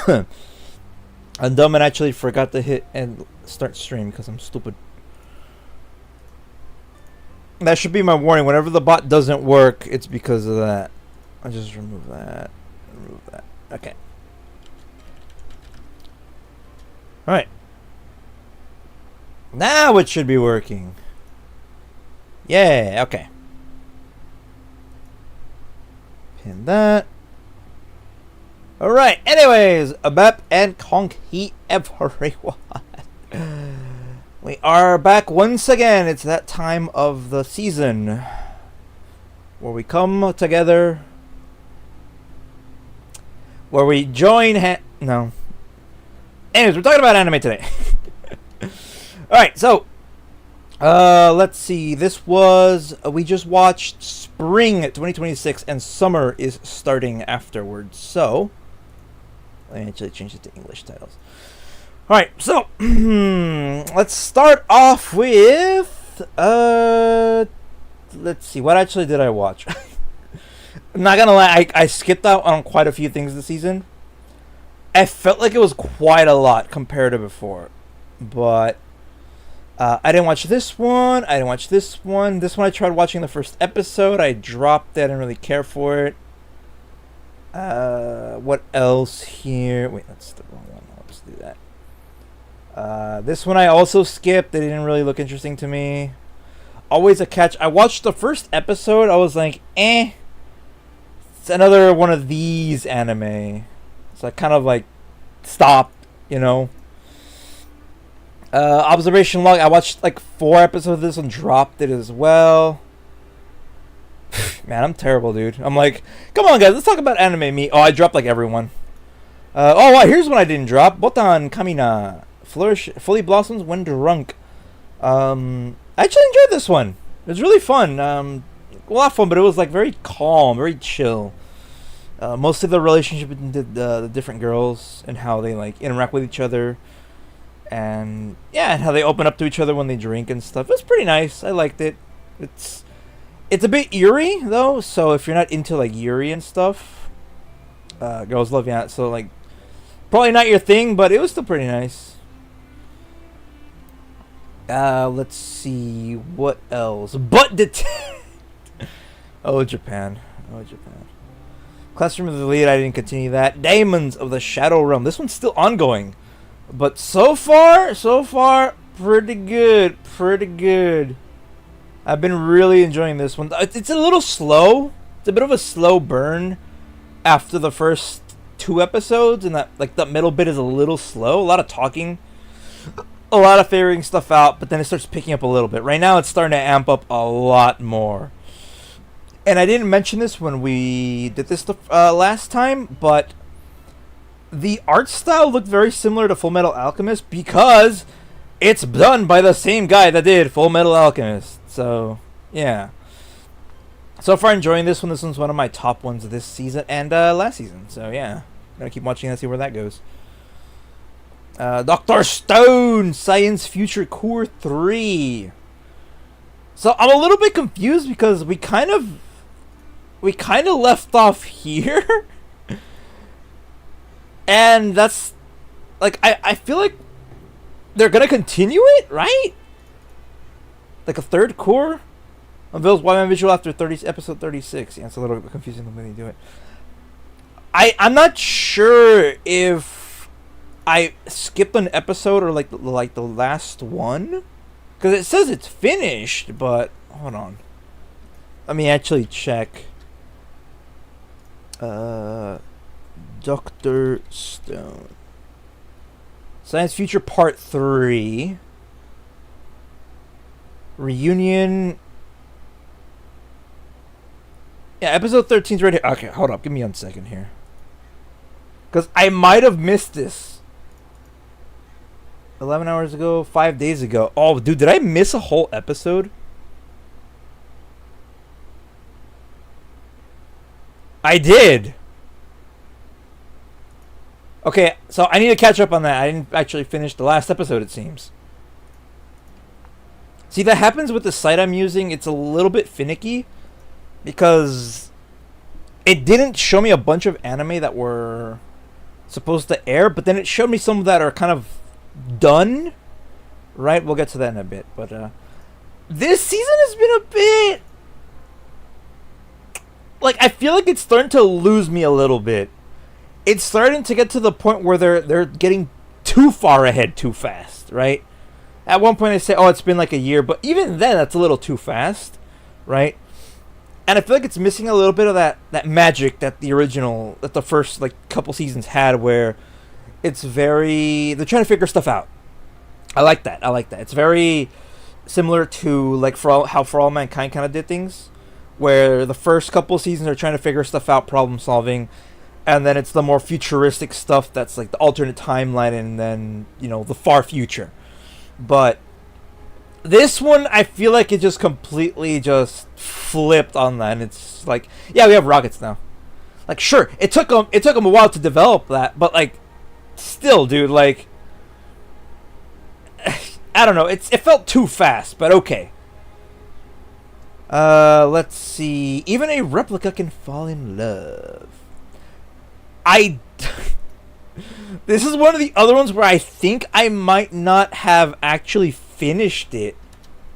I'm dumb and actually forgot to hit and start stream because I'm stupid. That should be my warning. Whenever the bot doesn't work, it's because of that. I'll just remove that. Remove that. Okay. Alright. Now it should be working. Yeah, okay. Pin that. Alright, anyways, Abep and Konki everyone. We are back once again. It's that time of the season where we come together, where we join no. Anyways, we're talking about anime today. Alright, so let's see. This was we just watched Spring 2026 and Summer is starting afterwards. So let me actually change it to English titles. Alright, so let's start off with let's see, what actually did I watch? I'm not gonna lie, I skipped out on quite a few things this season. I felt like it was quite a lot compared to before. But I didn't watch this one, I didn't watch this one. This one I tried watching the first episode, I dropped it, I didn't really care for it. What else here? Wait, that's the wrong one. Let's do that. This one I also skipped. It didn't really look interesting to me. Always a Catch. I watched the first episode. I was like, eh. It's another one of these anime. So I kind of like stopped, you know. Observation Log. I watched like 4 episodes of this and dropped it as well. Man, I'm terrible, dude. I'm like, come on, guys. Let's talk about anime. Me. Oh, I dropped like everyone. Oh, wow, here's one I didn't drop. Botan Kamina. Flourish fully blossoms when drunk. I actually enjoyed this one. It was really fun. A lot of fun, but it was like very calm, very chill. Mostly the relationship between the different girls and how they like interact with each other, and yeah, and how they open up to each other when they drink and stuff. It was pretty nice. I liked it. It's a bit eerie though, so if you're not into like Yuri and stuff, girls love that. So like, probably not your thing, but it was still pretty nice. Let's see what else. Butt Detect. Oh, Japan. Oh, Japan. Classroom of the Lead. I didn't continue that. Diamonds of the Shadow Realm. This one's still ongoing, but so far, pretty good. Pretty good. I've been really enjoying this one. It's a little slow. It's a bit of a slow burn after the first 2 episodes, and that like the middle bit is a little slow. A lot of talking. A lot of figuring stuff out, but then it starts picking up a little bit. Right now it's starting to amp up a lot more. And I didn't mention this when we did this last time, but the art style looked very similar to Full Metal Alchemist because it's done by the same guy that did Full Metal Alchemist. So, yeah. So far enjoying this one. This one's one of my top ones this season and last season. So, yeah. Gotta keep watching and see where that goes. Dr. Stone, Science Future Core 3. So I'm a little bit confused because we kind of left off here. And that's like I feel like they're gonna continue it, right? Like a third core unveils Wyman visual after episode 36. Yeah, it's a little bit confusing the way they do it. I'm not sure if I skipped an episode or like the last one, because it says it's finished, but hold on, let me actually check. Dr. Stone, Science Future Part 3 Reunion. Yeah, episode 13's right here. Okay, hold up, give me 1 second here, because I might have missed this 11 hours ago, 5 days ago. Oh, dude, did I miss a whole episode? I did. Okay, so I need to catch up on that. I didn't actually finish the last episode, it seems. See, that happens with the site I'm using. It's a little bit finicky because it didn't show me a bunch of anime that were supposed to air, but then it showed me some that are kind of done. Right, we'll get to that in a bit. But this season has been a bit like, I feel like it's starting to lose me a little bit. It's starting to get to the point where they're getting too far ahead too fast, right? At one point they say, oh, it's been like a year, but even then that's a little too fast, right? And I feel like it's missing a little bit of that magic that the first like couple seasons had, where it's very, they're trying to figure stuff out. I like that. It's very similar to like how For All Mankind kind of did things, where the first couple seasons are trying to figure stuff out, problem solving, and then it's the more futuristic stuff that's like the alternate timeline, and then, you know, the far future. But this one, I feel like it just completely just flipped on that. And it's like, yeah, we have rockets now. Like, sure, it took them a while to develop that, but like, still, dude, like, I don't know. It felt too fast, but okay. Let's see. Even a replica can fall in love. This is one of the other ones where I think I might not have actually finished it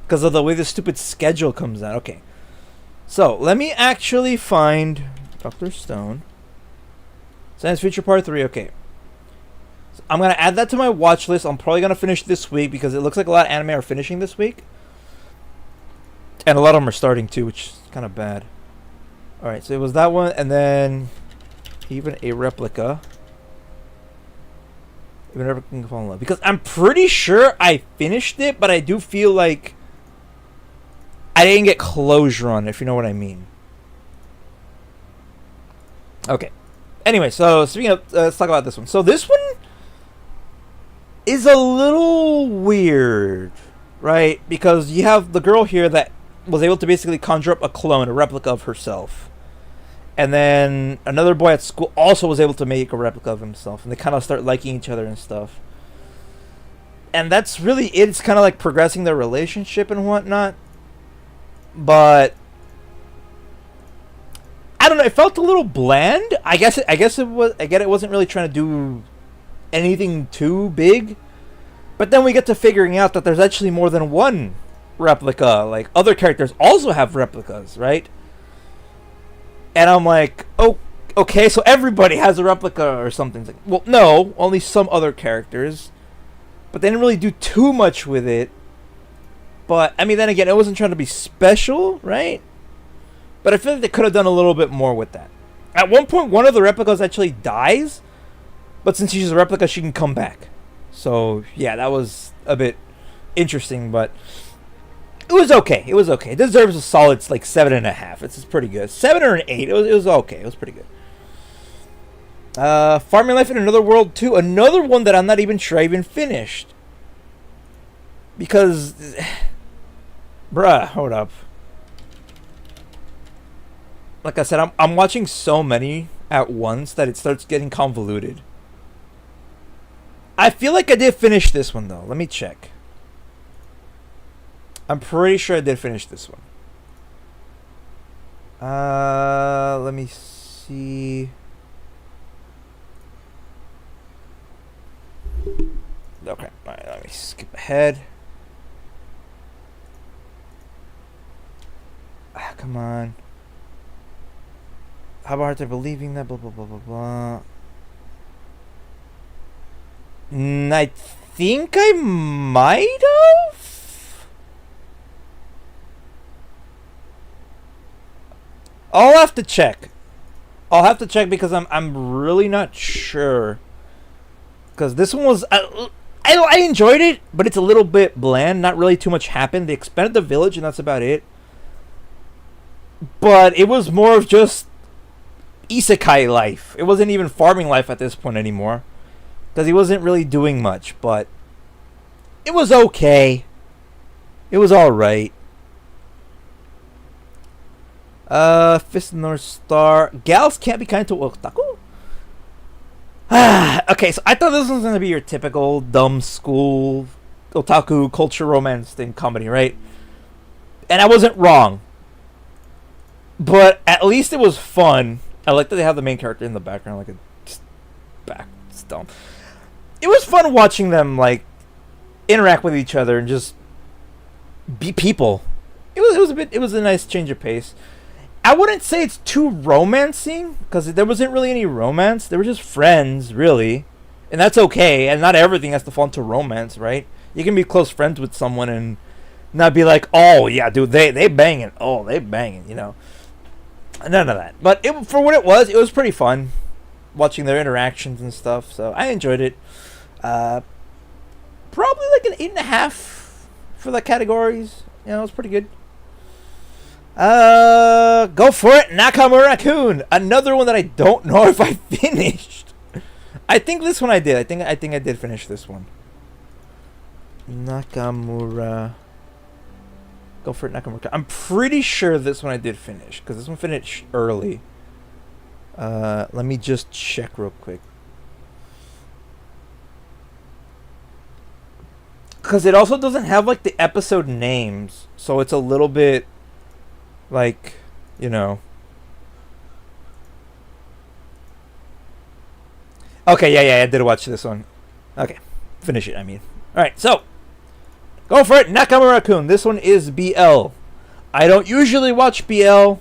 because of the way the stupid schedule comes out. Okay. So, let me actually find Dr. Stone. Science Future Part 3. Okay. So I'm going to add that to my watch list. I'm probably going to finish this week because it looks like a lot of anime are finishing this week. And a lot of them are starting too, which is kind of bad. Alright, so it was that one, and then even a replica. Even a replica can fall in love. Because I'm pretty sure I finished it, but I do feel like I didn't get closure on it, if you know what I mean. Okay. Anyway, so speaking of, let's talk about this one. So this one is a little weird, right? Because you have the girl here that was able to basically conjure up a clone, a replica of herself. And then another boy at school also was able to make a replica of himself. And they kind of start liking each other and stuff. And that's really it. It's kind of like progressing their relationship and whatnot. But I don't know. It felt a little bland. I guess it was. I get it wasn't really trying to do anything too big. But then we get to figuring out that there's actually more than one replica. Like, other characters also have replicas, right? And I'm like, oh, okay, so everybody has a replica or something. It's like, well, no, only some other characters. But they didn't really do too much with it. But, I mean, then again, it wasn't trying to be special, right? But I feel like they could have done a little bit more with that. At one point, one of the replicas actually dies. But since she's a replica, she can come back. So, yeah, that was a bit interesting, but it was okay. It was okay. It deserves a solid, like, 7.5. It's pretty good. 7 or an 8. It was okay. It was pretty good. Farming Life in Another World 2. Another one that I'm not even sure I even finished. Because, bruh, hold up. Like I said, I'm watching so many at once that it starts getting convoluted. I feel like I did finish this one, though. Let me check. I'm pretty sure I did finish this one. Let me see. Okay, alright, let me skip ahead. Ah, come on. How about hard time believing that? Blah, blah, blah, blah, blah. I think I might have? I'll have to check. I'll have to check because I'm really not sure. Because this one was... I enjoyed it, but it's a little bit bland. Not really too much happened. They expanded the village, and that's about it. But it was more of just isekai life. It wasn't even farming life at this point anymore. Because he wasn't really doing much, but it was okay. It was alright. Fist of the North Star. Gals can't be kind to otaku? Okay, so I thought this was going to be your typical dumb school otaku culture romance thing comedy, right? And I wasn't wrong. But at least it was fun. I like that they have the main character in the background, like a It's dumb. It was fun watching them like interact with each other and just be people. It was a nice change of pace. I wouldn't say it's too romancing because there wasn't really any romance. They were just friends, really, and that's okay. And not everything has to fall into romance, right? You can be close friends with someone and not be like, oh yeah, dude, they banging, oh they banging, you know. None of that. But for what it was pretty fun watching their interactions and stuff. So I enjoyed it. Probably like an 8.5 for the categories. You know, it's pretty good. Go for it, Nakamura-kun. Another one that I don't know if I finished. I think this one I did. I think I did finish this one. Nakamura. Go for it, Nakamura. I'm pretty sure this one I did finish because this one finished early. Let me just check real quick. Because it also doesn't have like the episode names, so it's a little bit like, you know. Okay, yeah, I did watch this one. Okay, finish it, I mean. Alright, so, go for it, Nakamura-kun. This one is BL. I don't usually watch BL.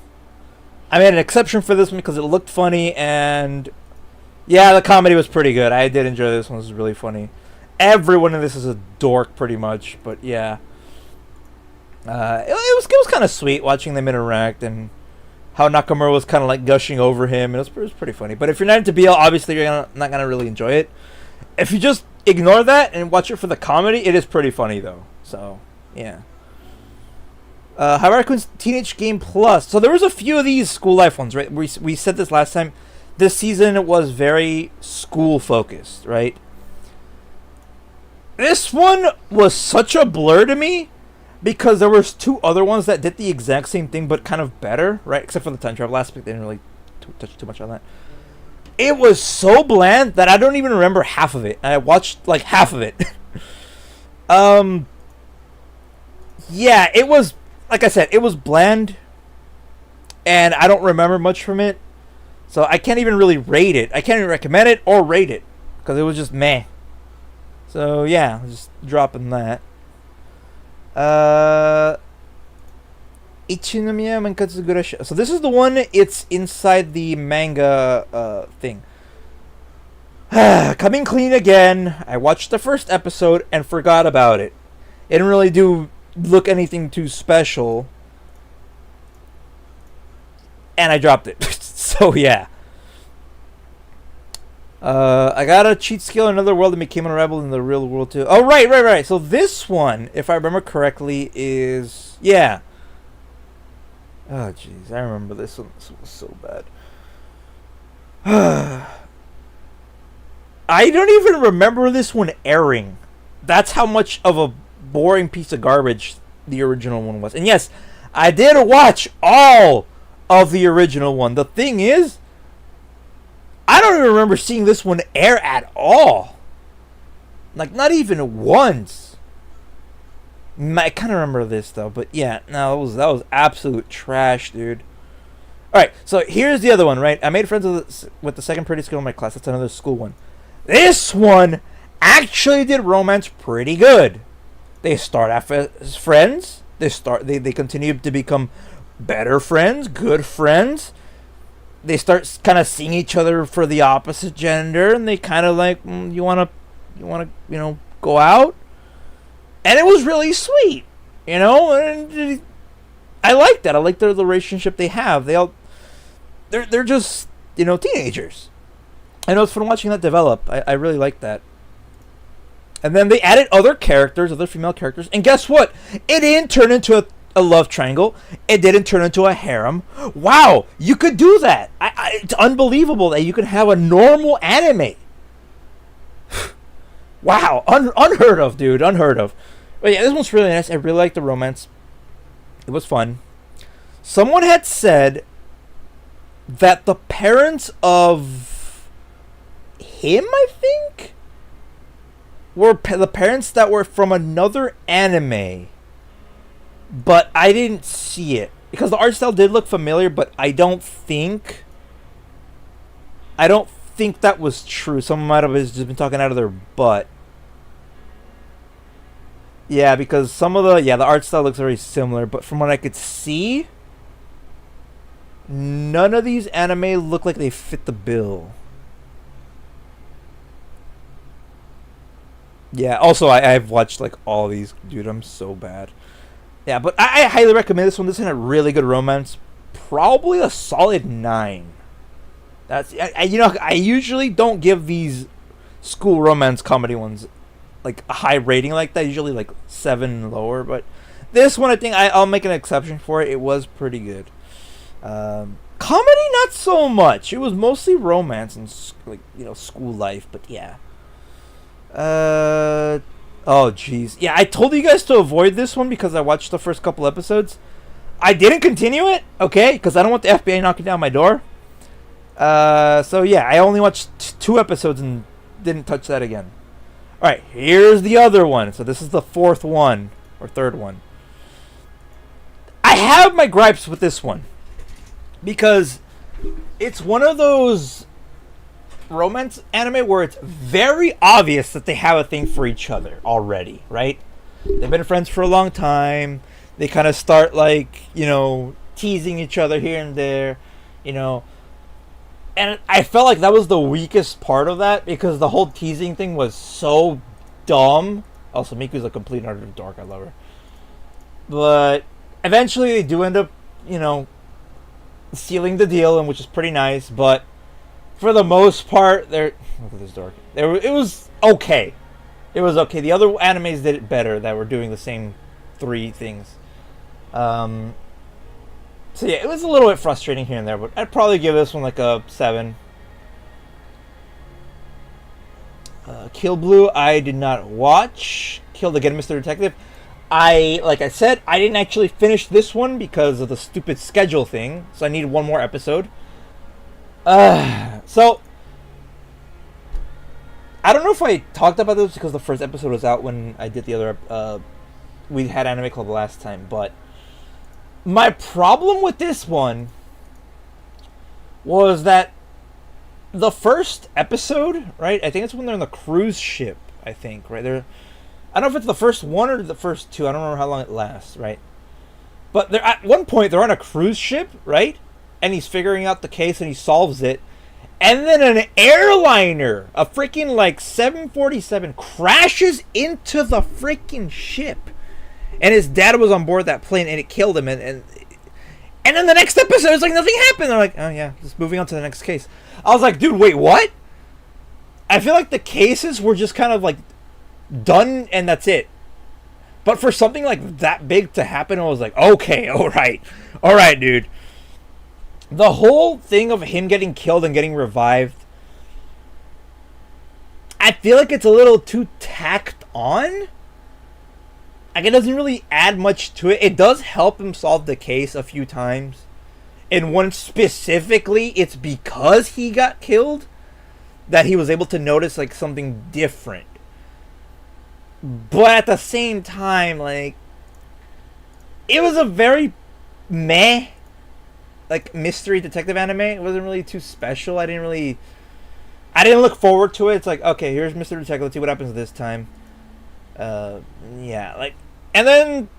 I made an exception for this one because it looked funny, and yeah, the comedy was pretty good. I did enjoy this one. It was really funny. Everyone in this is a dork, pretty much, but yeah. It was kind of sweet watching them interact and how Nakamura was kind of like gushing over him. It was pretty funny. But if you're not into BL, obviously you're not gonna really enjoy it. If you just ignore that and watch it for the comedy, it is pretty funny though. So yeah. Harukun's Teenage Game Plus. So there was a few of these school life ones, right? We said this last time. This season was very school focused, right? This one was such a blur to me because there was two other ones that did the exact same thing but kind of better, right? Except for the time travel aspect, they didn't really touch too much on that. It was so bland that I don't even remember half of it. And I watched like half of it. Yeah, it was, like I said, it was bland and I don't remember much from it. So I can't even really rate it. I can't even recommend it or rate it because it was just meh. So yeah, just dropping that. Ichinomiya Mankatsugura. So this is the one. It's inside the manga thing. Coming clean again. I watched the first episode and forgot about it. It didn't really look anything too special, and I dropped it. So yeah. I got a cheat skill in another world and became a rebel in the real world too. Oh, right. So this one, if I remember correctly, is... Yeah. Oh, jeez. I remember this one. This was so bad. I don't even remember this one airing. That's how much of a boring piece of garbage the original one was. And yes, I did watch all of the original one. The thing is, I don't even remember seeing this one air at all. Like, not even once. I kind of remember this, though. But, yeah, no, that was absolute trash, dude. Alright, so here's the other one, right? I made friends with the second prettiest girl in my class. That's another school one. This one actually did romance pretty good. They start off as friends. They continue to become better friends, good friends. They start kind of seeing each other for the opposite gender, and they kind of like, you wanna, go out, and it was really sweet, and I like that. I like the relationship they have. They're just teenagers. I know it's fun watching that develop. I really like that. And then they added other female characters, and guess what? It didn't turn into a love triangle. It didn't turn into a harem. Wow, you could do that. It's unbelievable that you can have a normal anime. Wow, unheard of, dude, unheard of. But yeah, this one's really nice. I really like the romance. It was fun. Someone had said that the parents of him, I think, were the parents that were from another anime. But I didn't see it because the art style did look familiar, but I don't think think that was true. Someone might have just been talking out of their butt. Yeah, because some of the art style looks very similar, but from what I could see, none of these anime look like they fit the bill. Yeah, also I've watched like all these. Dude, I'm so bad. Yeah, but I highly recommend this one. This is a really good romance. Probably a solid 9. That's I usually don't give these school romance comedy ones like a high rating like that. Usually like 7 lower, but this one I think I'll make an exception for it. It was pretty good. Comedy not so much. It was mostly romance and like school life, but yeah. Oh jeez. Yeah, I told you guys to avoid this one because I watched the first couple episodes. I didn't continue it, okay, because I don't want the FBI knocking down my door. So yeah, I only watched 2 episodes and didn't touch that again. Alright, here's the other one. So this is the 4th one, or 3rd one. I have my gripes with this one. Because it's one of those romance anime where it's very obvious that they have a thing for each other already, right? They've been friends for a long time. They kind of start like, teasing each other here and there, And I felt like that was the weakest part of that because the whole teasing thing was so dumb. Also, Miku's a complete and utter dork. I love her. But eventually they do end up, sealing the deal, and which is pretty nice. But for the most part, look at this dork. It was okay. It was okay. The other animes did it better that were doing the same 3 things. So yeah, it was a little bit frustrating here and there, but I'd probably give this one like a 7. Kill Blue, I did not watch. Killed Again, Mr. Detective. Like I said, I didn't actually finish this one because of the stupid schedule thing, so I needed one more episode. So I don't know if I talked about this because the first episode was out when I did the other. We had Anime Club last time, but my problem with this one was that the first episode, right? I think it's when they're on the cruise ship. I think, right? I don't know if it's the first one or the first 2. I don't remember how long it lasts, right? But they're at one point they're on a cruise ship, right? And he's figuring out the case and he solves it. And then an airliner, a freaking like 747, crashes into the freaking ship. And his dad was on board that plane and it killed him. And then the next episode, it's like nothing happened. They're like, oh yeah, just moving on to the next case. I was like, dude, wait, what? I feel like the cases were just kind of like done and that's it. But for something like that big to happen, I was like, okay, all right, dude. The whole thing of him getting killed and getting revived, I feel like it's a little too tacked on. Like, it doesn't really add much to it. It does help him solve the case a few times. And one specifically, it's because he got killed that he was able to notice, like, something different. But at the same time, like, it was a very meh, like, mystery detective anime. It wasn't really too special. I didn't look forward to it. It's like, okay, here's Mr. Detective. Let's see what happens this time. Yeah, like, and then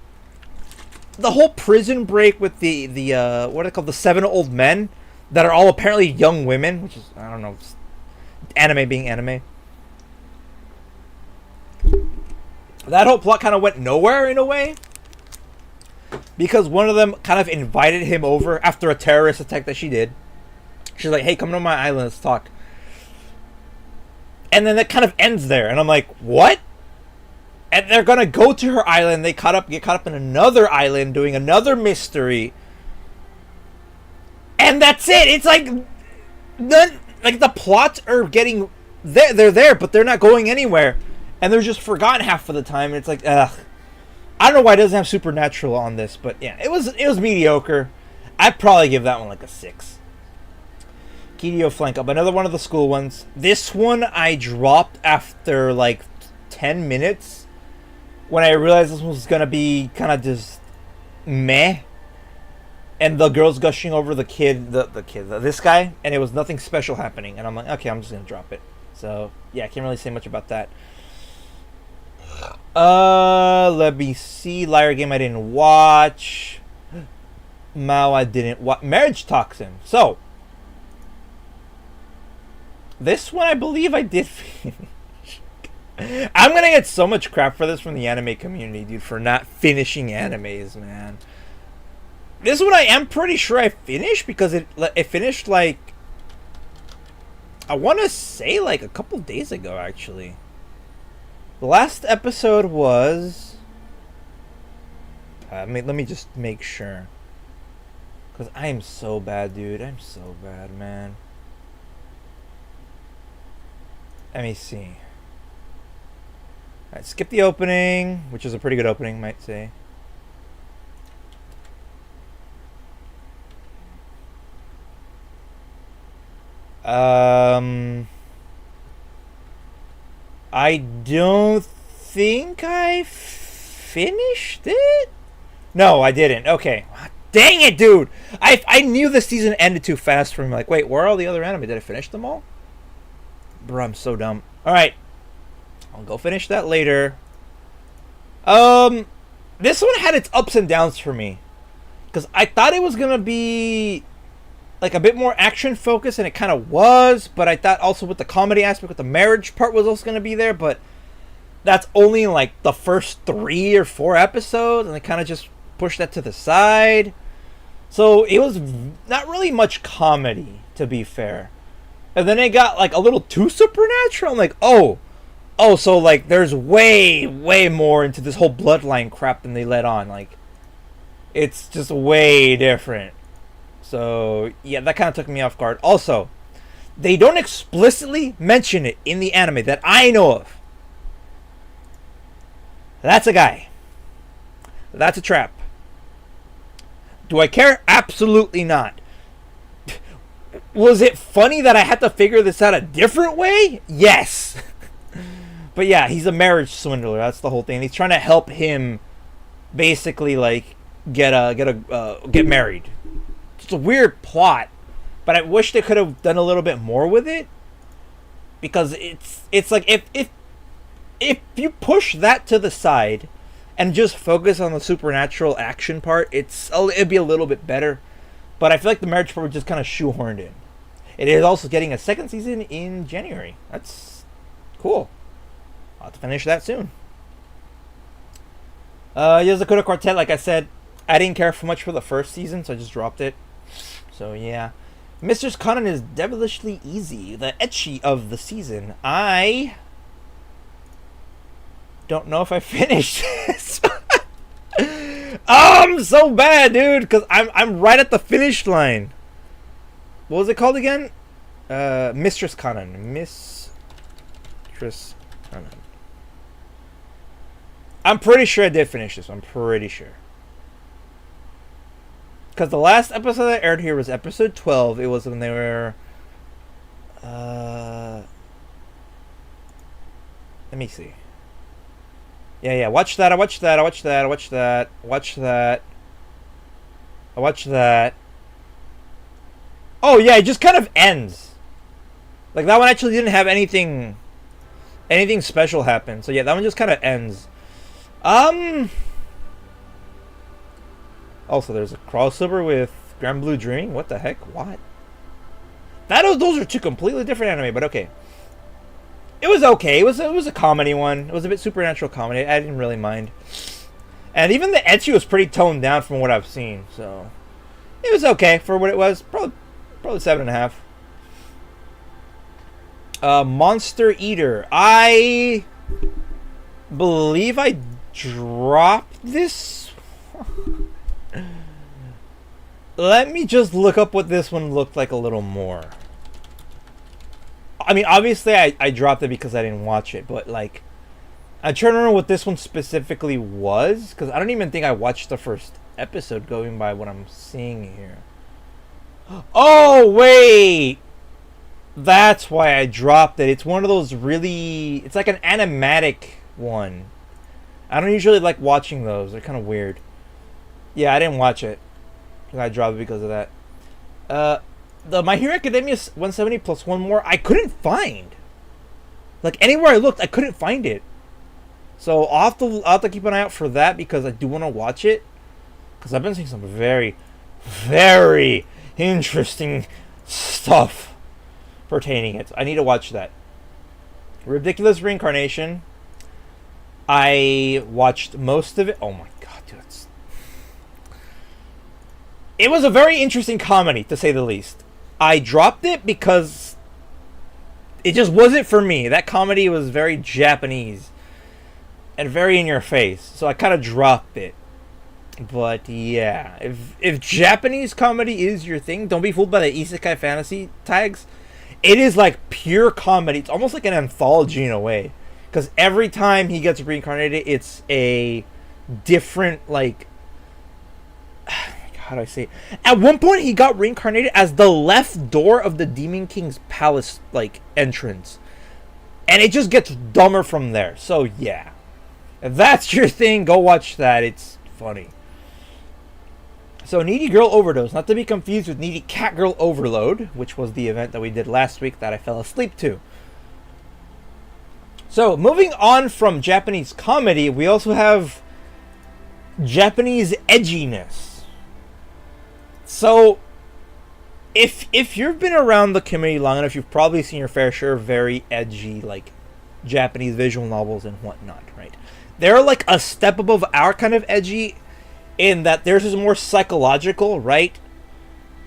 the whole prison break with the what are they called? The 7 old men that are all apparently young women, which is, I don't know, anime being anime. That whole plot kind of went nowhere in a way. Because one of them kind of invited him over after a terrorist attack that she did. She's like, hey, come to my island, let's talk. And then that kind of ends there. And I'm like, what? And they're going to go to her island. They get caught up in another island doing another mystery. And that's it. It's like, the plots are getting, they're there, but they're not going anywhere. And they're just forgotten half of the time. And it's like, ugh. I don't know why it doesn't have Supernatural on this, but yeah, it was mediocre. I'd probably give that one like a 6. Kidio Flank Up, another one of the school ones. This one I dropped after like 10 minutes when I realized this one was gonna be kind of just meh. and the girl's gushing over the kid, this guy, and it was nothing special happening. And I'm like, okay, I'm just gonna drop it. So yeah, I can't really say much about that. Let me see. Liar Game I didn't watch. Mao I didn't watch. Marriage Toxin. So this one I believe I did finish. I'm gonna get so much crap for this from the anime community, dude, for not finishing animes, man. This one I am pretty sure I finished because it finished like, I want to say like a couple days ago actually. The last episode was let me just make sure, because I am so bad, dude. I'm so bad, man. Let me see. Alright, skip the opening, which is a pretty good opening, might say. I don't think I finished it? No, I didn't. Okay. Dang it, dude! I knew the season ended too fast for me. Like, wait, where are all the other anime? Did I finish them all? Bro, I'm so dumb. Alright. I'll go finish that later. This one had its ups and downs for me. Because I thought it was going to be like a bit more action focused, and it kind of was, but I thought also with the comedy aspect, with the marriage part was also going to be there, but that's only in like the first 3 or 4 episodes, and they kind of just pushed that to the side. So it was not really much comedy, to be fair. And then it got like a little too supernatural. I'm like, oh, so like there's way more into this whole bloodline crap than they let on. Like, it's just way different. So yeah, that kind of took me off guard. Also, they don't explicitly mention it in the anime that I know of. That's a guy. That's a trap. Do I care? Absolutely not. Was it funny that I had to figure this out a different way? Yes. But yeah, he's a marriage swindler. That's the whole thing. He's trying to help him basically like get married. It's a weird plot, but I wish they could have done a little bit more with it, because it's like if you push that to the side and just focus on the supernatural action part, it'd be a little bit better. But I feel like the marriage part was just kind of shoehorned in. It is also getting a second season in January. That's cool. I'll have to finish that soon. Yazakura Quartet, like I said, I didn't care for much for the first season, so I just dropped it. So yeah. Mistress Conan is devilishly easy. The ecchi of the season. I don't know if I finished this. I'm so bad, dude, because I'm right at the finish line. What was it called again? Mistress Conan. Mistress Conan. I'm pretty sure I did finish this. I'm pretty sure. Because the last episode that aired here was episode 12. It was when they were... let me see. Yeah, watch that, I watched that. Oh, yeah, it just kind of ends. Like, that one actually didn't have anything special happen. So, yeah, that one just kind of ends. Also, there's a crossover with Grand Blue Dreaming. What the heck? What? Those are two completely different anime, but okay. It was okay. It was a comedy one. It was a bit supernatural comedy. I didn't really mind. And even the ecchi was pretty toned down from what I've seen. So, it was okay for what it was. Probably 7.5. Monster Eater. I believe I dropped this. Let me just look up what this one looked like a little more. I mean, obviously I dropped it because I didn't watch it, but like, I'm trying to remember what this one specifically was, because I don't even think I watched the first episode going by what I'm seeing here. Oh, wait! That's why I dropped it. It's one of those really... It's like an animatic one. I don't usually like watching those. They're kind of weird. Yeah, I didn't watch it. I dropped it because of that. The My Hero Academia 170 plus one more, I couldn't find. Like, anywhere I looked, I couldn't find it. So I'll have to keep an eye out for that, because I do want to watch it. Because I've been seeing some very, very interesting stuff pertaining it. I need to watch that. Ridiculous Reincarnation. I watched most of it. Oh my god, dude. It was a very interesting comedy, to say the least. I dropped it because it just wasn't for me. That comedy was very Japanese and very in your face. So I kind of dropped it. But yeah, if Japanese comedy is your thing, don't be fooled by the isekai fantasy tags. It is like pure comedy. It's almost like an anthology in a way. Because every time he gets reincarnated, it's a different, like... How do I say it? At one point, he got reincarnated as the left door of the Demon King's palace, like, entrance. And it just gets dumber from there. So, yeah. If that's your thing, go watch that. It's funny. So, Needy Girl Overdose. Not to be confused with Needy Cat Girl Overload, which was the event that we did last week that I fell asleep to. So, moving on from Japanese comedy, we also have Japanese edginess. So, if you've been around the community long enough, you've probably seen your fair share of very edgy, like, Japanese visual novels and whatnot, right? They're like a step above our kind of edgy, in that theirs is more psychological, right?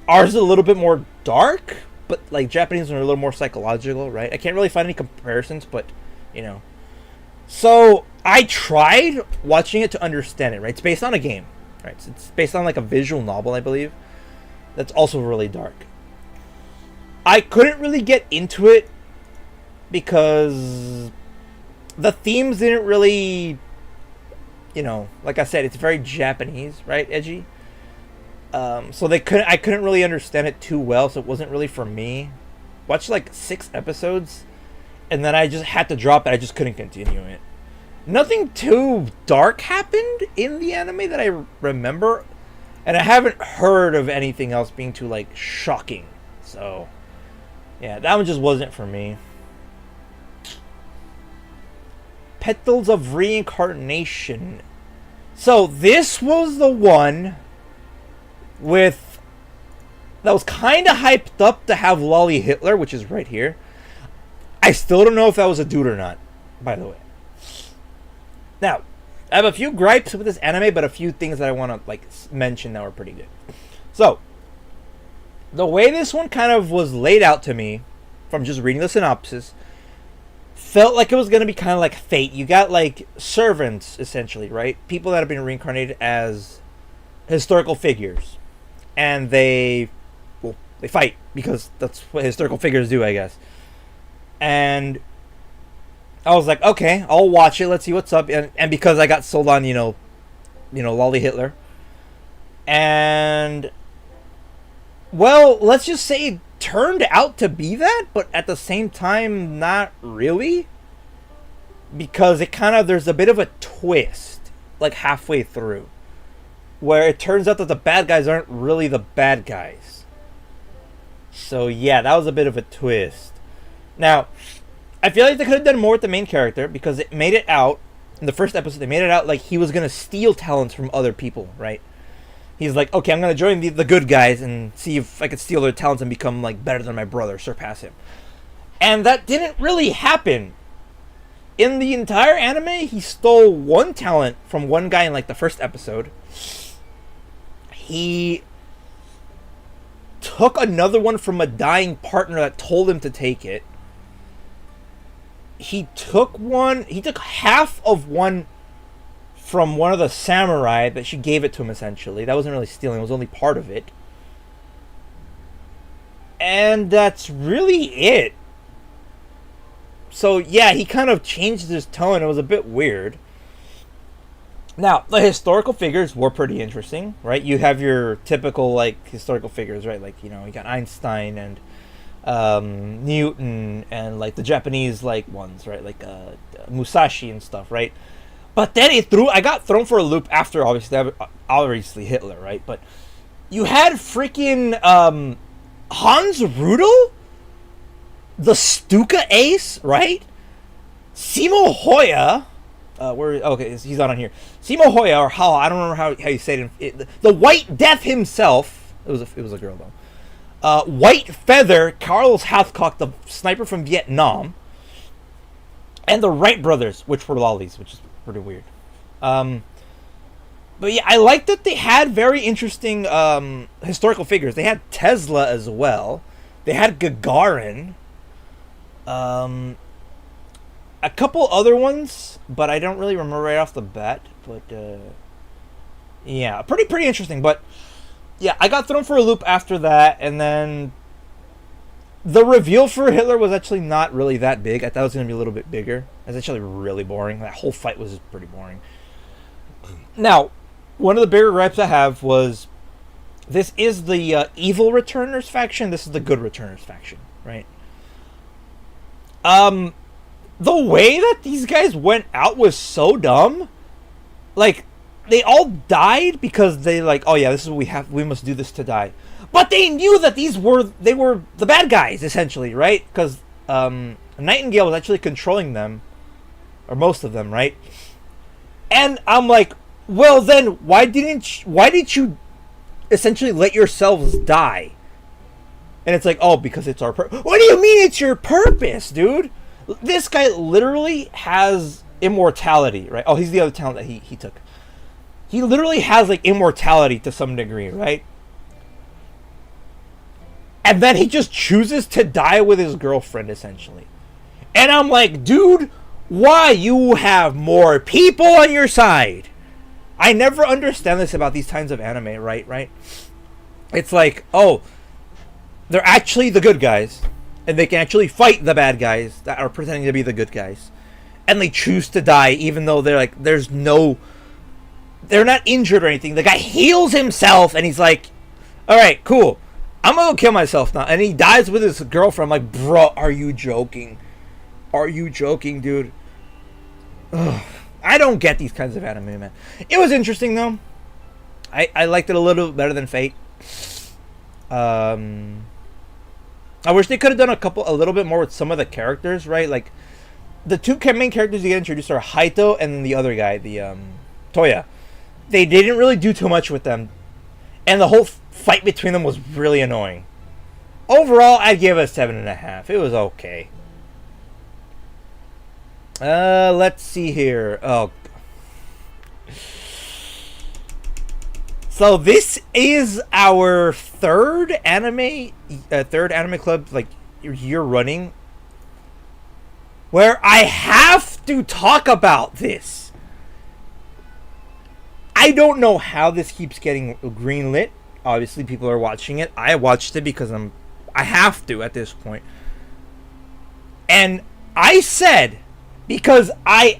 Ours is a little bit more dark, but, like, Japanese are a little more psychological, right? I can't really find any comparisons, but, you know. So, I tried watching it to understand it, right? It's based on a game, right? So it's based on, like, a visual novel, I believe. That's also really dark. I couldn't really get into it because the themes didn't really, you know, like I said, it's very Japanese, right? Edgy. So I couldn't really understand it too well, so it wasn't really for me. Watched like 6 episodes, and then I just had to drop it. I just couldn't continue it. Nothing too dark happened in the anime that I remember. And I haven't heard of anything else being too, like, shocking. So, yeah, that one just wasn't for me. Petals of Reincarnation. So, this was the one with... that was kind of hyped up to have Lolly Hitler, which is right here. I still don't know if that was a dude or not, by the way. Now, I have a few gripes with this anime, but a few things that I want to, like, mention that were pretty good. So, the way this one kind of was laid out to me, from just reading the synopsis, felt like it was going to be kind of like Fate. You got, like, servants, essentially, right? People that have been reincarnated as historical figures. And they fight, because that's what historical figures do, I guess. And I was like, okay, I'll watch it. Let's see what's up. And because I got sold on, you know, Lolly Hitler. And, well, let's just say it turned out to be that, but at the same time, not really. Because it kind of, there's a bit of a twist, like halfway through, where it turns out that the bad guys aren't really the bad guys. So, yeah, that was a bit of a twist. Now, I feel like they could have done more with the main character, because it made it out, in the first episode, they made it out like he was going to steal talents from other people, right? He's like, okay, I'm going to join the good guys and see if I could steal their talents and become, like, better than my brother, surpass him. And that didn't really happen. In the entire anime, he stole one talent from one guy in, like, the first episode. He took another one from a dying partner that told him to take it. He took half of one from one of the samurai that she gave it to him, essentially. That wasn't really stealing, it was only part of it. And that's really it. So, yeah, he kind of changed his tone. It was a bit weird. Now, the historical figures were pretty interesting, right? You have your typical, like, historical figures, right? Like, you know, you got Einstein and Newton and, like, the Japanese, like, ones, right? Like Musashi and stuff, right? But then I got thrown for a loop after, obviously Hitler, right? But You had freaking Hans Rudel, the Stuka Ace, right? Simo Hoya, he's not on here. Simo Hoya, or how I don't remember how you say it. The White Death himself. It was a girl though. White Feather, Carlos Hathcock, the sniper from Vietnam, and the Wright brothers, which were lollies, which is pretty weird. But yeah, I like that they had very interesting historical figures. They had Tesla as well. They had Gagarin. A couple other ones, but I don't really remember right off the bat. But yeah, pretty interesting. But yeah, I got thrown for a loop after that, and then the reveal for Hitler was actually not really that big. I thought it was going to be a little bit bigger. It was actually really boring. That whole fight was pretty boring. Now, one of the bigger gripes I have was, this is the evil Returners faction. This is the good Returners faction, right? The way that these guys went out was so dumb. Like, they all died because they like, oh yeah, this is what we must do this to die. But they knew that they were the bad guys, essentially, right? Because Nightingale was actually controlling them, or most of them, right? And I'm like, well then, why didn't you essentially let yourselves die? And it's like, oh, because it's our purpose. What do you mean it's your purpose, dude? This guy literally has immortality, right? Oh, he's the other talent that he took. He literally has like immortality to some degree, right? And then he just chooses to die with his girlfriend, essentially. And I'm like, dude, why? You have more people on your side. I never understand this about these kinds of anime, right? It's like, oh, they're actually the good guys, and they can actually fight the bad guys that are pretending to be the good guys. And they choose to die, even though they're like, they're not injured or anything. The guy heals himself, and he's like, alright, cool. I'm gonna go kill myself now. And he dies with his girlfriend. I'm like, bro, are you joking? Are you joking, dude? Ugh. I don't get these kinds of anime, man. It was interesting, though. I liked it a little bit better than Fate. I wish they could have done a little bit more with some of the characters, right? Like, the two main characters you get introduced are Haito and then the other guy, the Toya. They didn't really do too much with them, and the whole fight between them was really annoying. Overall, I'd give it a 7.5. It was okay. Let's see here. Oh. So this is our third anime club, like, year running, where I have to talk about this. I don't know how this keeps getting greenlit. Obviously, people are watching it. I watched it because I have to at this point. And I said, because I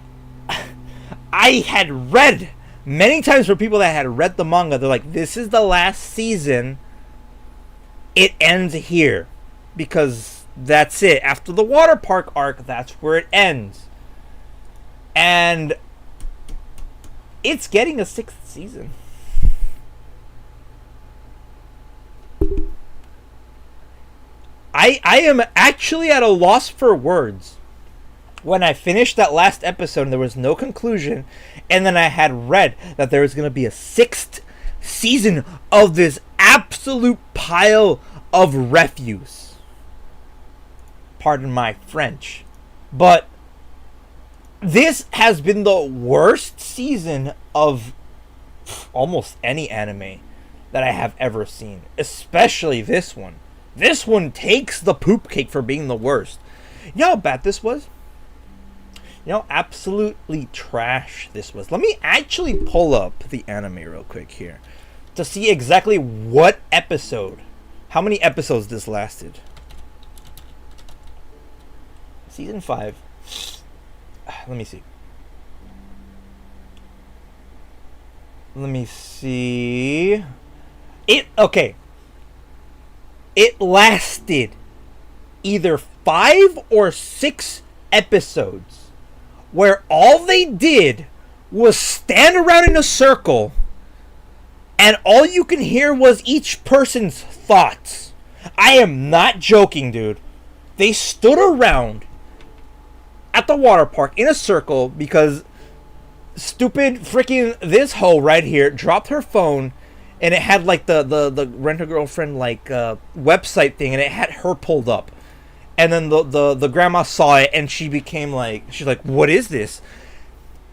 had read many times for people that had read the manga, they're like, this is the last season. It ends here. Because that's it. After the water park arc, that's where it ends. And it's getting a 6th season. I am actually at a loss for words. When I finished that last episode and there was no conclusion, and then I had read that there was going to be a 6th season of this absolute pile of refuse. Pardon my French. But this has been the worst season of almost any anime that I have ever seen. Especially this one. This one takes the poop cake for being the worst. You know how bad this was? You know, absolutely trash this was. Let me actually pull up the anime real quick here to see exactly what episode, how many episodes this lasted. Season 5. Let me see. Let me see. Okay. It lasted either 5 or 6 episodes where all they did was stand around in a circle And all you can hear was each person's thoughts. I am not joking, dude. They stood around at the water park in a circle because stupid freaking this hoe right here dropped her phone, and it had like the Rent-A-Girlfriend like website thing, and it had her pulled up. And then the grandma saw it, and she became like, she's like, what is this?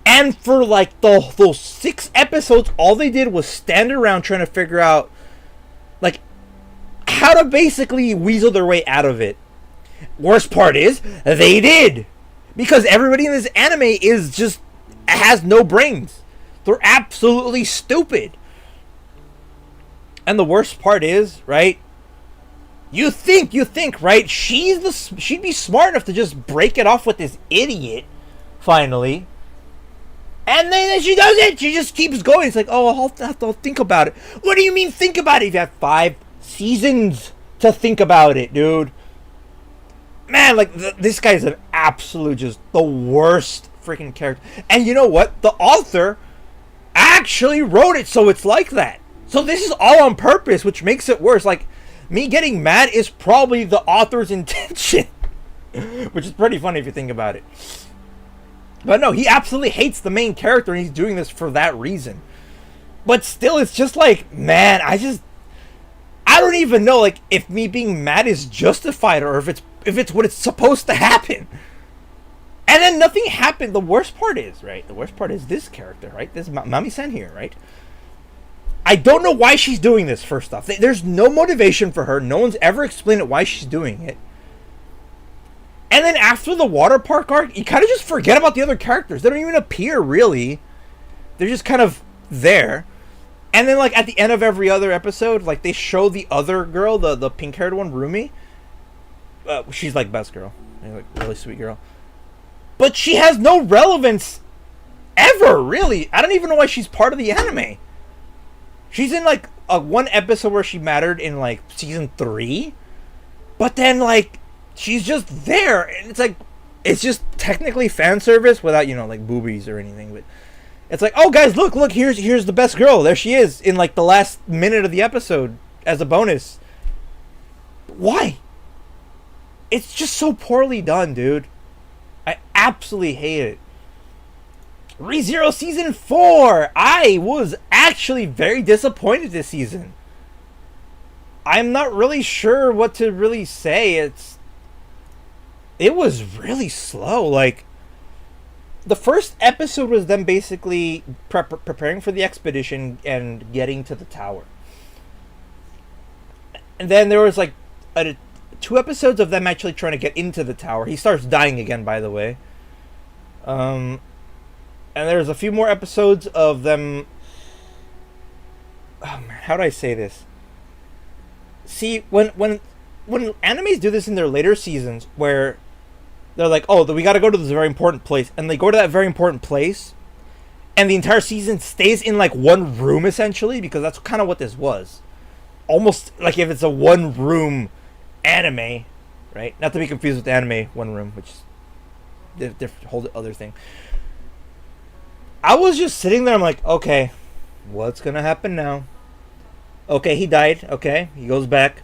And for like those 6 episodes, all they did was stand around trying to figure out like how to basically weasel their way out of it. Worst part is, they did. Because everybody in this anime is just, has no brains. They're absolutely stupid. And the worst part is, right? You think, right? She'd be smart enough to just break it off with this idiot, finally. And then she does it. She just keeps going. It's like, oh, I'll have to think about it. What do you mean think about it? You've had 5 seasons to think about it, dude. Man, like, this guy's an absolute, just the worst freaking character. And you know what? The author actually wrote it so it's like that. So this is all on purpose, which makes it worse. Like, me getting mad is probably the author's intention. Which is pretty funny if you think about it. But no, he absolutely hates the main character, and he's doing this for that reason. But still, it's just like, man, I don't even know, like, if me being mad is justified, or if it's what it's supposed to happen. And then nothing happened. The worst part is, right? The worst part is this character, right? This Mami-san here, right? I don't know why she's doing this, first off. There's no motivation for her. No one's ever explained it why she's doing it. And then after the water park arc, you kind of just forget about the other characters. They don't even appear, really. They're just kind of there. And then, like, at the end of every other episode, like, they show the other girl, the pink-haired one, Rumi. She's, like, best girl. Like, really sweet girl. But she has no relevance ever, really. I don't even know why she's part of the anime. She's in, like, one episode where she mattered in, like, season 3. But then, like, she's just there. And it's, like, it's just technically fan service without, you know, like, boobies or anything. But it's like, oh, guys, look, here's the best girl. There she is in, like, the last minute of the episode as a bonus. Why? It's just so poorly done, dude. I absolutely hate it. ReZero Season 4! I was actually very disappointed this season. I'm not really sure what to really say. It was really slow. Like, the first episode was them basically preparing for the expedition and getting to the tower. And then there was like 2 episodes of them actually trying to get into the tower. He starts dying again, by the way. And there's a few more episodes of them. Oh man, how do I say this? See, when animes do this in their later seasons, where they're like, oh, we got to go to this very important place, and they go to that very important place, and the entire season stays in like one room essentially, because that's kind of what this was. Almost like if it's a one-room anime, right? Not to be confused with anime One Room, which is a whole other thing. I was just sitting there, I'm like, okay, what's gonna happen now? Okay, he died. Okay, he goes back.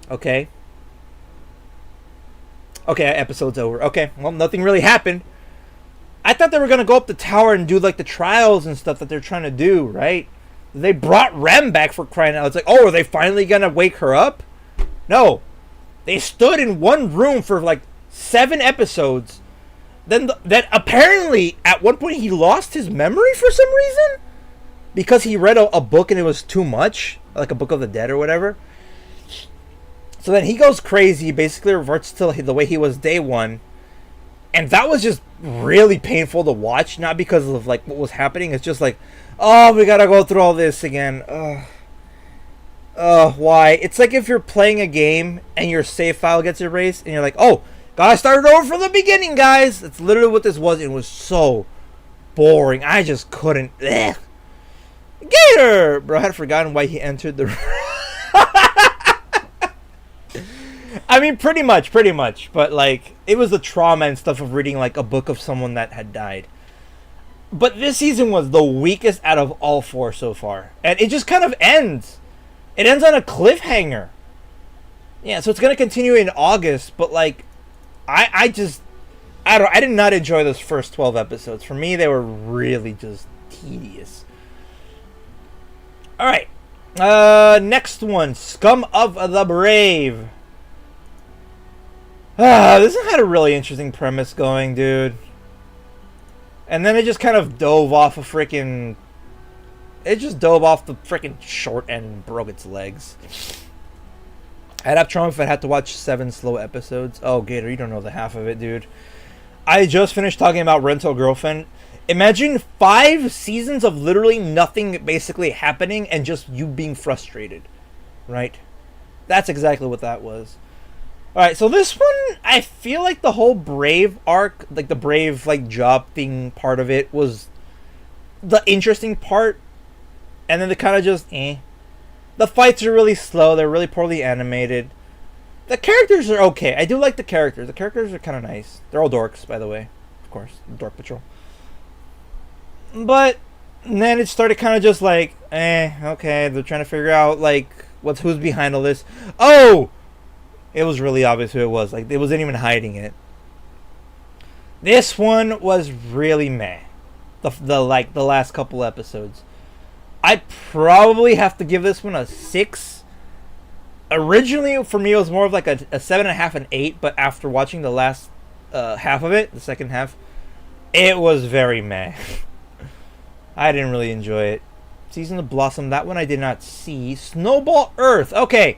Okay, episode's over. Okay, well, nothing really happened. I thought they were gonna go up the tower and do like the trials and stuff that they're trying to do, right? They brought Rem back, for crying out. It's like, oh, are they finally gonna wake her up? No, they stood in one room for like 7 episodes. Then that apparently at one point he lost his memory for some reason, because he read a book and it was too much, like a Book of the Dead or whatever. So then he goes crazy, basically reverts to the way he was day one, and that was just really painful to watch. Not because of like what was happening, it's just like, oh, we gotta go through all this again. Why? It's like if you're playing a game and your save file gets erased and you're like, oh, gotta start it over from the beginning, guys. That's literally what this was. It was so boring. I just couldn't. Ugh. Gator! Bro, I had forgotten why he entered the... I mean, pretty much. But, like, it was the trauma and stuff of reading, like, a book of someone that had died. But this season was the weakest out of all 4 so far. And it just kind of ends. It ends on a cliffhanger. Yeah, so it's going to continue in August, but like I did not enjoy those first 12 episodes. For me, they were really just tedious. All right. Next one, Scum of the Brave. This had a really interesting premise going, dude. And then it just kind of dove off a freaking... It just dove off the freaking short end and broke its legs. I'd have trauma if I had to watch 7 slow episodes. Oh, Gator, you don't know the half of it, dude. I just finished talking about Rental Girlfriend. Imagine 5 seasons of literally nothing basically happening and just you being frustrated. Right? That's exactly what that was. Alright, so this one, I feel like the whole Brave arc, like the Brave like job thing part of it was the interesting part. And then they kind of just, The fights are really slow. They're really poorly animated. The characters are okay. I do like the characters. The characters are kind of nice. They're all dorks, by the way. Of course, Dork Patrol. But then it started kind of just like, okay. They're trying to figure out, like, who's behind all this. Oh! It was really obvious who it was. Like, it wasn't even hiding it. This one was really meh. The last couple episodes. I'd probably have to give this one a 6. Originally, for me, it was more of like a 7.5 and 8, but after watching the last half of it, the second half, it was very meh. I didn't really enjoy it. Season of Blossom, that one I did not see. Snowball Earth, okay.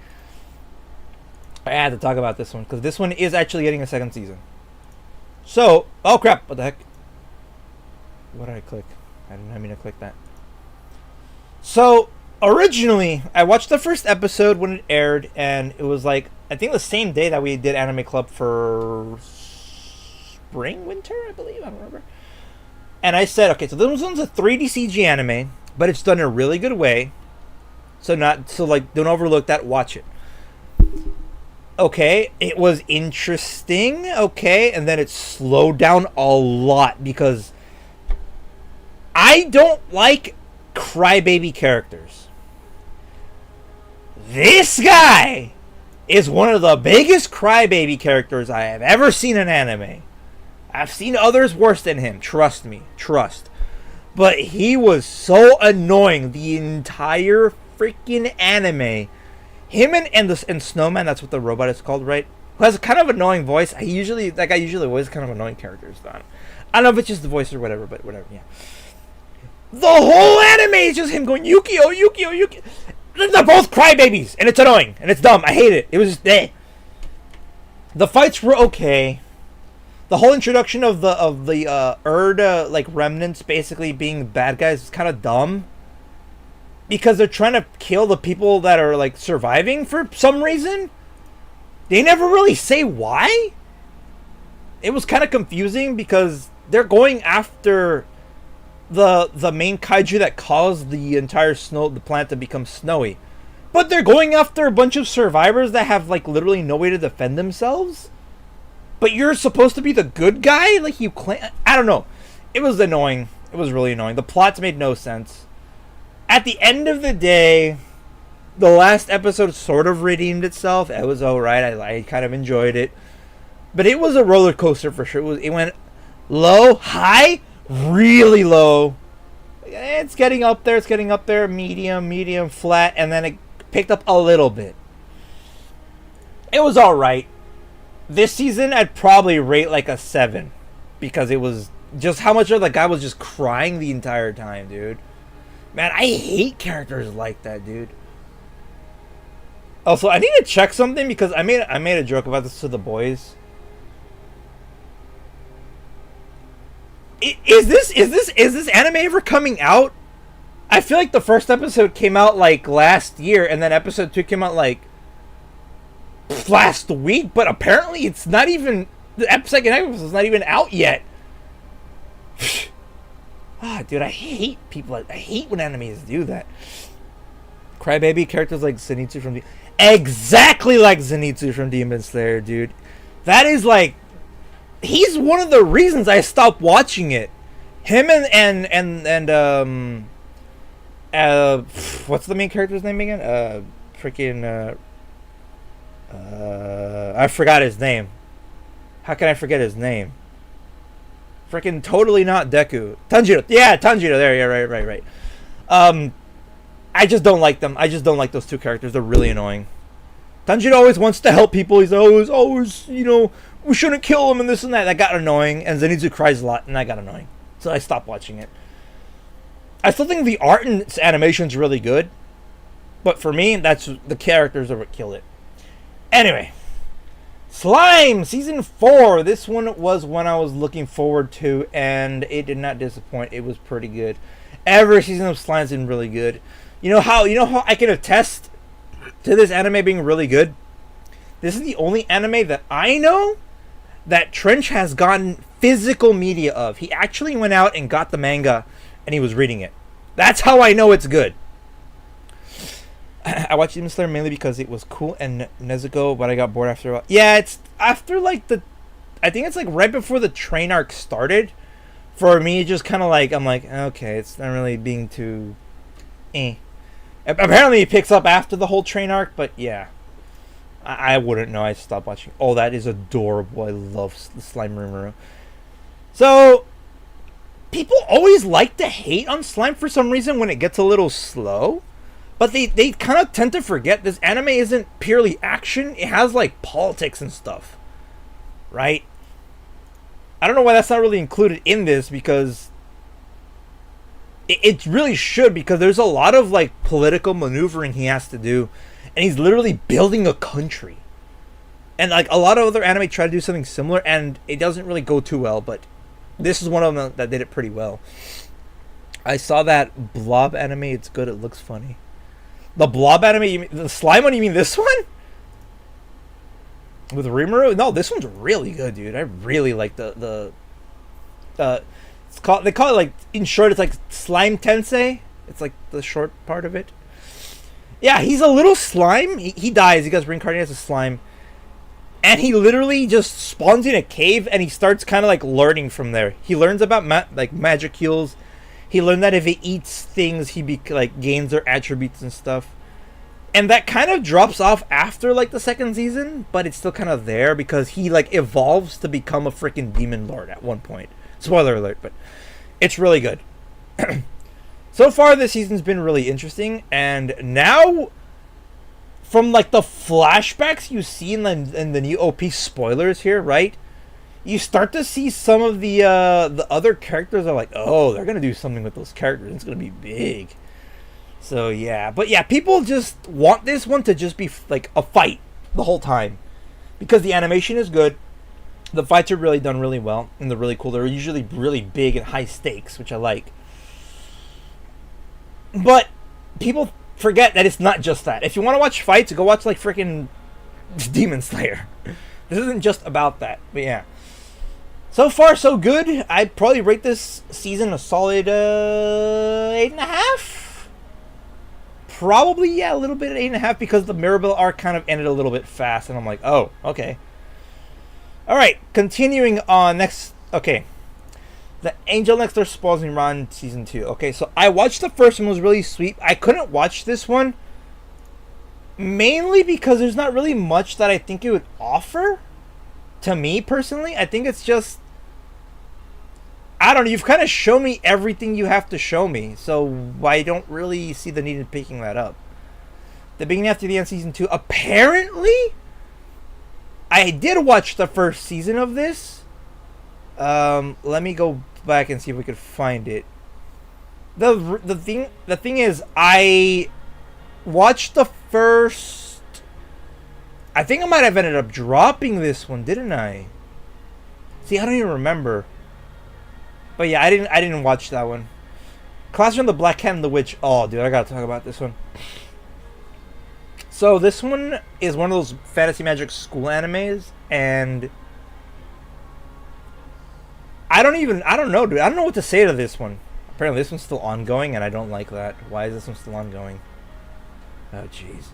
I had to talk about this one, because this one is actually getting a second season. So, oh crap, what the heck? What did I click? I didn't mean to click that. So, originally, I watched the first episode when it aired, and it was like, I think the same day that we did Anime Club for spring, winter, I believe, I don't remember. And I said, okay, so this one's a 3D CG anime, but it's done in a really good way. So don't overlook that, watch it. Okay, it was interesting, okay, and then it slowed down a lot because I don't like crybaby characters. This guy is one of the biggest crybaby characters I have ever seen in anime. I've seen others worse than him, trust me, trust. But he was so annoying the entire freaking anime. Him and Snowman, that's what the robot is called, right? Who has a kind of annoying voice. That guy usually always kind of annoying characters. I don't know if it's just the voice or whatever, but whatever, yeah. The whole anime is just him going, Yukio, Yukio, Yukio. They're both crybabies, and it's annoying, and it's dumb. I hate it. It was just, The fights were okay. The whole introduction of the Erd, like, remnants basically being bad guys is kind of dumb. Because they're trying to kill the people that are, like, surviving for some reason. They never really say why. It was kind of confusing because they're going after the main kaiju that caused the entire the planet to become snowy. But they're going after a bunch of survivors that have, like, literally no way to defend themselves. But you're supposed to be the good guy? Like, you claim... I don't know. It was annoying. It was really annoying. The plots made no sense. At the end of the day, the last episode sort of redeemed itself. It was alright. I kind of enjoyed it. But it was a roller coaster for sure. It went low, high, really low. It's getting up there. It's getting up there. Medium, medium, flat. And then it picked up a little bit. It was alright. This season, I'd probably rate like a 7. Because it was just how much of the guy was just crying the entire time, dude. Man, I hate characters like that, dude. Also, I need to check something because I made a joke about this to the boys. Is this anime ever coming out? I feel like the first episode came out like last year, and then episode 2 came out like last week. But apparently, it's not even the second episode is not even out yet. Dude, I hate people. I hate when animes do that. Crybaby characters like Zenitsu from exactly like Zenitsu from Demon Slayer, dude. That is like, he's one of the reasons I stopped watching it. Him what's the main character's name again? I forgot his name. How can I forget his name? Freaking totally not Deku. Tanjiro. Yeah, Tanjiro. There. Yeah, right. I just don't like them. I just don't like those two characters. They're really annoying. Tanjiro always wants to help people. He's always, we shouldn't kill him and this and that. That got annoying. And Zenitsu cries a lot, and that got annoying. So I stopped watching it. I still think the art and animation's really good. But for me, that's the characters are what kill it. Anyway. Slime Season 4. This one was one I was looking forward to, and it did not disappoint. It was pretty good. Every season of Slime's been really good. You know how I can attest to this anime being really good? This is the only anime that I know that Trench has gotten physical media of. He actually went out and got the manga and he was reading it. That's how I know it's good. I watched Demon Slayer mainly because it was cool and Nezuko, but I got bored after a while. Yeah, it's after I think it's like right before the train arc started. For me, just kind of like, I'm like, okay, it's not really being too Apparently it picks up after the whole train arc, but yeah. I wouldn't know. I stopped watching. Oh, that is adorable. I love the Slime Rimuru. So, people always like to hate on Slime for some reason when it gets a little slow. But they kind of tend to forget this anime isn't purely action. It has, like, politics and stuff. Right? I don't know why that's not really included in this, because it really should, because there's a lot of, like, political maneuvering he has to do. And he's literally building a country. And, like, a lot of other anime try to do something similar, and it doesn't really go too well. But this is one of them that did it pretty well. I saw that Blob anime. It's good. It looks funny. The Blob anime? You mean, the Slime one? You mean this one? With Rimuru? No, this one's really good, dude. I really like they call it, like, in short, it's like Slime Tensei. It's like the short part of it. Yeah, he's a little slime. He dies. He gets reincarnated as a slime. And he literally just spawns in a cave, and he starts kind of like learning from there. He learns about magic heals. He learned that if he eats things, he gains their attributes and stuff. And that kind of drops off after like the second season, but it's still kind of there because he like evolves to become a freaking demon lord at one point. Spoiler alert, but it's really good. So far, this season's been really interesting, and now, from like the flashbacks you see in the new OP spoilers here, right? You start to see some of the other characters are like, oh, they're gonna do something with those characters. It's gonna be big. So yeah, but yeah, people just want this one to just be like a fight the whole time, because the animation is good, the fights are really done really well, and they're really cool. They're usually really big and high stakes, which I like. But people forget that it's not just that. If you want to watch fights, go watch like freaking Demon Slayer. This isn't just about that. But yeah. So far, so good. I'd probably rate this season a solid 8.5. Probably, yeah, a little bit of 8.5 because the Mirabelle arc kind of ended a little bit fast. And I'm like, oh, okay. Alright, continuing on next. Okay. The Angel Next Door Spoils Me Run Season 2. Okay, so I watched the first one, it was really sweet. I couldn't watch this one mainly because there's not really much that I think it would offer to me personally. I think it's just, I don't know, you've kind of shown me everything you have to show me, so I don't really see the need in picking that up. The beginning after the end, Season 2. Apparently, I did watch the first season of this. Let me go back and see if we could find it. The thing is, I watched the first. I think I might have ended up dropping this one, didn't I? See, I don't even remember. But yeah, I didn't watch that one. Classroom, the Black Cat and the Witch. Oh, dude, I gotta talk about this one. So this one is one of those fantasy magic school animes, and I don't know, dude. I don't know what to say to this one. Apparently this one's still ongoing, and I don't like that. Why is this one still ongoing? Oh, jeez.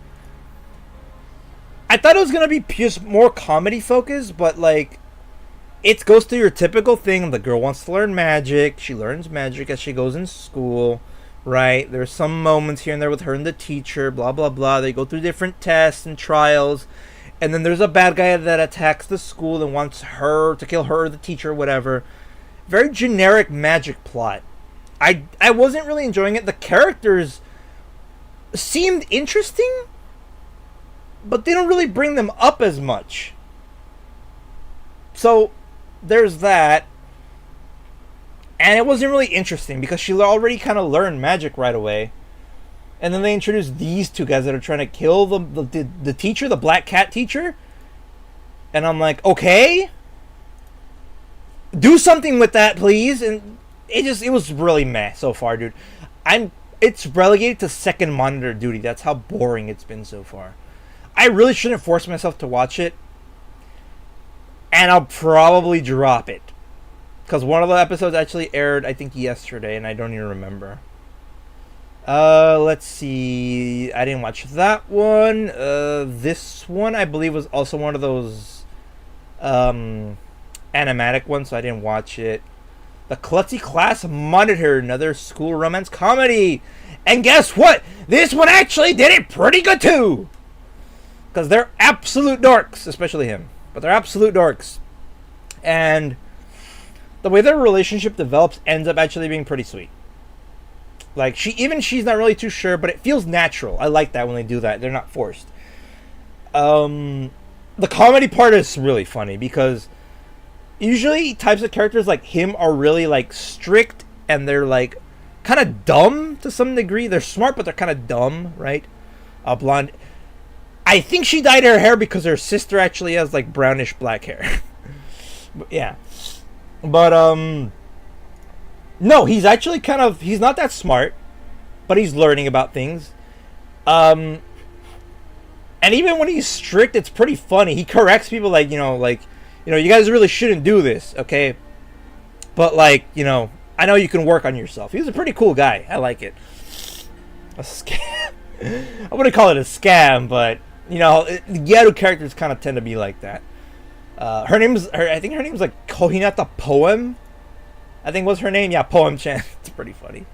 I thought it was going to be just more comedy focused, but, like, it goes through your typical thing. The girl wants to learn magic. She learns magic as she goes in school, right? There's some moments here and there with her and the teacher, blah, blah, blah. They go through different tests and trials. And then there's a bad guy that attacks the school and wants her to kill her, the teacher, whatever. Very generic magic plot. I wasn't really enjoying it. The characters seemed interesting, but they don't really bring them up as much. So there's that. And it wasn't really interesting because she already kind of learned magic right away. And then they introduced these two guys that are trying to kill the teacher, the black cat teacher. And I'm like, okay, do something with that, please. And it was really meh so far, dude. It's relegated to second monitor duty. That's how boring it's been so far. I really shouldn't force myself to watch it. And I'll probably drop it. Because one of the episodes actually aired, I think, yesterday, and I don't even remember. Let's see. I didn't watch that one. This one, I believe, was also one of those animatic ones, so I didn't watch it. The Klutzy Class Monitor, another school romance comedy. And guess what? This one actually did it pretty good, too. Because they're absolute dorks, especially him. But they're absolute dorks. And the way their relationship develops ends up actually being pretty sweet. Like, she's not really too sure, but it feels natural. I like that when they do that. They're not forced. The comedy part is really funny because usually types of characters like him are really, like, strict and they're, like, kind of dumb to some degree. They're smart, but they're kind of dumb, right? Blonde. I think she dyed her hair because her sister actually has, like, brownish black hair. But, yeah. But, no, he's actually he's not that smart, but he's learning about things. And even when he's strict, it's pretty funny. He corrects people like, you guys really shouldn't do this, okay? But, like, I know you can work on yourself. He's a pretty cool guy. I like it. A scam. I wouldn't call it a scam, but, Yaru characters kind of tend to be like that. I think her name's like Kohinata Poem. I think was her name. Yeah, Poem Chan. It's pretty funny.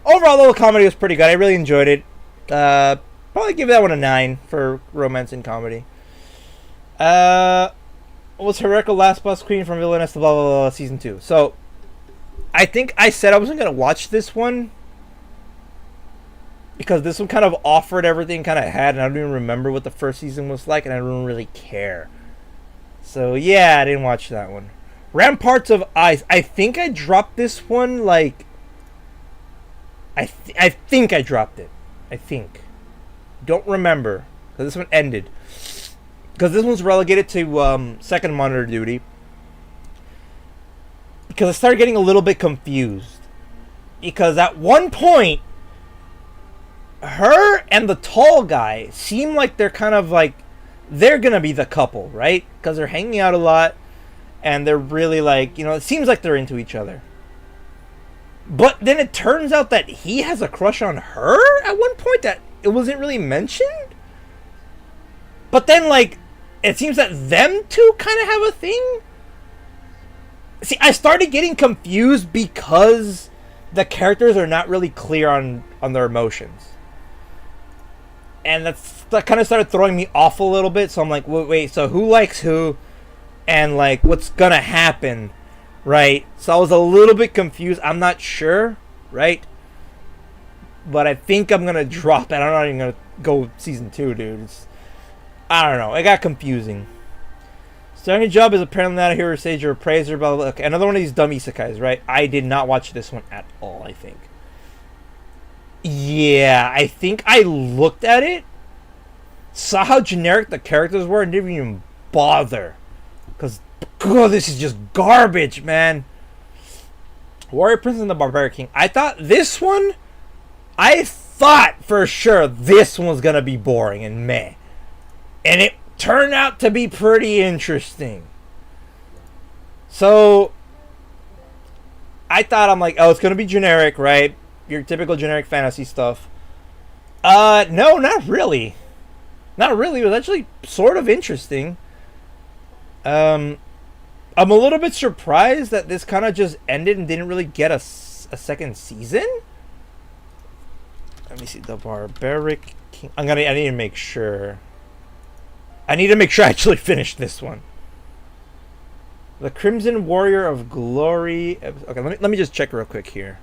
Overall, though, the comedy was pretty good. I really enjoyed it. Probably give that one a 9 for romance and comedy. Was Hireko Last Bus Queen from Villainess to blah, blah, blah, season 2. So, I think I said I wasn't going to watch this one because this one kind of offered everything kind of had, and I don't even remember what the first season was like, and I don't really care. So, yeah, I didn't watch that one. Ramparts of Ice. I think I dropped this one, like... I think I dropped it. I think. Don't remember. Because this one ended. Because this one's relegated to second monitor duty. Because I started getting a little bit confused. Because at one point, her and the tall guy seem like they're kind of like... They're going to be the couple, right? Because they're hanging out a lot. And they're really like, it seems like they're into each other. But then it turns out that he has a crush on her at one point that it wasn't really mentioned. But then, like, it seems that them two kind of have a thing. See, I started getting confused because the characters are not really clear on their emotions. And that kind of started throwing me off a little bit. So I'm like, wait, so who likes who? And, like, what's gonna happen, right? So I was a little bit confused. I'm not sure, right? But I think I'm gonna drop it. I'm not even gonna go season 2, dude. I don't know. It got confusing. Starting a job is apparently not a hero, sage, or a praiser, blah, blah, blah. Okay, another one of these dumb isekais, right? I did not watch this one at all, I think. Yeah, I think I looked at it, saw how generic the characters were, and didn't even bother. Because, God, this is just garbage, man. Warrior Prince and the Barbaric King. I thought for sure this one was going to be boring and meh. And it turned out to be pretty interesting. So, I'm like, oh, it's going to be generic, right? Your typical generic fantasy stuff. No, not really. Not really. It was actually sort of interesting. I'm a little bit surprised that this kind of just ended and didn't really get a second season. Let me see. The Barbaric King. I need to make sure. I need to make sure I actually finish this one. The Crimson Warrior of Glory. Okay, let me just check real quick here.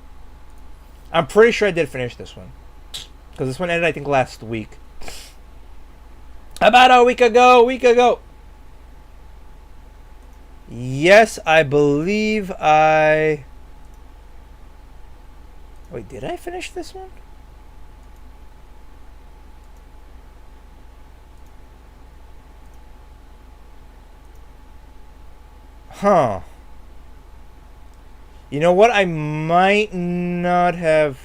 I'm pretty sure I did finish this one. Because this one ended, I think, last week. About a week ago. Yes, I believe I... Wait, did I finish this one? Huh. You know what? I might not have...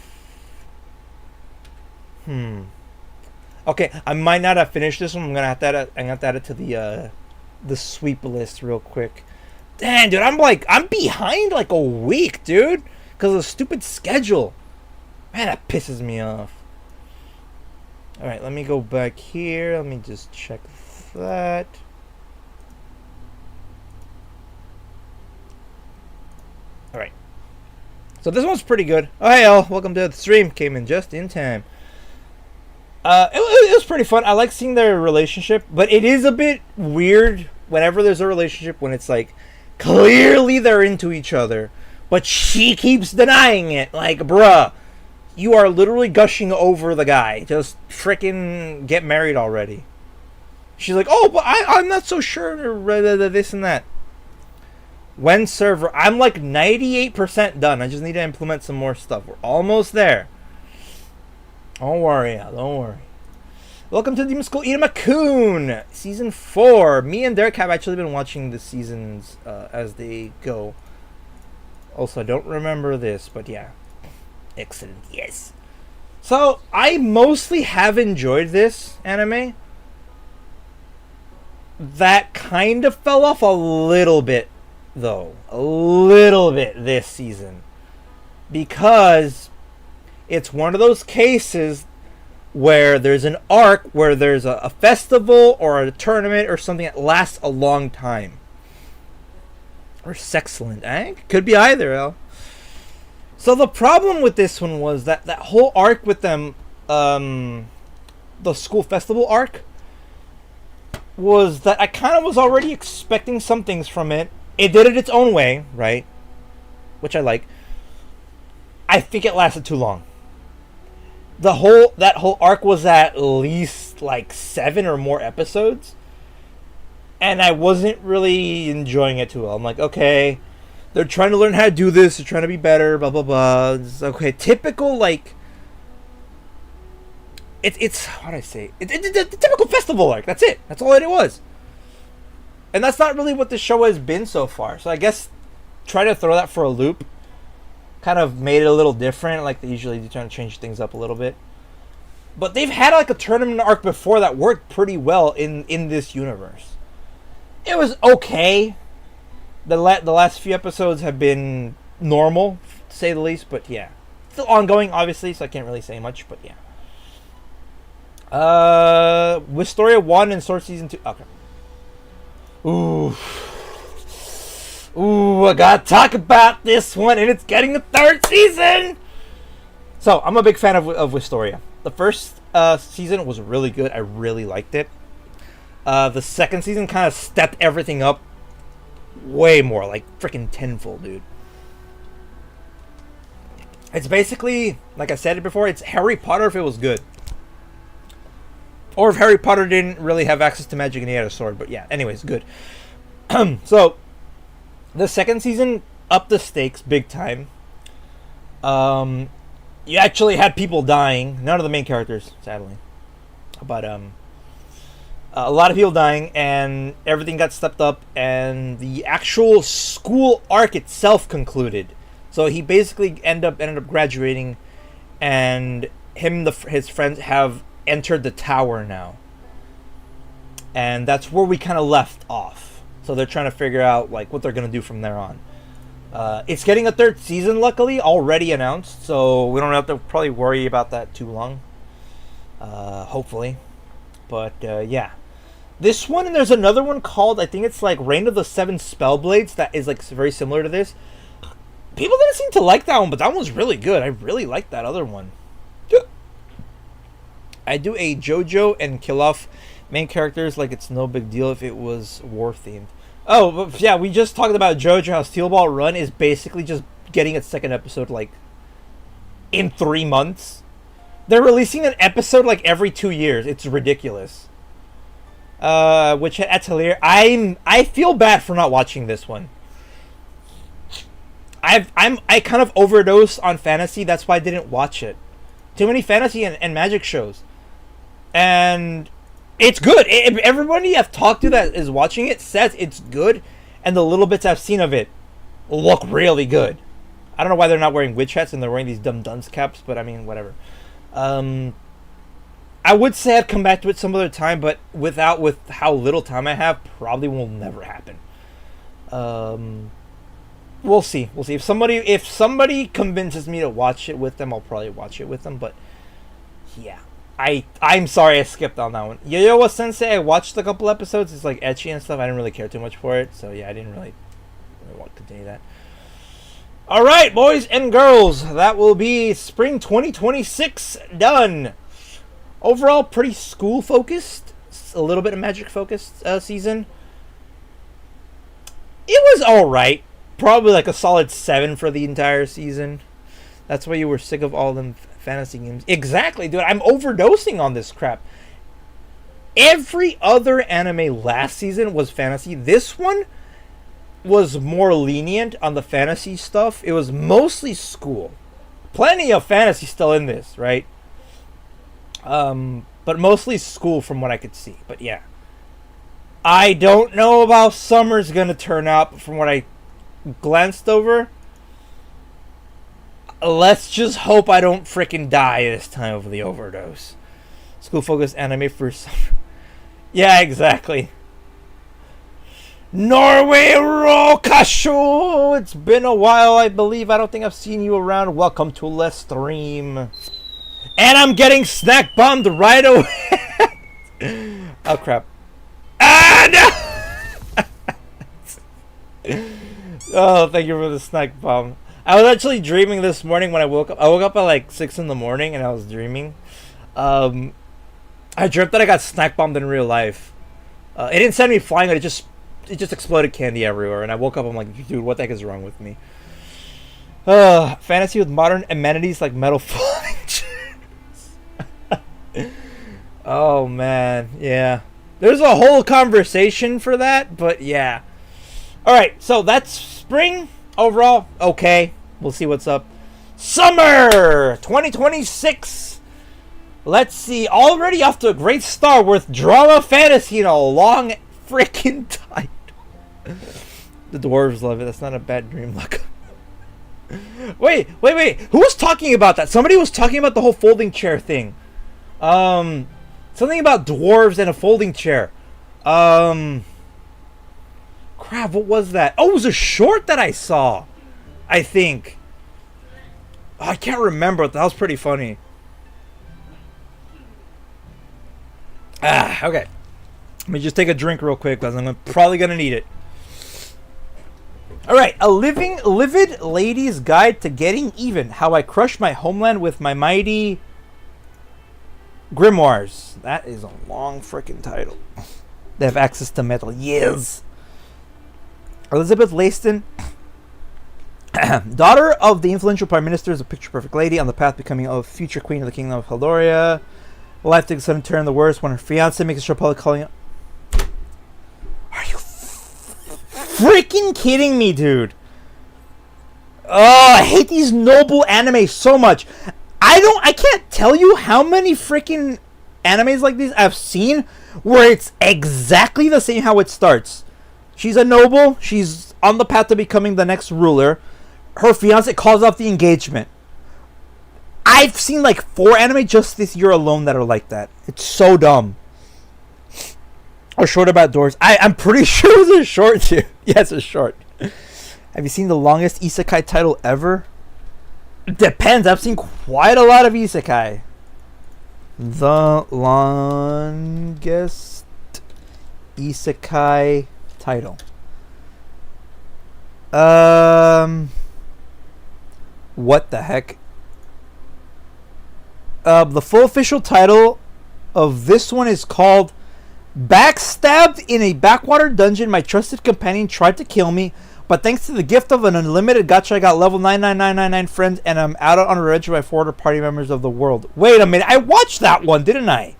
Okay, I might not have finished this one. I'm gonna have to add it to the sweep list real quick. Damn, dude, I'm behind like a week, dude, because of the stupid schedule. Man, that pisses me off. All right, let me go back here. Let me just check that. All right. So this one's pretty good. Oh, hey, all. Welcome to the stream. Came in just in time. It was pretty fun. I like seeing their relationship, but it is a bit weird whenever there's a relationship when it's like clearly they're into each other, but she keeps denying it. Like, bruh, you are literally gushing over the guy. Just freaking get married already. She's like, oh, but I'm not so sure. This and that. When server, I'm like 98% done. I just need to implement some more stuff. We're almost there. Don't worry, don't worry. Welcome to Demon School Ida Season 4. Me and Derek have actually been watching the seasons as they go. Also, I don't remember this, but yeah. Excellent, yes. So, I mostly have enjoyed this anime. That kind of fell off a little bit, though. A little bit this season. Because it's one of those cases where there's an arc where there's a festival or a tournament or something that lasts a long time. Or sexcellent, eh? Could be either, Al. So the problem with this one was that whole arc with them, the school festival arc, was that I kind of was already expecting some things from it. It did it its own way, right? Which I like. I think it lasted too long. That whole arc was at least like 7 or more episodes, and I wasn't really enjoying it too well. I'm like, okay, they're trying to learn how to do this, they're trying to be better, blah blah blah. It's okay, typical like it's how do I say it? The typical festival arc. That's it. That's all it was, and that's not really what the show has been so far. So I guess try to throw that for a loop kind of made it a little different, like they usually do, trying to change things up a little bit. But they've had like a tournament arc before that worked pretty well in this universe. It was okay. The last few episodes have been normal, to say the least, but yeah. Still ongoing, obviously, so I can't really say much, but yeah. Wistoria 1 and Sword Season 2. Okay. Ooh, I gotta talk about this one, and it's getting the 3rd season! So, I'm a big fan of Wistoria. The first season was really good. I really liked it. The second season kind of stepped everything up way more, like freaking tenfold, dude. It's basically, like I said it before, it's Harry Potter if it was good. Or if Harry Potter didn't really have access to magic and he had a sword, but yeah, anyways, good. So, the second season upped the stakes big time. You actually had people dying. None of the main characters, sadly. But a lot of people dying, and everything got stepped up, and the actual school arc itself concluded. So he basically ended up graduating, and his friends have entered the tower now. And that's where we kind of left off. So they're trying to figure out like what they're gonna do from there on. It's getting a 3rd season, luckily, already announced, so we don't have to probably worry about that too long. Hopefully, but yeah. This one, and there's another one called, I think it's like Reign of the Seven Spellblades, that is like very similar to this. People didn't seem to like that one, but that one's really good. I really like that other one. I do a JoJo and kill off main characters like it's no big deal if it was war themed. Oh, but yeah, we just talked about JoJo, how Steel Ball Run is basically just getting its second episode like in 3 months. They're releasing an episode like every 2 years. It's ridiculous. Which Atelier, I feel bad for not watching this one. I kind of overdosed on fantasy. That's why I didn't watch it. Too many fantasy and magic shows, and it's good. Everybody I've talked to that is watching it says it's good, and the little bits I've seen of it look really good. I don't know why they're not wearing witch hats and they're wearing these dumb dunce caps, but I mean, whatever. I would say I'd come back to it some other time, but with how little time I have, probably will never happen. We'll see. If somebody convinces me to watch it with them, I'll probably watch it with them. But yeah, I'm sorry I skipped on that one. Yo-Yo Sensei, I watched a couple episodes. It's like ecchi and stuff. I didn't really care too much for it, so yeah, I didn't really want to continue that. All right, boys and girls, that will be spring 2026 done. Overall, pretty school focused, a little bit of magic focused season. It was all right. Probably like a solid 7 for the entire season. That's why you were sick of all them fantasy games. Exactly, dude. I'm overdosing on this crap. Every other anime last season was fantasy. This one was more lenient on the fantasy stuff. It was mostly school. Plenty of fantasy still in this, right? But mostly school from what I could see. But yeah. I don't know about how summer's gonna turn out, but from what I glanced over, let's just hope I don't freaking die this time of the overdose. School focused anime for summer. Yeah, exactly. Norway Rokasho! It's been a while, I believe. I don't think I've seen you around. Welcome to Let's Stream. And I'm getting snack bombed right away. Oh crap. Ah no! Oh, thank you for the snack bomb. I was actually dreaming this morning when I woke up. I woke up at like 6 in the morning and I was dreaming. I dreamt that I got snack bombed in real life. It didn't send me flying, but it just exploded candy everywhere. And I woke up, I'm like, dude, what the heck is wrong with me? Fantasy with modern amenities like metal falling chairs. Oh man, yeah. There's a whole conversation for that, but yeah. Alright, so that's spring. Overall, okay. We'll see what's up. Summer 2026. Let's see. Already off to a great start with drama fantasy and a long freaking title. The dwarves love it. That's not a bad dream luck. Wait. Who was talking about that? Somebody was talking about the whole folding chair thing. Something about dwarves and a folding chair. Crap, what was that? Oh, it was a short that I saw, I think. Oh, I can't remember. That was pretty funny. Okay. Let me just take a drink real quick because I'm probably going to need it. Alright, a livid lady's guide to getting even. How I crushed my homeland with my mighty grimoires. That is a long freaking title. They have access to metal. Yes. Elizabeth Layston, daughter of the influential prime minister, is a picture-perfect lady on the path to becoming a future queen of the kingdom of Haldoria. Life takes a sudden turn the worst when her fiance makes a show public calling out. Are you freaking kidding me, dude? Oh, I hate these noble anime so much. I can't tell you how many freaking animes like these I've seen where it's exactly the same how it starts. She's a noble. She's on the path to becoming the next ruler. Her fiance calls off the engagement. I've seen like 4 anime just this year alone that are like that. It's so dumb. Or short about doors. I'm pretty sure it was a short too. Yeah, it's a short. Have you seen the longest isekai title ever? Depends. I've seen quite a lot of isekai. The longest isekai title. What the heck? The full official title of this one is called Backstabbed in a Backwater Dungeon. My trusted companion tried to kill me, but thanks to the gift of an unlimited gacha, I got level 99999 friends, and I'm out on revenge of my 400 party members of the world. Wait a minute, I watched that one, didn't I?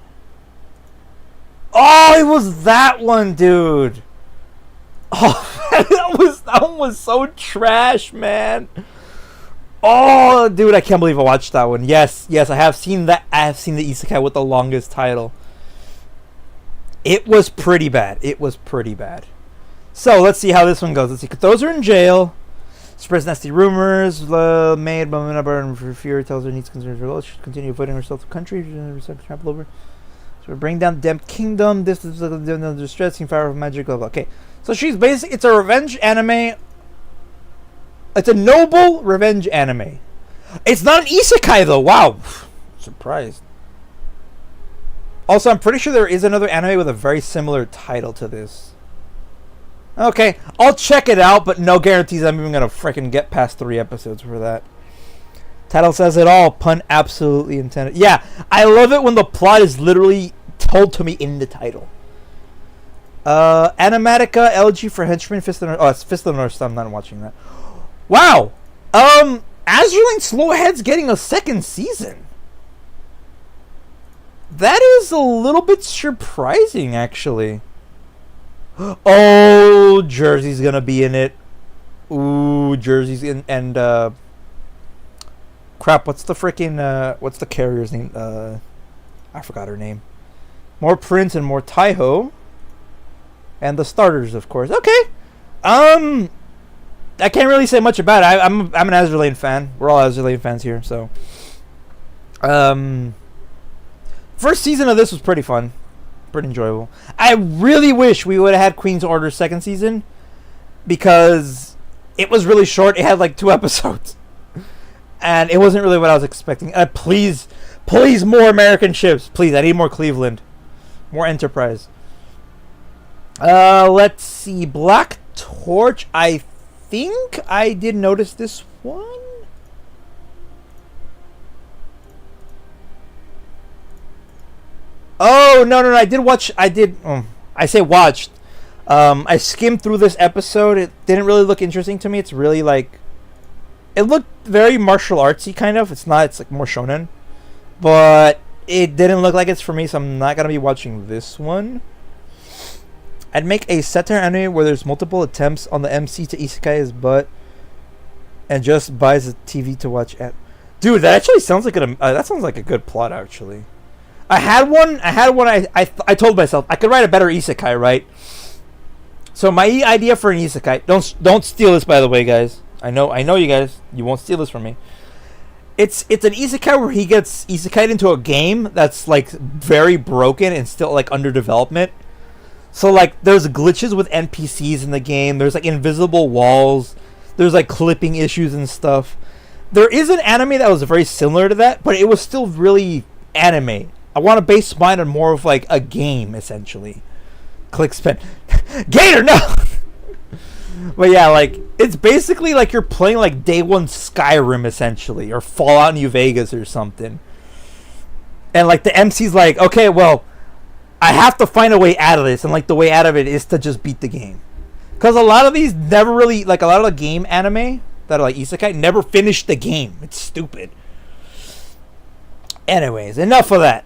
Oh, it was that one, dude. Oh, that one was so trash, man. Oh, dude, I can't believe I watched that one. Yes, I have seen that. I have seen the isekai with the longest title. It was pretty bad. So, let's see how this one goes. Let's see. Throws her in jail. Spreads nasty rumors. Made by number and fear tells her needs concerns her. She should continue avoiding herself to country. Trample over. So, bring down the damned kingdom. This is the distressing fire of magic. Okay. So, she's basically. It's a revenge anime. It's a noble revenge anime. It's not an isekai though. Wow. Surprised. Also, I'm pretty sure there is another anime with a very similar title to this. Okay, I'll check it out, but no guarantees I'm even gonna freaking get past 3 episodes for that. Title says it all. Pun absolutely intended. Yeah, I love it when the plot is literally told to me in the title. Animatica, LG for Henchman, Fist of the North. Oh, it's Fist of the North, so I'm not watching that. Wow! Azurlane Slowhead's getting a 2nd season. That is a little bit surprising, actually. Oh, Jersey's gonna be in it. Ooh, Jersey's in, and crap, what's the carrier's name? I forgot her name. More Prince and more Taiho. And the starters, of course. Okay. I can't really say much about it. I'm an Azurlane fan. We're all Azurlane fans here, so. First season of this was pretty fun. Pretty enjoyable. I really wish we would have had Queen's Order 2nd season, because it was really short. It had like 2 episodes. And it wasn't really what I was expecting. Please, more American ships. Please, I need more Cleveland. More Enterprise. Let's see. Black Torch, I think I did notice this one. Oh, no, I did watch. I watched. I skimmed through this episode. It didn't really look interesting to me. It's really like, it looked very martial artsy kind of. It's not. It's like more shonen, but it didn't look like it's for me. So I'm not gonna be watching this one. I'd make a satire anime where there's multiple attempts on the MC to isekai his butt, and just buys a TV to watch at. Dude, that actually sounds like that sounds like a good plot, actually. I had one. I told myself I could write a better isekai, right? So my idea for an isekai. Don't steal this, by the way, guys. I know you guys. You won't steal this from me. It's an isekai where he gets isekai'd into a game that's like very broken and still like under development. So like there's glitches with NPCs in the game. There's like invisible walls. There's like clipping issues and stuff. There is an anime that was very similar to that, but it was still really anime. I want to base mine on more of like a game, essentially. Click spin. Gator, no! But yeah, like, it's basically like you're playing like Day 1 Skyrim, essentially, or Fallout New Vegas or something. And like the MC's like, okay, well, I have to find a way out of this, and like the way out of it is to just beat the game. Because a lot of these never really, like a lot of the game anime that are like isekai never finish the game. It's stupid. Anyways, enough of that.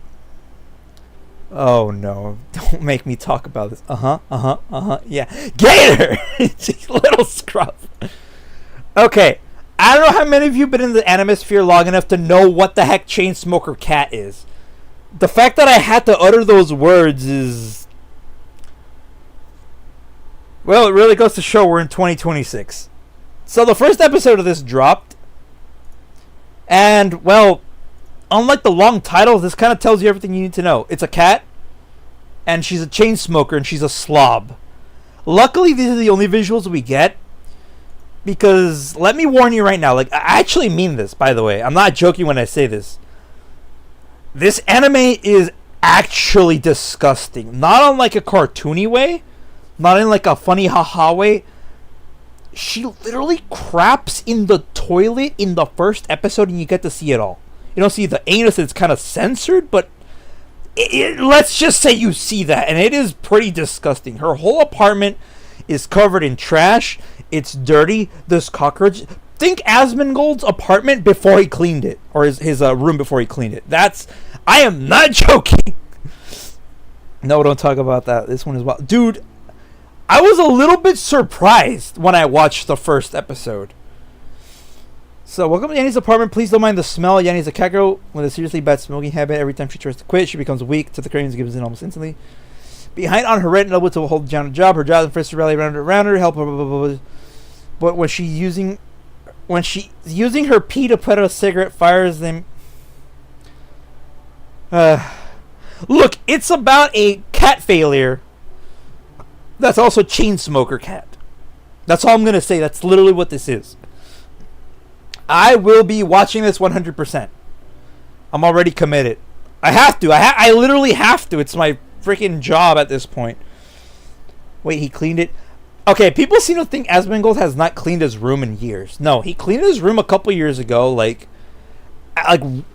Oh no, don't make me talk about this. Yeah. Gator! Little scrub. Okay, I don't know how many of you have been in the anime sphere long enough to know what the heck Chainsmoker Cat is. The fact that I had to utter those words is... well, it really goes to show we're in 2026. So the first episode of this dropped. And, well, unlike the long title, this kind of tells you everything you need to know. It's a cat, and she's a chain smoker, and she's a slob. Luckily, these are the only visuals we get, because let me warn you right now, like, I actually mean this, by the way. I'm not joking when I say this. This anime is actually disgusting. Not on like a cartoony way, not in like a funny haha way. She literally craps in the toilet in the first episode, and you get to see it all. You don't see the anus; it's kind of censored, but let's just say you see that, and it is pretty disgusting. Her whole apartment is covered in trash. It's dirty. There's cockroaches. Think Asmongold's apartment before he cleaned it, or his room before he cleaned it. I am not joking. No, don't talk about that. This one is wild. Dude, I was a little bit surprised when I watched the first episode. So, welcome to Yanni's apartment. Please don't mind the smell. Yanni's a cat girl with a seriously bad smoking habit. Every time she tries to quit, she becomes weak to the cravings and gives in almost instantly. Behind on her rent and able to hold down a job. Her job and first to rally around her, help her, blah, blah, blah, blah. But when she's using her pee to put out a cigarette, fires them. Look, it's about a cat failure. That's also chain smoker cat. That's all I'm gonna say. That's literally what this is. I will be watching this 100%. I'm already committed. I have to. I literally have to. It's my freaking job at this point. Wait, he cleaned it? Okay, people seem to think Asmongold has not cleaned his room in years. No, he cleaned his room a couple years ago.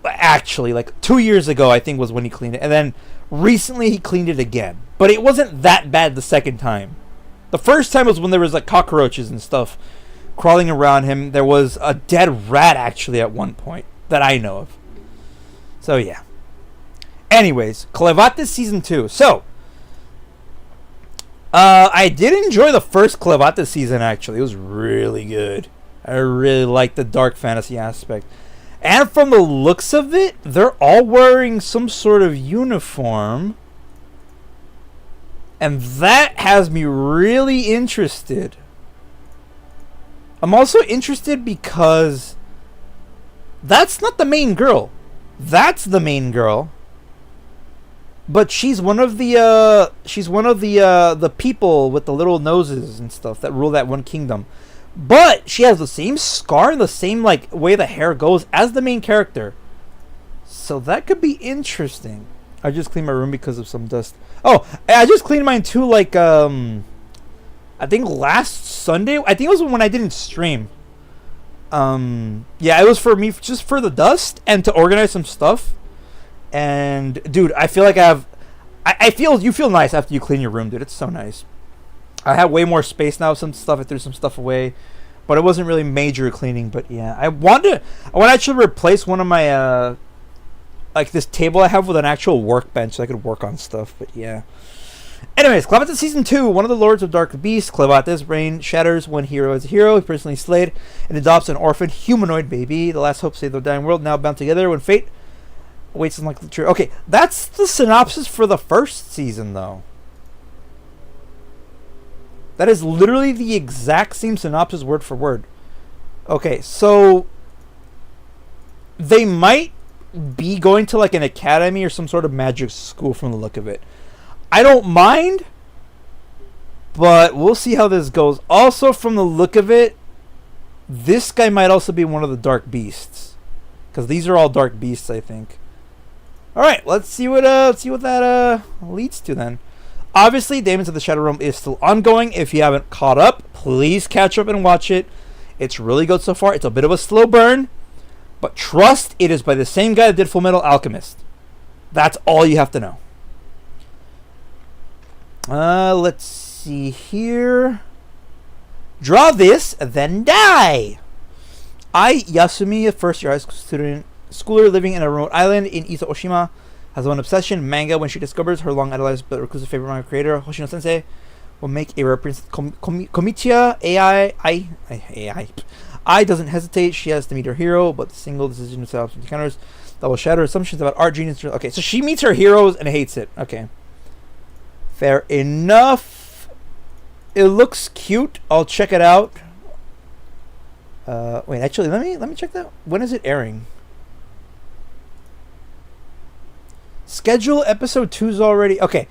Actually, 2 years ago, I think was when he cleaned it. And then recently he cleaned it again. But it wasn't that bad the second time. The first time was when there was cockroaches and stuff crawling around him. There was a dead rat actually at one point that I know of. So yeah. Anyways, Clevate season 2. So I did enjoy the first Clevate season actually. It was really good. I really liked the dark fantasy aspect. And from the looks of it, they're all wearing some sort of uniform. And that has me really interested. I'm also interested because that's not the main girl. That's the main girl. But she's one of the people with the little noses and stuff that rule that one kingdom. But she has the same scar and the same way the hair goes as the main character. So that could be interesting. I just cleaned my room because of some dust. Oh, I just cleaned mine too I think last Sunday. I think it was when I didn't stream. Yeah, it was for me just for the dust and to organize some stuff. And dude, I feel like I feel you feel nice after you clean your room, dude. It's so nice. I have way more space now. Some stuff I threw some stuff away, but it wasn't really major cleaning. But yeah, I want to actually replace one of my this table I have with an actual workbench so I could work on stuff. But yeah. Anyways, Clevate season 2. One of the Lords of Dark Beasts, Clevate's brain shatters when hero is a hero. He personally slayed and adopts an orphan humanoid baby. The last hope to save the dying world, now bound together when fate awaits unlikely true. Okay, that's the synopsis for the first season, though. That is literally the exact same synopsis word for word. Okay, so they might be going to an academy or some sort of magic school from the look of it. I don't mind, but we'll see how this goes. Also, from the look of it, this guy might also be one of the dark beasts, because these are all dark beasts, I think. All right, let's see what that leads to then. Obviously, Demons of the Shadow Realm is still ongoing. If you haven't caught up, please catch up and watch it. It's really good so far. It's a bit of a slow burn, but trust, it is by the same guy that did Full Metal Alchemist. That's all you have to know. Let's see here. Draw this, then die. Yasumi, a first-year high school student, schooler living in a remote island in Ito Oshima, has one obsession, manga. When she discovers her long-idolized but reclusive favorite manga creator, Hoshino Sensei, will make a representative Komitia AI. I doesn't hesitate. She has to meet her hero, but the single decision to set up some encounters that will shatter assumptions about art genius. Okay, so she meets her heroes and hates it. Okay. Fair enough. It looks cute. I'll check it out. Wait, actually, let me check that. When is it airing? Schedule episode 2's already. Okay.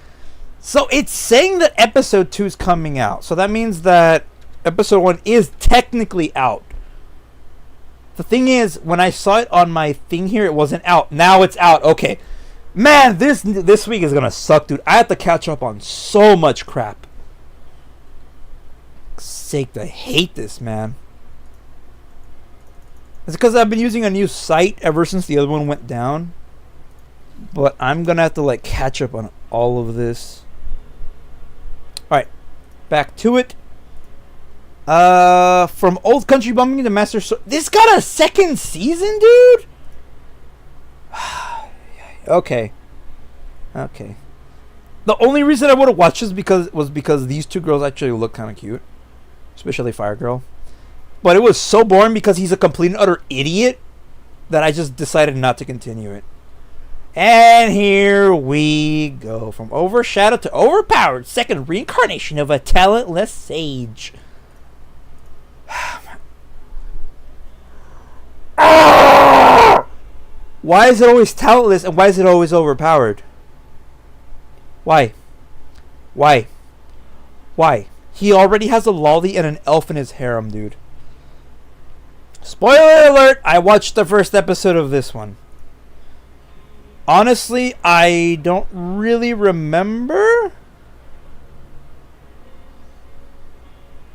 So it's saying that episode 2 is coming out. So that means that episode 1 is technically out. The thing is, when I saw it on my thing here, it wasn't out. Now it's out. Okay. Man, this week is gonna suck, dude. I have to catch up on so much crap. Sake, I hate this, man. It's because I've been using a new site ever since the other one went down. But I'm gonna have to like catch up on all of this. Alright, back to it. From Old Country Bumping to Master this got a second season, dude? Okay. The only reason I would have watched this was because these two girls actually look kind of cute. Especially Fire Girl. But it was so boring because he's a complete and utter idiot that I just decided not to continue it. And here we go. From overshadowed to overpowered. Second reincarnation of a talentless sage. Why is it always talentless and why is it always overpowered? Why? He already has a lolly and an elf in his harem, dude. Spoiler alert! I watched the first episode of this one. Honestly, I don't really remember.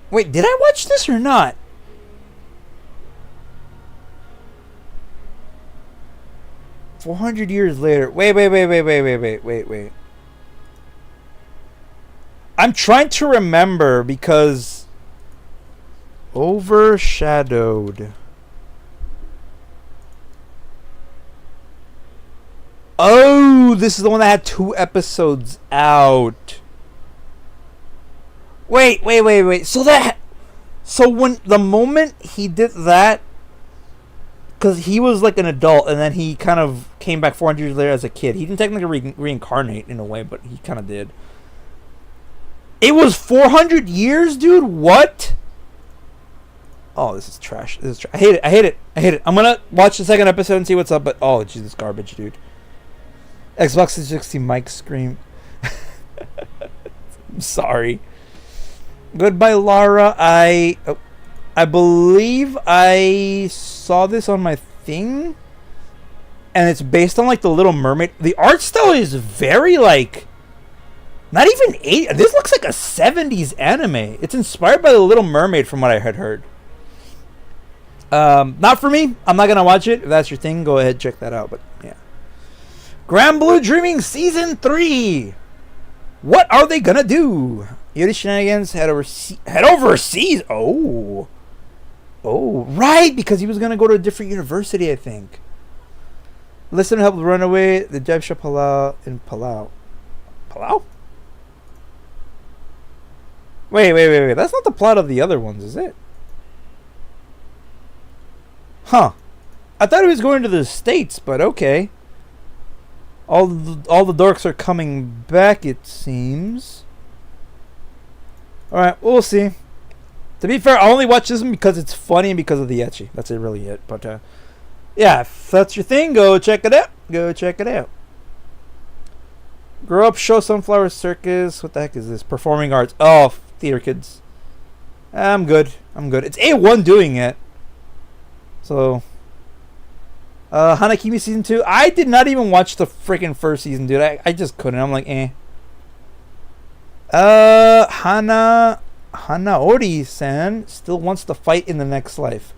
Wait, did I watch this or not? $400 years later. Wait. I'm trying to remember because overshadowed. Oh, this is the one that had 2 episodes out. Wait. So when the moment he did that, because he was like an adult and then he kind of came back 400 years later as a kid. He didn't technically reincarnate in a way, but he kind of did. It was 400 years, dude? What? Oh, this is trash. I hate it. I'm going to watch the second episode and see what's up, but oh, Jesus, garbage, dude. Xbox 360 mic scream. I'm sorry. Goodbye, Lara. I believe I saw this on my thing, and it's based on like the Little Mermaid. The art style is very like not even 80. This looks like a 70s anime. It's inspired by the Little Mermaid, from what I had heard. Not for me. I'm not gonna watch it. If that's your thing, go ahead, check that out. But yeah, Grand Blue Dreaming Season 3. What are they gonna do? Yuri Shenanigans head overseas. Oh, right, because he was gonna go to a different university, I think. Listen to help the runaway. The Jebsha Palau in Palau. Palau? Wait. That's not the plot of the other ones, is it? Huh. I thought he was going to the States, but okay. All the dorks are coming back, it seems. Alright, we'll see. To be fair, I only watch this one because it's funny and because of the ecchi. That's really it. But, yeah, if that's your thing, go check it out. Grow Up Show Sunflower Circus. What the heck is this? Performing Arts. Oh, theater kids. I'm good. It's A1 doing it. So, Hanakimi Season 2. I did not even watch the freaking first season, dude. I just couldn't. I'm like, eh. Hanaori-san still wants to fight in the next life.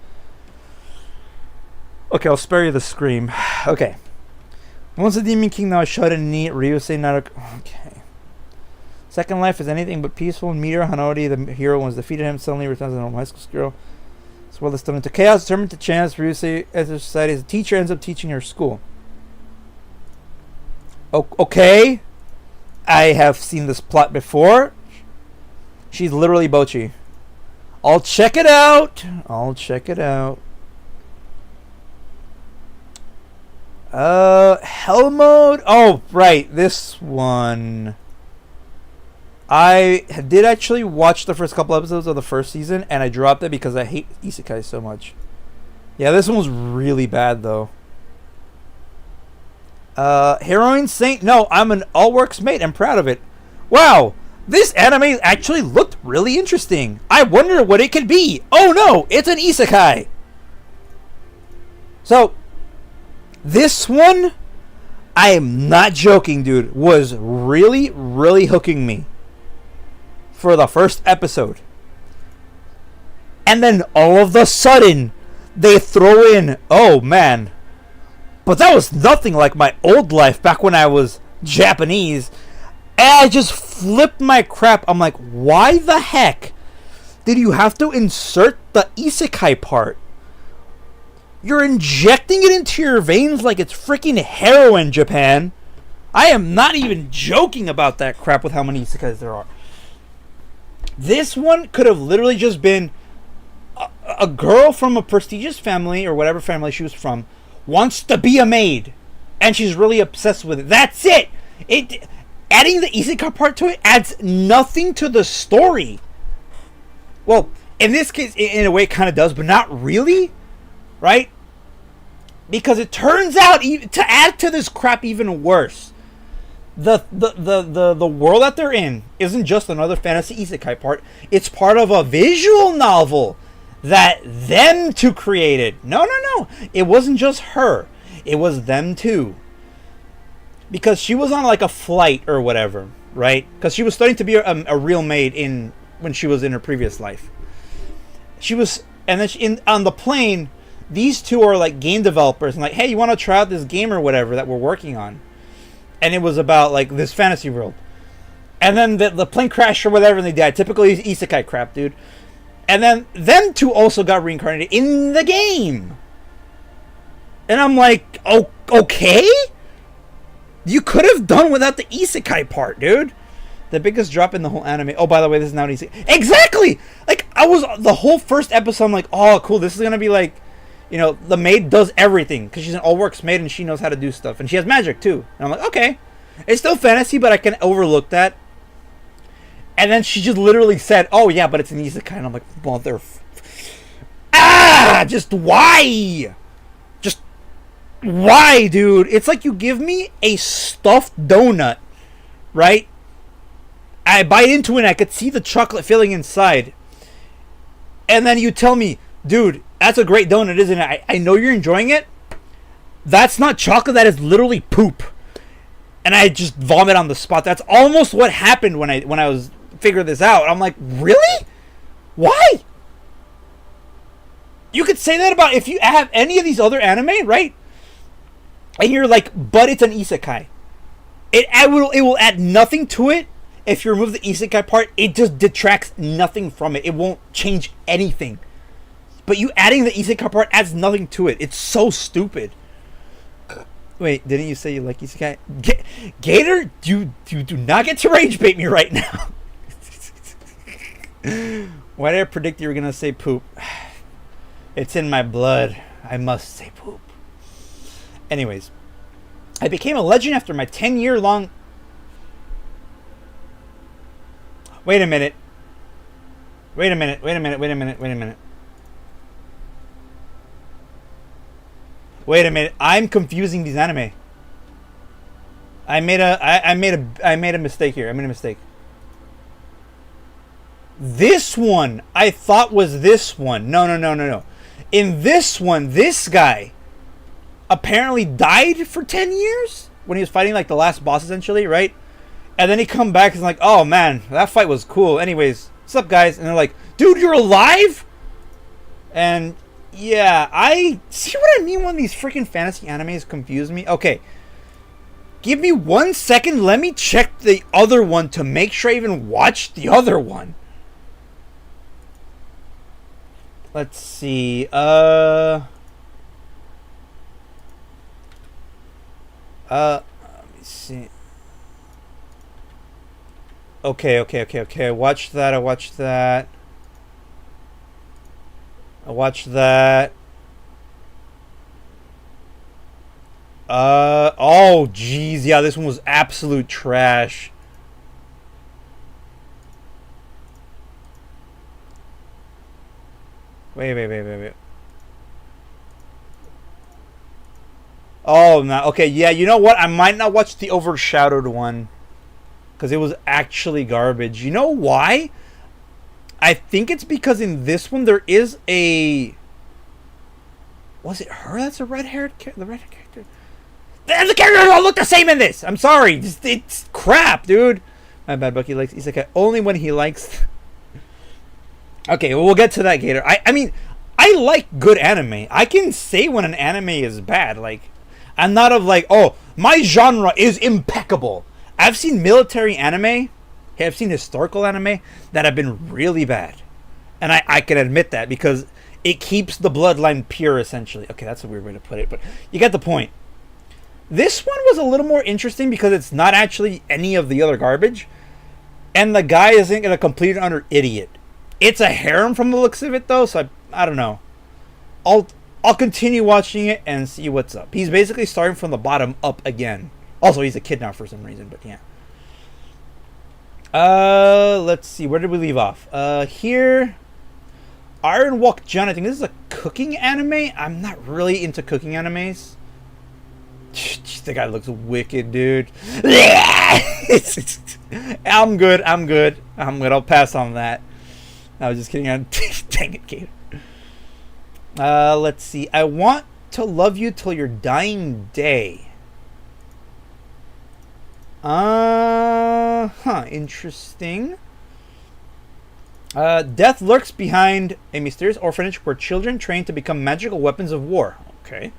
Okay, I'll spare you the scream. Okay. Once the Demon King now shut in neat, Ryusei Naruto. Okay. Second life is anything but peaceful. Meteor Hanaori, the hero, was defeated him, suddenly returns as a normal high school girl. This world is thrown into chaos, determined to chance. Ryusei enters society as a teacher, ends up teaching her school. Okay. I have seen this plot before. She's literally Bochi. I'll check it out. Hell mode. Oh, right. This one. I did actually watch the first couple episodes of the first season, and I dropped it because I hate isekai so much. Yeah, this one was really bad, though. Heroine Saint. No, I'm an all-works mate. I'm proud of it. Wow. This anime actually looked really interesting. I wonder what it could be. Oh no, it's an isekai. So, this one, I am not joking, dude, was really, really hooking me for the first episode. And then all of a sudden, they throw in, oh man, but that was nothing like my old life back when I was Japanese. And I just flipped my crap. I'm like, why the heck did you have to insert the isekai part? You're injecting it into your veins like it's freaking heroin, Japan. I am not even joking about that crap with how many isekais there are. This one could have literally just been a girl from a prestigious family, or whatever family she was from, wants to be a maid. And she's really obsessed with it. That's it! Adding the isekai part to it adds nothing to the story. Well, in this case, in a way it kind of does, but not really. Right? Because it turns out, to add to this crap even worse, the world that they're in isn't just another fantasy isekai part. It's part of a visual novel that them two created. No. It wasn't just her. It was them too. Because she was on like a flight or whatever, right? Because she was studying to be a real maid when she was in her previous life. She was, and then on the plane, these two are like game developers and like, hey, you want to try out this game or whatever that we're working on? And it was about like this fantasy world. And then the plane crashed or whatever and they died. Typically isekai crap, dude. And then them two also got reincarnated in the game. And I'm like, oh, okay? You could have done without the isekai part, dude. The biggest drop in the whole anime. Oh, by the way, this is not easy. Exactly! Like, I was, the whole first episode, I'm like, oh, cool, this is gonna be like, you know, the maid does everything. Because she's an all-works maid and she knows how to do stuff. And she has magic, too. And I'm like, okay. It's still fantasy, but I can overlook that. And then she just literally said, oh, yeah, but it's an isekai. And I'm like, mother... Just why? Just why, dude? It's like you give me a stuffed donut, right? I bite into it and I could see the chocolate filling inside. And then you tell me, dude, that's a great donut, isn't it? I know you're enjoying it. That's not chocolate. That is literally poop. And I just vomit on the spot. That's almost what happened when I was figuring this out. I'm like, really? Why? You could say that about if you have any of these other anime, right? And you're like, but it's an isekai. It will add nothing to it. If you remove the isekai part, it just detracts nothing from it. It won't change anything. But you adding the isekai part adds nothing to it. It's so stupid. Wait, didn't you say you like isekai? Gator, you do not get to rage bait me right now. Why did I predict you were going to say poop? It's in my blood. I must say poop. Anyways, I became a legend after my 10-year-long... Wait a minute. I'm confusing these anime. I made a mistake here. I made a mistake. This one I thought was this one. No. In this one, this guy apparently died for 10 years when he was fighting like the last boss essentially, right? And then he come back and like, oh man, that fight was cool. Anyways, what's up guys? And they're like, dude, you're alive? And yeah, I see what I mean when these freaking fantasy animes confuse me. Okay, give me 1 second. Let me check the other one to make sure I even watched the other one. Let's see. Let me see. Okay. I watched that. Oh, geez. Yeah, this one was absolute trash. Wait. Oh, no. Okay, yeah, you know what? I might not watch the overshadowed one. Because it was actually garbage. You know why? I think it's because in this one there is a... Was it her that's a red-haired character? The red-haired character? The characters all look the same in this. I'm sorry. It's crap, dude. My bad, Bucky likes isekai only when he likes. Okay, well, we'll get to that, Gator. I mean, I like good anime. I can say when an anime is bad. Like, I'm not of like, oh, my genre is impeccable. I've seen military anime. I've seen historical anime that have been really bad. And I can admit that because it keeps the bloodline pure, essentially. Okay, that's a weird way to put it, but you get the point. This one was a little more interesting because it's not actually any of the other garbage. And the guy isn't a complete and utter idiot. It's a harem from the looks of it, though, so I don't know. I'll continue watching it and see what's up. He's basically starting from the bottom up again. Also, he's a kid now for some reason, but yeah. Let's see. Where did we leave off? Here. Iron Walk John. I think this is a cooking anime. I'm not really into cooking animes. The guy looks wicked, dude. I'm good. I'll pass on that. I was just kidding. Dang it, Gator. Let's see. I want to love you till your dying day. Interesting. Death lurks behind a mysterious orphanage where children train to become magical weapons of war. Okay.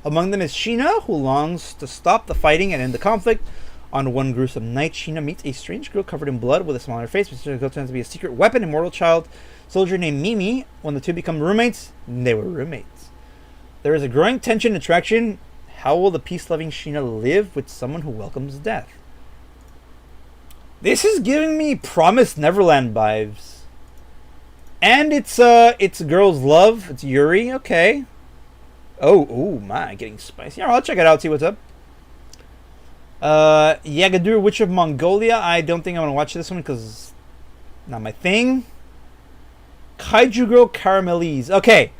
Among them is Sheena, who longs to stop the fighting and end the conflict. On one gruesome night, Sheena meets a strange girl covered in blood with a smile on her face, which turns out to be a secret weapon, immortal child soldier named Mimi. When the two become roommates, they were roommates. There is a growing tension and attraction. How will the peace-loving Sheena live with someone who welcomes death? This is giving me Promised Neverland vibes. And it's a girl's love. It's Yuri. Okay. Oh my, getting spicy. Alright, I'll check it out, see what's up. Yagadur, Witch of Mongolia. I don't think I'm gonna watch this one because not my thing. Kaiju Girl Caramelise. Okay.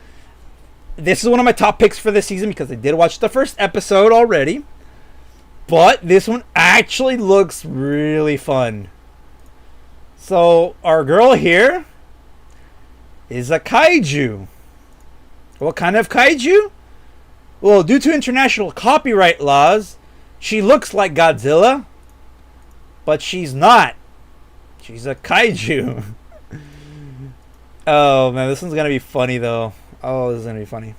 This is one of my top picks for this season because I did watch the first episode already. But this one actually looks really fun. So, our girl here is a kaiju. What kind of kaiju? Well, due to international copyright laws, she looks like Godzilla, but she's not. She's a kaiju. Oh, man, this one's going to be funny, though. Oh, this is going to be funny.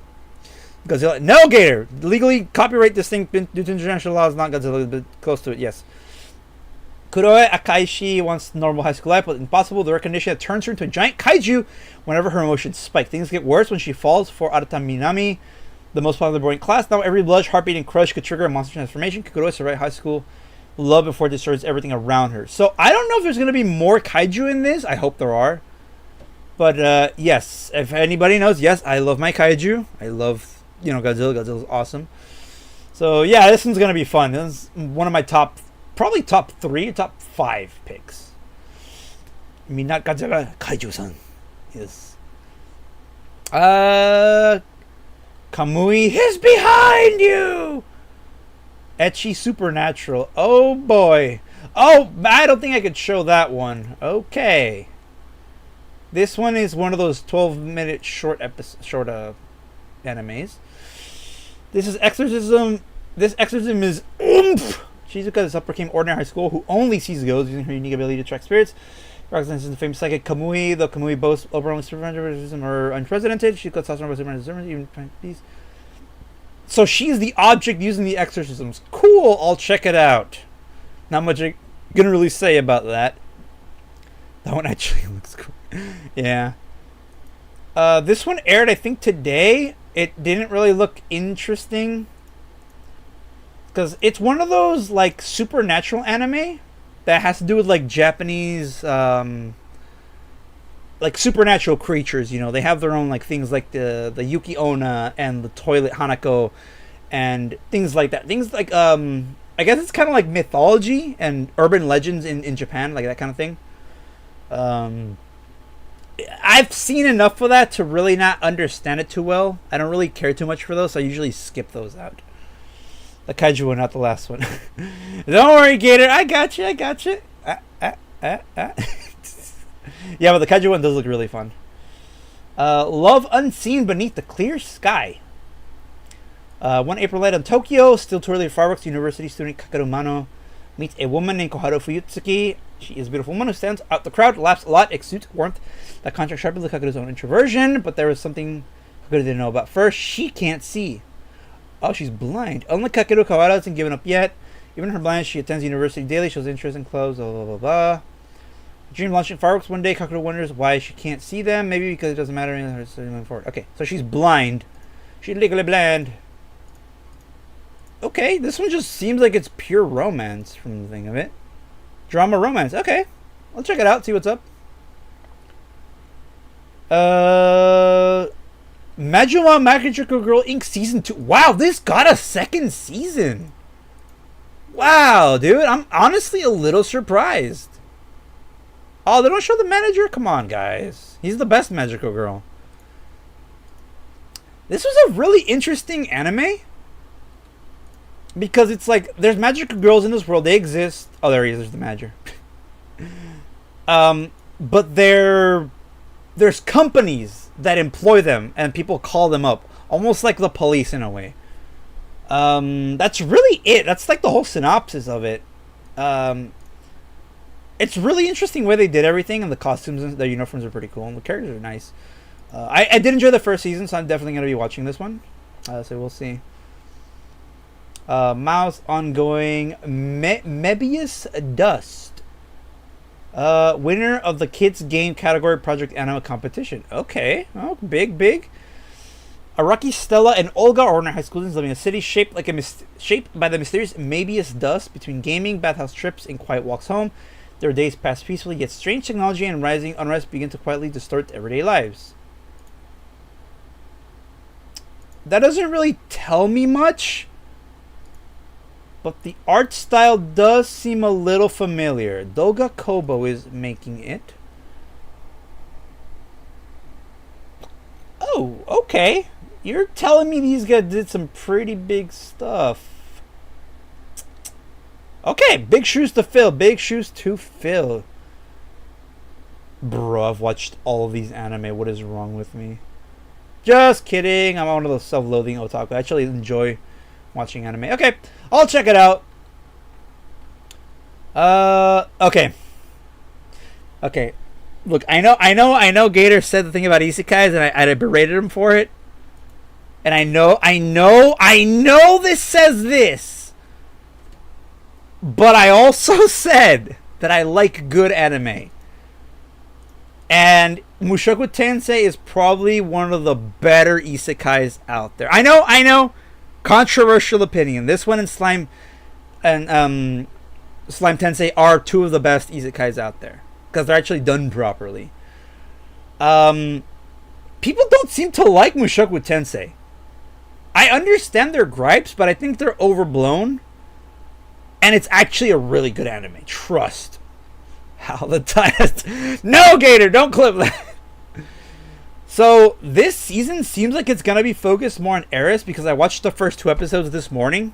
Godzilla. No, Gator! Legally copyright this thing due to international laws, not Godzilla, but close to it, yes. Kuroe Akaishi wants normal high school life, but impossible. The recognition that turns her into a giant kaiju whenever her emotions spike. Things get worse when she falls for Arata Minami, the most popular boy in class. Now every blush, heartbeat, and crush could trigger a monster transformation. Kuroe is right high school love before it destroys everything around her. So I don't know if there's going to be more kaiju in this. I hope there are. But yes, if anybody knows, yes, I love my kaiju. I love, Godzilla. Godzilla's awesome. So yeah, this one's going to be fun. This is one of my probably top 3, top 5 picks. I mean, not Godzilla, Kaiju-san. Yes. Kamui is behind you! Ecchi Supernatural. Oh boy. Oh, I don't think I could show that one. Okay. This one is one of those 12-minute short animes. This is Exorcism. This exorcism is oomph! Shizuka is upper came ordinary high school who only sees ghosts using her unique ability to attract spirits. Represents the famous psychic Kamui. Though Kamui boasts overwhelming supernatural are unprecedented. She cuts off supernatural even peace. So she's the object using the exorcisms. Cool, I'll check it out. Not much I'm gonna really say about that. That one actually looks cool. Yeah. This one aired, I think, today. It didn't really look interesting. Because it's one of those, like, supernatural anime that has to do with, like, Japanese, like, supernatural creatures, They have their own, like, things like the Yuki Onna and the toilet Hanako and things like that. Things like, I guess it's kind of like mythology and urban legends in Japan, like that kind of thing. I've seen enough of that to really not understand it too well. I don't really care too much for those, so I usually skip those out. The kaiju one, not the last one. Don't worry, Gator. I got you. Yeah, but the kaiju one does look really fun. Love Unseen Beneath the Clear Sky. One April night in Tokyo, still too early for fireworks. University student Kakeru Mano meets a woman named Koharu Fuyutsuki. She is a beautiful woman who stands out the crowd, laughs a lot, exudes warmth that contrasts sharply with Kakeru's own introversion. But there was something Kakeru didn't know about. First, she can't see. Oh, she's blind. Unlike Kakeru, Kawara hasn't given up yet. Even in her blindness, she attends university daily, shows interest in clothes, blah, blah, blah, blah. Dream launching fireworks one day. Kakeru wonders why she can't see them. Maybe because it doesn't matter in her moving forward. Okay, so she's blind. She's legally blind. Okay, this one just seems like it's pure romance from the thing of it. Drama romance. Okay, I'll check it out, see what's up. Majima Magical Girl Inc. Season 2. Wow, this got a second season. Wow, dude, I'm honestly a little surprised. Oh, they don't show the manager? Come on, guys. He's the best Magical Girl. This was a really interesting anime. Because it's like, there's magical girls in this world. They exist. Oh, there he is. There's the manager. But there's companies that employ them. And people call them up. Almost like the police in a way. That's really it. That's like the whole synopsis of it. It's really interesting the way they did everything. And the costumes and the uniforms are pretty cool. And the characters are nice. I did enjoy the first season. So I'm definitely going to be watching this one. So we'll see. Mouse ongoing Mebius Dust. Winner of the kids game category project anime competition. Okay. Oh, big. Araki, Stella, and Olga are ordinary high school students living in a city shaped by the mysterious Mebius dust. Between gaming, bathhouse trips, and quiet walks home, their days pass peacefully, yet strange technology and rising unrest begin to quietly distort everyday lives. That doesn't really tell me much. But the art style does seem a little familiar. Doga Kobo is making it. Oh, okay. You're telling me these guys did some pretty big stuff. Okay, big shoes to fill. Big shoes to fill. Bro, I've watched all of these anime. What is wrong with me? Just kidding. I'm one of those self-loathing otaku. I actually enjoy watching anime. Okay, I'll check it out. Okay. Look, I know Gator said the thing about isekais and I berated him for it. And I know this says this. But I also said that I like good anime. And Mushoku Tensei is probably one of the better isekais out there. I know. Controversial opinion. This one and Slime Tensei are two of the best isekais out there because they're actually done properly. People don't seem to like Mushoku Tensei. I understand their gripes, but I think they're overblown. And it's actually a really good anime. Trust. How the time? No, Gator, don't clip that. So, this season seems like it's going to be focused more on Eris because I watched the first 2 episodes this morning.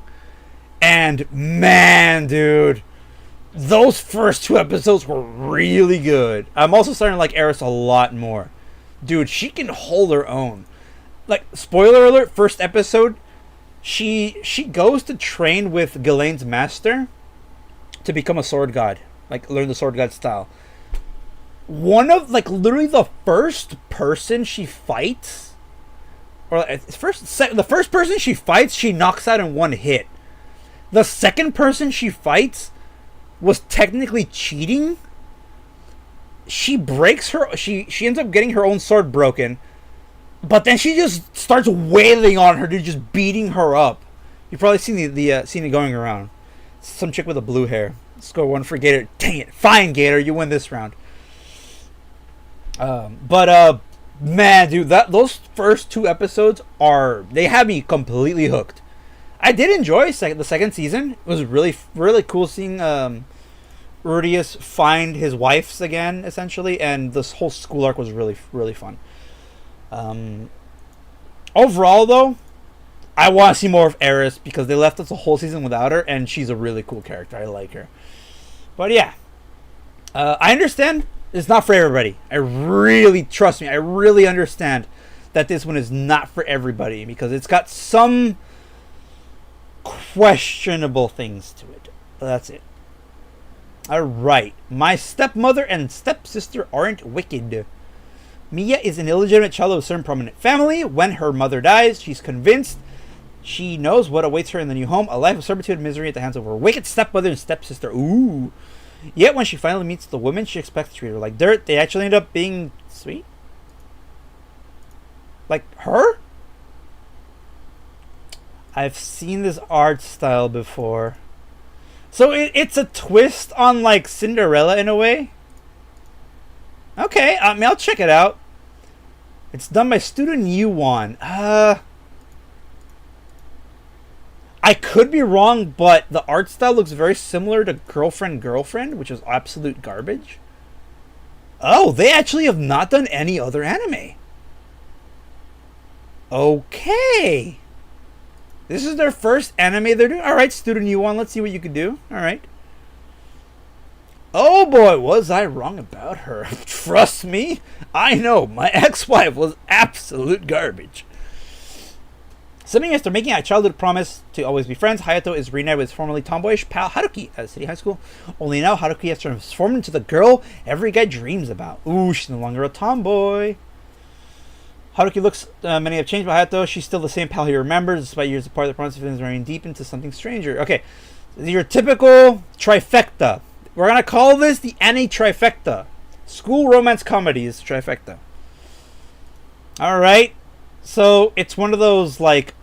And, man, dude, those first 2 episodes were really good. I'm also starting to like Eris a lot more. Dude, she can hold her own. Like, spoiler alert, first episode, she goes to train with Ghislaine's master to become a sword god. Like, learn the sword god style. One of, like, literally the first person she fights, or the first person she fights, she knocks out in one hit. The second person she fights was technically cheating. She breaks her, she ends up getting her own sword broken, but then she just starts wailing on her, dude, just beating her up. You've probably seen seen it going around. Some chick with a blue hair. Score 1 for Gator. Dang it. Fine, Gator, you win this round. Man, dude, those first 2 episodes they had me completely hooked. I did enjoy the second season. It was really, really cool seeing Rudius find his wives again, essentially, and this whole school arc was really, really fun. Overall, though, I want to see more of Eris because they left us a whole season without her, and she's a really cool character. I like her. But yeah, I understand it's not for everybody. Trust me, I really understand that this one is not for everybody because it's got some questionable things to it. That's it. Alright. My stepmother and stepsister aren't wicked. Mia is an illegitimate child of a certain prominent family. When her mother dies, she's convinced she knows what awaits her in the new home. A life of servitude and misery at the hands of her wicked stepmother and stepsister. Ooh. Yet when she finally meets the woman she expects to treat her like dirt, they actually end up being sweet. Like her? I've seen this art style before. So it's a twist on like Cinderella in a way. Okay, I mean, I'll check it out. It's done by student Yuan. I could be wrong, but the art style looks very similar to Girlfriend, which is absolute garbage. Oh, they actually have not done any other anime. Okay. This is their first anime they're doing. Alright, student Yuan, let's see what you can do. Alright. Oh boy, was I wrong about her. Trust me, I know. My ex-wife was absolute garbage. 7 years after making a childhood promise to always be friends, Hayato is reunited with his formerly tomboyish pal Haruki at City High School. Only now Haruki has transformed into the girl every guy dreams about. Ooh, she's no longer a tomboy. Haruki looks, many have changed, but Hayato, she's still the same pal he remembers, despite years apart. The promise is running deep into something stranger. Okay, your typical trifecta. We're gonna call this the Annie trifecta. School romance comedies trifecta. Alright. So it's one of those like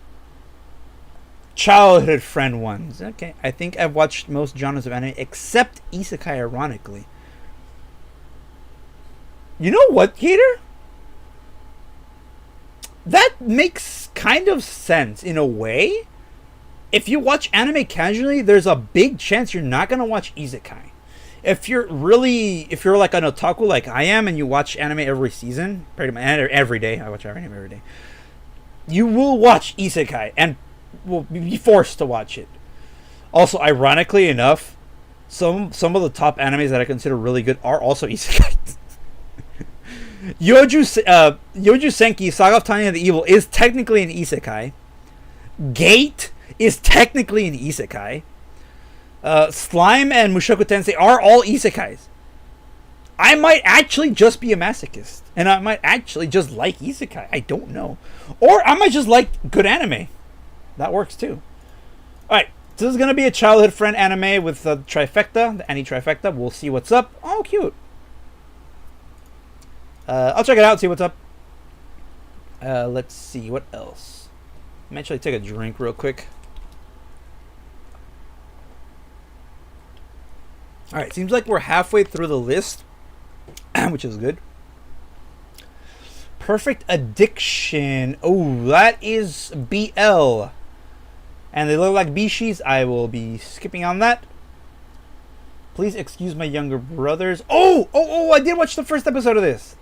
childhood friend ones. Okay. I think I've watched most genres of anime except isekai, ironically. You know what, Gator? That makes kind of sense in a way. If you watch anime casually, there's a big chance you're not gonna watch isekai. If you're like an otaku like I am and you watch anime every season, pretty much every day, I watch anime every day, you will watch isekai and will be forced to watch it. Also, ironically enough, some of the top animes that I consider really good are also isekai. Yoju Senki, Saga of Tanya the Evil is technically an isekai. Gate is technically an isekai. Slime and Mushoku Tensei are all isekais. I might actually just be a masochist. And I might actually just like isekai. I don't know. Or I might just like good anime. That works too. Alright. So this is going to be a childhood friend anime with the trifecta. The Annie trifecta. We'll see what's up. Oh, cute. I'll check it out and see what's up. Let's see. What else? I'm actually take a drink real quick. Alright, seems like we're halfway through the list, which is good. Perfect Addiction. Oh, that is BL. And they look like Bishis. I will be skipping on that. Please excuse my younger brothers. Oh, I did watch the first episode of this.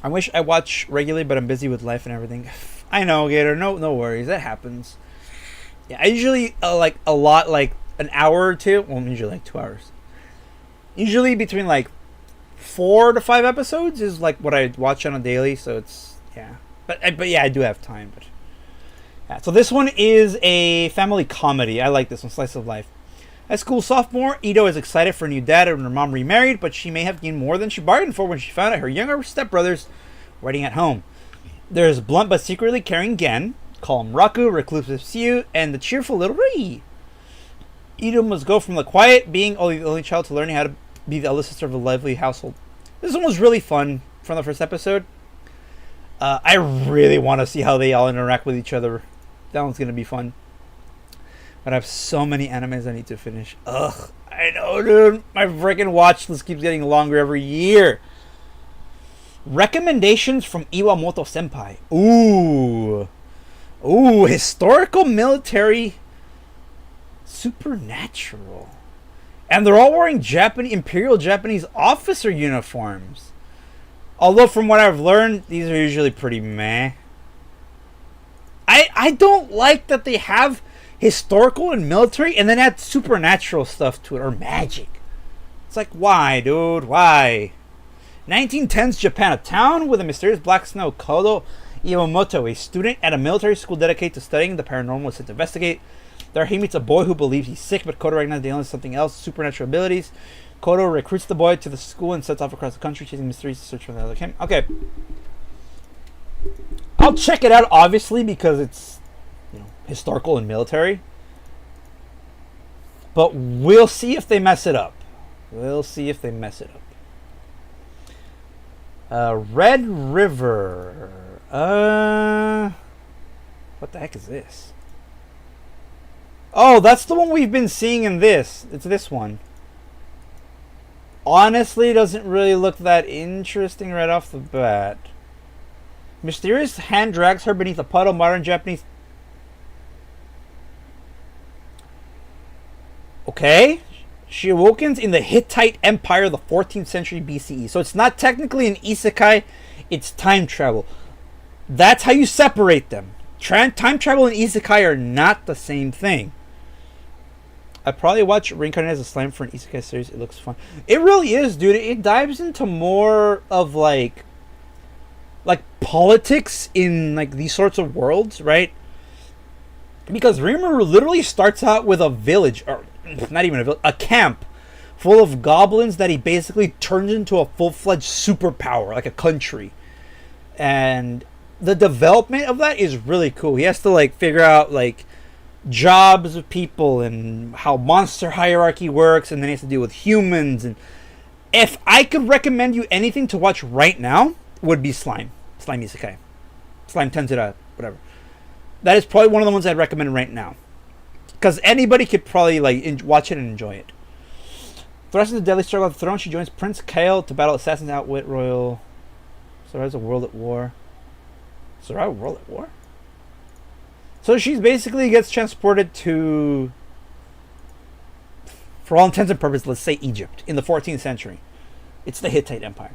I wish I watch regularly, but I'm busy with life and everything. I know, Gator. No worries. That happens. Yeah, I usually like a lot, like an hour or two. Well, usually like 2 hours. Usually between like 4 to 5 episodes is like what I watch on a daily. So it's but yeah, I do have time. But yeah, so this one is a family comedy. I like this one, slice of life. At school sophomore, Ito is excited for a new dad and her mom remarried, but she may have gained more than she bargained for when she found out her younger stepbrothers waiting at home. There's blunt but secretly caring Gen, calm Raku, reclusive Siu, and the cheerful little Rei. Ito must go from the quiet, being the only child, to learning how to be the eldest sister of a lively household. This one was really fun from the first episode. I really want to see how they all interact with each other. That one's going to be fun. But I have so many animes I need to finish. Ugh, I know, dude. My freaking watch list keeps getting longer every year. Recommendations from Iwamoto Senpai. Ooh, historical military supernatural. And they're all wearing Imperial Japanese officer uniforms. Although from what I've learned, these are usually pretty meh. I don't like that they have historical and military and then add supernatural stuff to it, or magic. It's like, why, dude? Why? 1910s Japan, a town with a mysterious black snow. Kodo Iwamoto, a student at a military school dedicated to studying the paranormal, is set to investigate There he meets a boy who believes he's sick, but Kodo recognizes the illness as something else, supernatural abilities. Kodo recruits the boy to the school and sets off across the country, chasing mysteries to search for the other him. Okay. I'll check it out, obviously, because it's, you know, historical and military. But we'll see if they mess it up. We'll see if they mess it up. Red River. What the heck is this? Oh, that's the one we've been seeing in this. It's this one. Honestly, doesn't really look that interesting right off the bat. Mysterious hand drags her beneath a puddle. Modern Japanese. Okay. She awakens in the Hittite Empire, the 14th century BCE. So it's not technically an isekai, it's time travel. That's how you separate them. Time travel and isekai are not the same thing. I probably watch Reincarnated as a Slime for an isekai series. It looks fun. It really is, dude. It dives into more of like politics in like these sorts of worlds, right? Because Rimuru literally starts out with a village, or not even a village, a camp full of goblins that he basically turns into a full-fledged superpower, like a country. And the development of that is really cool. He has to like figure out like jobs of people and how monster hierarchy works, and then he has to deal with humans. And if I could recommend you anything to watch right now, would be Slime Isekai, Slime Tensura, whatever. That is probably one of the ones I'd recommend right now, because anybody could probably like watch it and enjoy it. Thrust into the deadly struggle of the throne, she joins Prince Kale to battle assassins, outwit royal. Survives a world at war. Survive a world at war. So she basically gets transported to, for all intents and purposes, let's say Egypt in the 14th century. It's the Hittite Empire.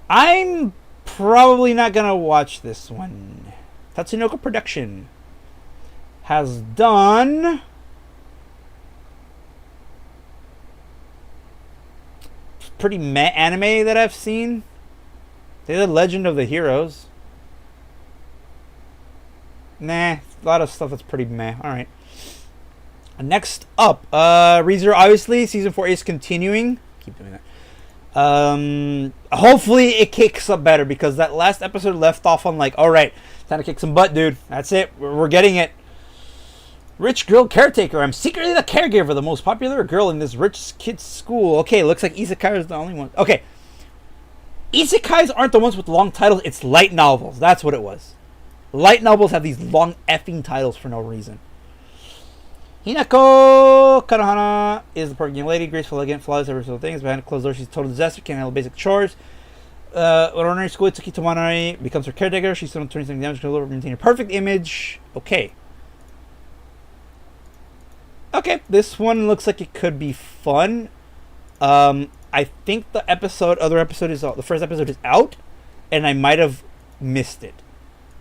I'm probably not gonna watch this one. Tatsunoko Production has done pretty meh anime that I've seen. They did Legend of the Heroes. Nah, a lot of stuff that's pretty meh. Alright. Next up, ReZero, obviously, season 4 is continuing. Keep doing that. Hopefully it kicks up better, because that last episode left off on like, alright, time to kick some butt, dude. That's it. We're getting it. Rich girl caretaker. I'm secretly the caregiver, the most popular girl in this rich kid's school. Okay, looks like isekai is the only one. Okay. Isekais aren't the ones with long titles, it's light novels. That's what it was. Light novels have these long effing titles for no reason. Hinako Kanohana is the perfect young lady, graceful, elegant, flawless, every single thing. Behind a closed door, she's a total disaster, can't handle basic chores. Ordinary school, Itsuki Tomanari becomes her caretaker. She's still turning something damage to maintain a perfect image. Okay. Okay, this one looks like it could be fun. I think the first episode is out, and I might have missed it.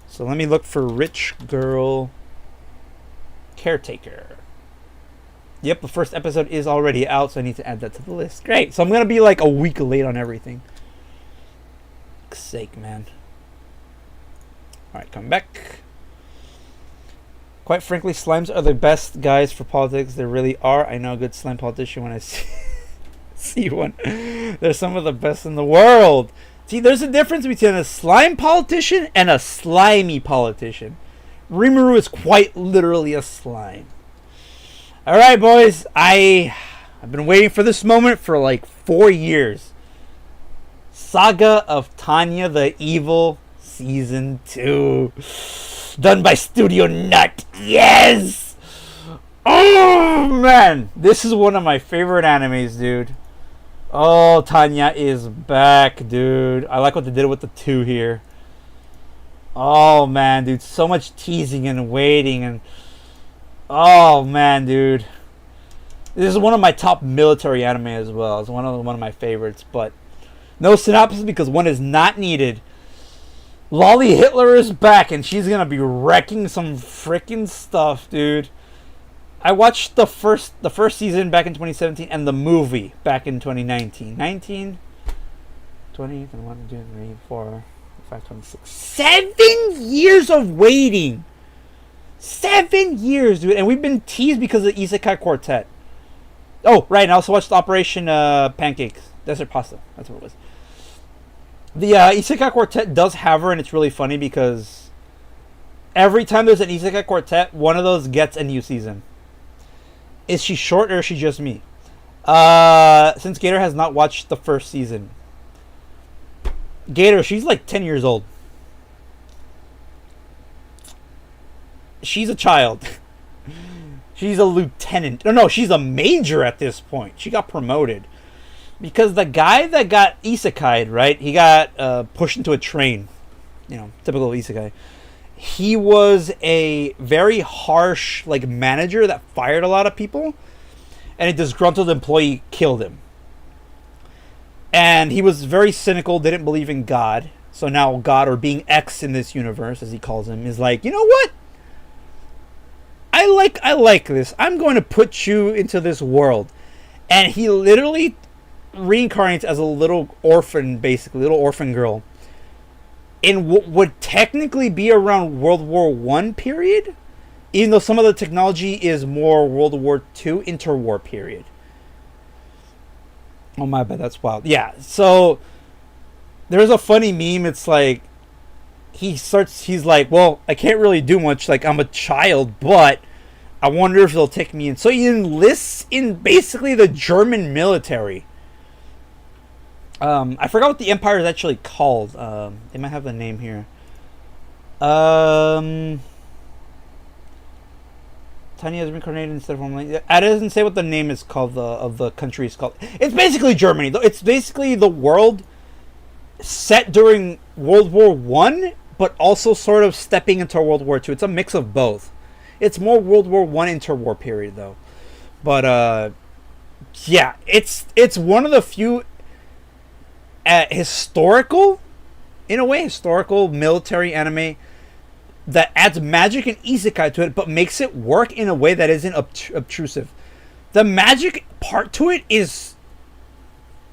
So let me look for Rich Girl Caretaker. Yep, the first episode is already out, so I need to add that to the list. Great. So I'm going to be like a week late on everything. For sake, man. Alright, come back. Quite frankly, slimes are the best guys for politics. They really are. I know a good slime politician when I see one. They're some of the best in the world. See, there's a difference between a slime politician and a slimy politician. Rimuru is quite literally a slime. Alright, boys. I've been waiting for this moment for like 4 years. Saga of Tanya the Evil Season 2. Done by Studio Nut. Yes! Oh, man. This is one of my favorite animes, dude. Oh, Tanya is back, dude. I like what they did with the 2 here. Oh, man, dude. So much teasing and waiting. And oh, man, dude. This is one of my top military anime as well. It's one of my favorites. But no synopsis because one is not needed. Lolly Hitler is back, and she's gonna be wrecking some freaking stuff, dude. I watched the first season back in 2017 and the movie back in 2019. 19, 20, 21, 22, 23, 24, 25, 26. 7 years of waiting. 7 years, dude. And we've been teased because of the Isekai Quartet. Oh, right. And I also watched Operation Pancakes. Desert Pasta. That's what it was. The Isekai Quartet does have her, and it's really funny because every time there's an Isekai Quartet, one of those gets a new season. Is she short or is she just me? Since Gator has not watched the first season. Gator, she's like 10 years old. She's a child. She's a lieutenant. No, she's a major at this point. She got promoted. Because the guy that got isekai'd, right? He got pushed into a train. You know, typical isekai. He was a very harsh, like, manager that fired a lot of people. And a disgruntled employee killed him. And he was very cynical, didn't believe in God. So now God, or being X in this universe, as he calls him, is like, you know what? I like this. I'm going to put you into this world. And he literally reincarnates as a little orphan, basically, little orphan girl. In what would technically be around World War I period, even though some of the technology is more World War II interwar period. Oh my bad, that's wild. Yeah, so there's a funny meme. It's like he's like, well, I can't really do much. Like, I'm a child, but I wonder if they'll take me in. So he enlists in basically the German military. I forgot what the empire is actually called. They might have the name here. Tanya has reincarnated instead of formally. It doesn't say what the name is called. Of the country is called. It's basically Germany. It's basically the world set during World War I, but also sort of stepping into World War II. It's a mix of both. It's more World War I interwar period though. But yeah, it's one of the few historical, in a way, historical military anime that adds magic and isekai to it, but makes it work in a way that isn't obtrusive. The magic part to it is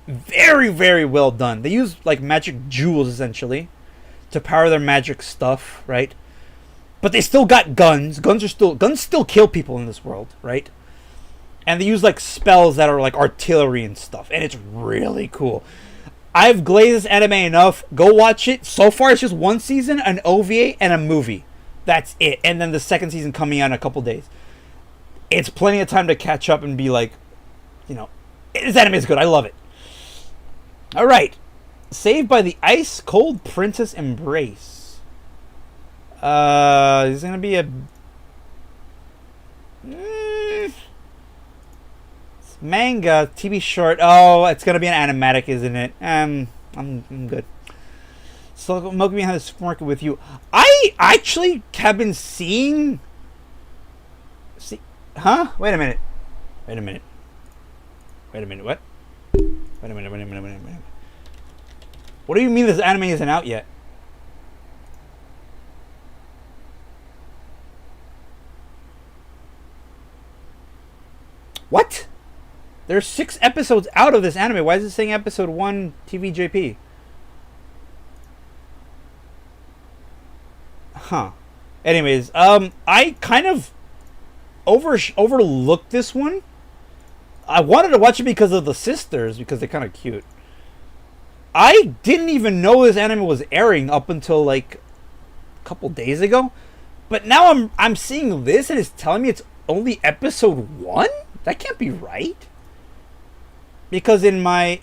very, very well done. They use like magic jewels essentially to power their magic stuff, right? But they still got guns. Guns still kill people in this world, right? And they use like spells that are like artillery and stuff, and it's really cool. I've glazed this anime enough. Go watch it. So far, it's just one season, an OVA, and a movie. That's it. And then the second season coming out in a couple days. It's plenty of time to catch up and be like, you know, this anime is good. I love it. All right. Saved by the Ice Cold Princess Embrace. This is going to be a... manga, TV short. Oh, it's gonna be an animatic, isn't it? I'm good. So, Moki behind the supermarket with you. I actually have been seeing. Huh? Wait a minute. What? Wait a minute. What do you mean this anime isn't out yet? What? There's 6 episodes out of this anime. Why is it saying episode 1 TVJP? Huh. Anyways, I kind of overlooked this one. I wanted to watch it because of the sisters, because they're kind of cute. I didn't even know this anime was airing up until like a couple days ago. But now I'm seeing this and it's telling me it's only episode 1? That can't be right. Because in the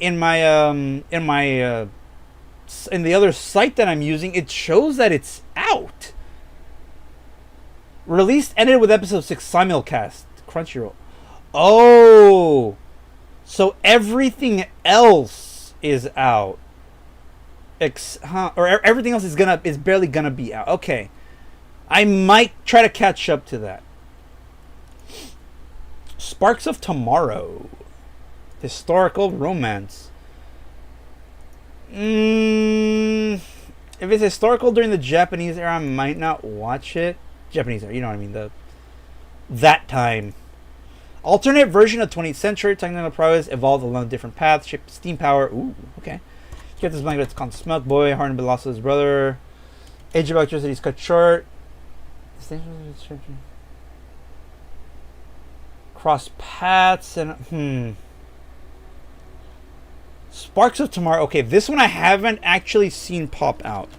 other site that I'm using, it shows that it's out. Released, edited with episode 6 simulcast. Crunchyroll. Oh, so everything else is out. Or everything else is barely gonna be out. Okay, I might try to catch up to that. Sparks of Tomorrow. Historical romance. If it's historical during the Japanese era, I might not watch it. Japanese era, you know what I mean. That time. Alternate version of 20th century. Technical prowess evolved along different paths. Ship steam power. Ooh, okay. Get this blanket. It's called Smoke Boy. Hardened but lost his brother. Age of electricity is cut short. Cross paths and Sparks of Tomorrow. Okay, this one I haven't actually seen pop out.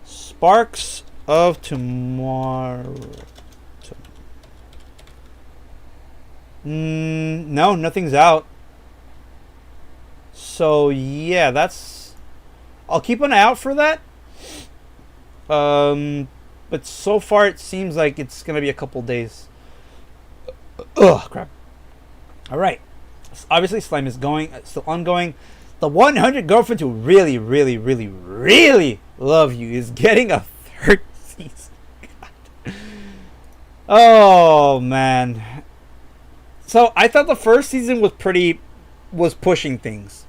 Sparks of Tomorrow. No, nothing's out. So yeah, I'll keep an eye out for that. But so far it seems like it's gonna be a couple days. Ugh, crap. All right. Obviously, Slime is still ongoing. The 100 Girlfriends Who Really, Really, Really, Really Love You is getting a third season. God. Oh man. So I thought the first season was pushing things.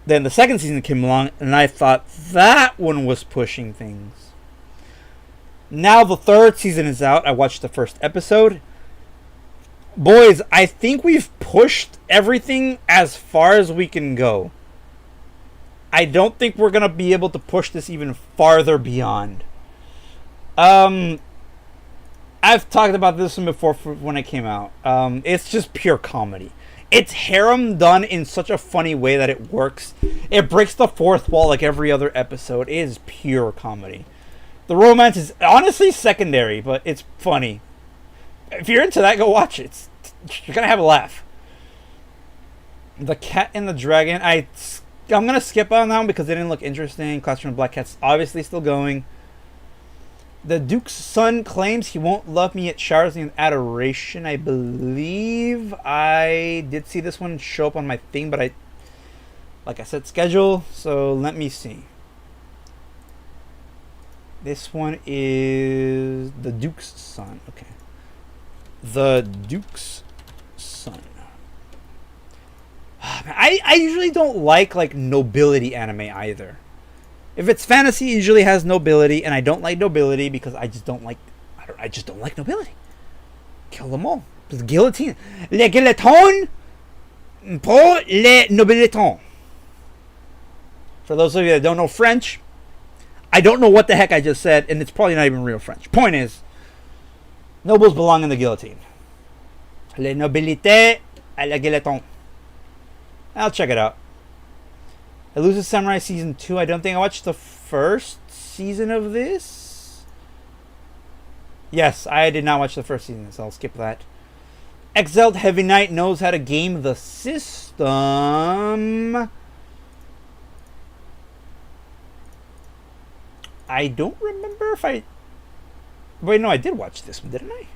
Then the second season came along, and I thought that one was pushing things. Now the third season is out. I watched the first episode. Boys, I think we've pushed everything as far as we can go. I don't think we're going to be able to push this even farther beyond. I've talked about this one before when it came out. It's just pure comedy. It's harem done in such a funny way that it works. It breaks the fourth wall like every other episode. It is pure comedy. The romance is honestly secondary, but it's funny. If you're into that, go watch it. You're gonna have a laugh. The Cat and the Dragon. I'm gonna skip on that one because it didn't look interesting. Classroom of Black Cat's obviously still going. The Duke's son claims he won't love me. It showers me with adoration. I believe I did see this one show up on my thing, but like I said, schedule. So let me see. This one is the Duke's son. Okay. The Duke's son. I usually don't like nobility anime either. If it's fantasy, it usually has nobility, and I don't like nobility because I just don't like nobility. Kill them all. The guillotine. Le guillotine pour les nobilitons. For those of you that don't know French, I don't know what the heck I just said, and it's probably not even real French. Point is, nobles belong in the guillotine. Les nobilités à la guillotine. I'll check it out. Elusive Samurai Season 2. I don't think I watched the first season of this. Yes, I did not watch the first season, so I'll skip that. Exiled Heavy Knight knows how to game the system. I don't remember if I... Wait, no, I did watch this one, didn't I?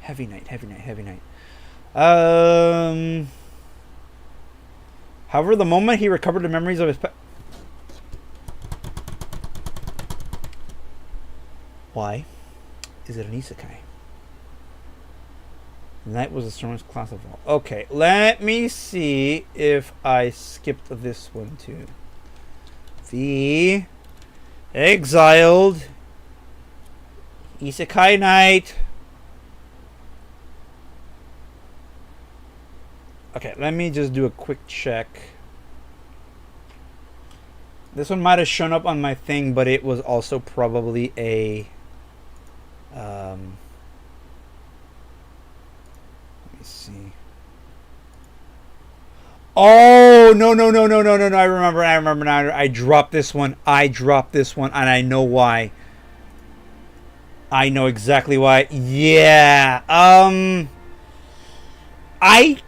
Heavy Knight. However, the moment he recovered the memories of his pet... Why is it an isekai? That was the strongest class of all. Okay, let me see if I skipped this one too. The Exiled Isekai Knight. Okay, let me just do a quick check. This one might have shown up on my thing, but it was also probably a... let me see. Oh, no. I remember now. I dropped this one, and I know why. I know exactly why. Yeah. I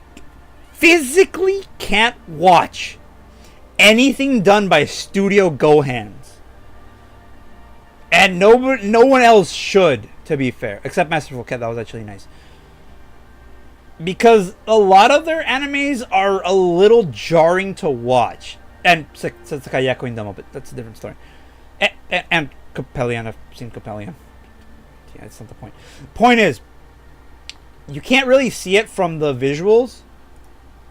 physically can't watch anything done by Studio Gohans, and no one else should, to be fair, except Masterful Cat. That was actually nice, because a lot of their animes are a little jarring to watch, and Setsukai Yako Indama, but that's a different story. And Coppelion, I've seen Coppelion. Yeah, that's not the point. Point is, you can't really see it from the visuals,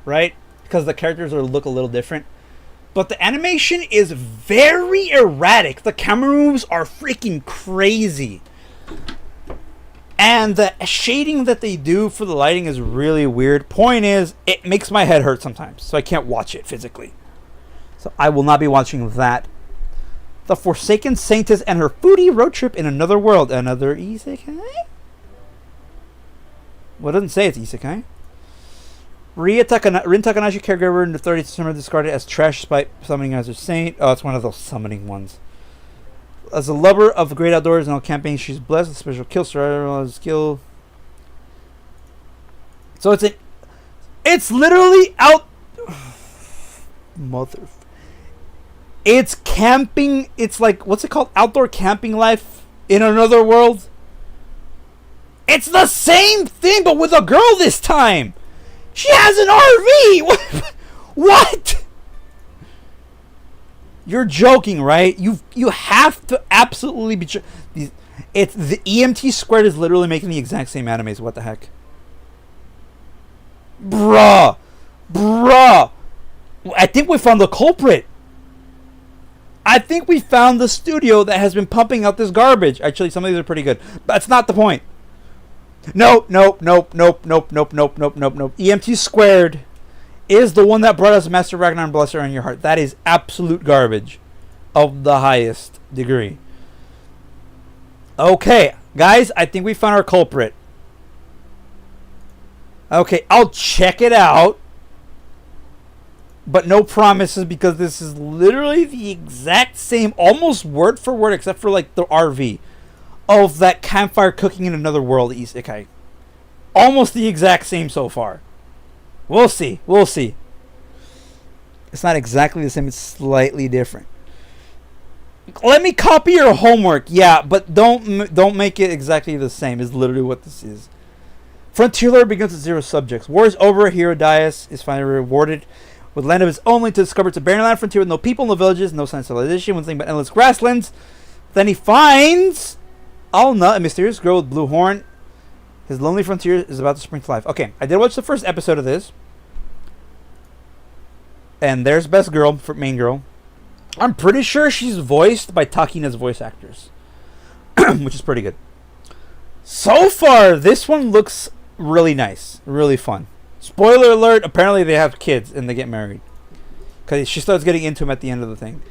right? Because the characters look a little different. But the animation is very erratic. The camera moves are freaking crazy. And the shading that they do for the lighting is really weird. Point is, it makes my head hurt sometimes. So I can't watch it physically. So I will not be watching that The Forsaken Saintess and her foodie road trip in another world. Another isekai? Well, it doesn't say it's isekai. Rin Takanashi, caregiver in the 30th December, discarded as trash despite summoning as a saint. Oh, it's one of those summoning ones. As a lover of the great outdoors and all camping, she's blessed with special kill skill. So it's literally out. Mother. It's camping. It's like, what's it called? Outdoor camping life in another world. It's the same thing, but with a girl this time. She has an RV. What? You're joking, right? You have to absolutely be. It's the EMT squared is literally making the exact same animes. What the heck, bruh. I think we found the culprit. I think we found the studio that has been pumping out this garbage. Actually, some of these are pretty good. But that's not the point. Nope. EMT squared is the one that brought us Master Ragnar and Bless Her in Your Heart. That is absolute garbage of the highest degree. Okay, guys, I think we found our culprit. Okay, I'll check it out. But no promises, because this is literally the exact same, almost word for word, except for like the RV, of that campfire cooking in another world isekai. Almost the exact same so far. We'll see. It's not exactly the same, it's slightly different. Let me copy your homework. Yeah, but don't make it exactly the same. Is literally what this is. Frontier Lord begins with 0 subjects. War is over. Hero Dias is finally rewarded with land of his own, to discover it's a barren land frontier with no people, no villages, no sign of civilization, one thing but endless grasslands. Then he finds Alna, a mysterious girl with blue horn. His lonely frontier is about to spring to life. Okay, I did watch the first episode of this. And there's best girl, main girl. I'm pretty sure she's voiced by Takina's voice actors. Which is pretty good. So far, this one looks really nice. Really fun. Spoiler alert, apparently they have kids and they get married. Because she starts getting into him at the end of the thing.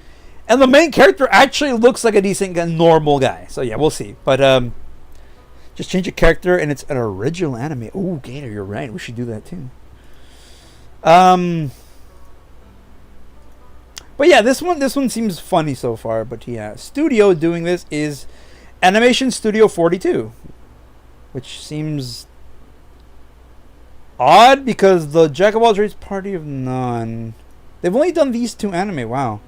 And the main character actually looks like a decent, normal guy. So yeah, we'll see. But just change a character and it's an original anime. Oh, Gator, you're right. We should do that too. But yeah, this one seems funny so far. But yeah, studio doing this is Animation Studio 42, which seems odd because the Jack of all trades, Party of None. They've only done these 2 anime. Wow.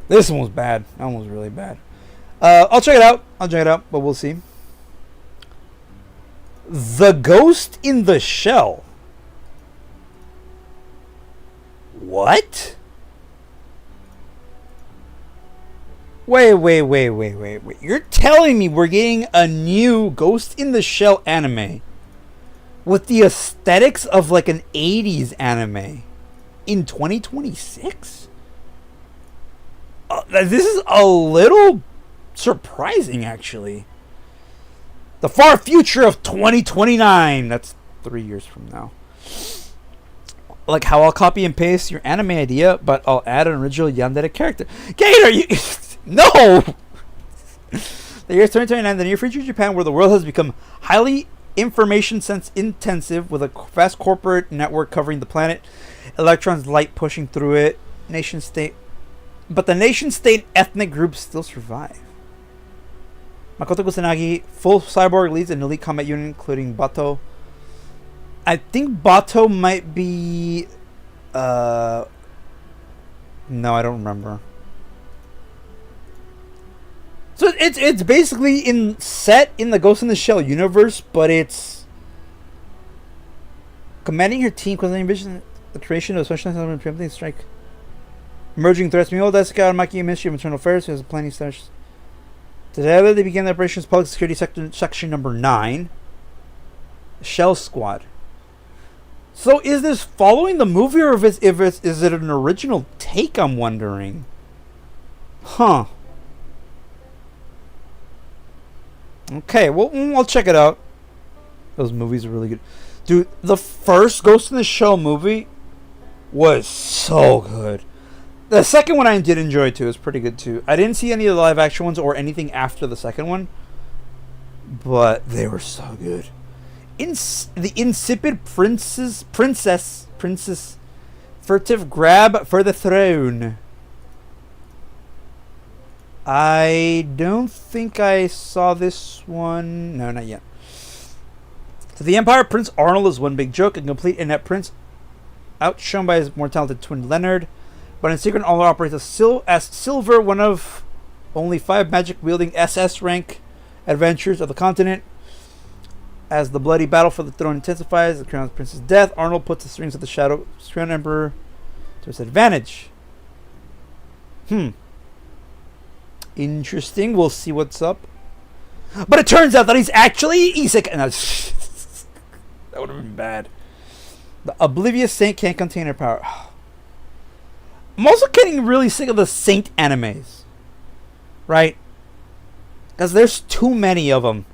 This one was bad. That one was really bad. I'll check it out. But we'll see. The Ghost in the Shell. What? Wait. You're telling me we're getting a new Ghost in the Shell anime with the aesthetics of like an 80s anime in 2026? This is a little surprising, actually. The far future of 2029. That's 3 years from now. Like how I'll copy and paste your anime idea, but I'll add an original yandere character. Gator, you... No! The year is 2029, the near future of Japan, where the world has become highly information sense intensive with a vast corporate network covering the planet, electrons light pushing through it, nation state. But the nation state ethnic groups still survive. Makoto Kusanagi, full cyborg, leads an elite combat unit, including Bato. I think Bato might be... No, I don't remember. So it's basically set in the Ghost in the Shell universe, but it's commanding your team, causing ambition, the creation of a specialized element, preempting strike, emerging threats. Meanwhile, Desuka Maki, Ministry of Internal Affairs, who has a planning stash. Together, they began the operations public security section number 9, Shell Squad. So, is this following the movie, or is it an original take? I'm wondering. Huh. Okay, well, I'll check it out. Those movies are really good. Dude, the first Ghost in the Shell movie was so good. The second one I did enjoy too. It's pretty good too. I didn't see any of the live action ones or anything after the second one, but they were so good. The insipid princess, furtive grab for the throne. I don't think I saw this one. No, not yet. To the Empire, Prince Arnold is one big joke, a complete inept prince, outshone by his more talented twin Leonard. But in secret, Arnold operates as Silver, one of only 5 magic-wielding SS rank adventurers of the continent. As the bloody battle for the throne intensifies, the crown prince's death, Arnold puts the strings of the Shadow Crown Emperor to his advantage. Interesting. We'll see what's up. But it turns out that he's actually Isekai. And that would have been bad. The Oblivious Saint can't contain her power. I'm also getting really sick of the Saint animes. Right? Because there's too many of them.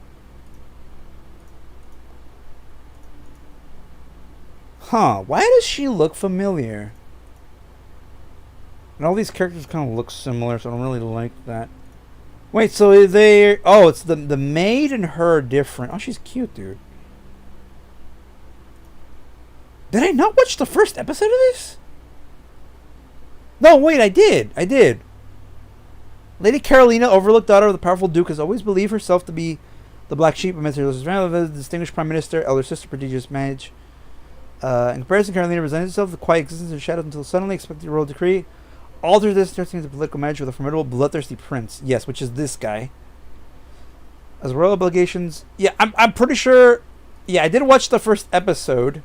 Huh. Why does she look familiar? And all these characters kind of look similar, so I don't really like that. Wait, so they... Oh, it's the maid and her are different. Oh, she's cute, dude. Did I not watch the first episode of this? No, wait, I did. Lady Carolina, overlooked daughter of the powerful Duke, has always believed herself to be the black sheep amidst her distinguished prime minister, elder sister, prodigious mage. In comparison, Carolina resigned herself to the quiet existence of the shadows until suddenly expected a royal decree. Altered this, turning into political manager with a formidable bloodthirsty prince. Yes, which is this guy. As royal obligations... Yeah, I'm pretty sure... Yeah, I did watch the first episode.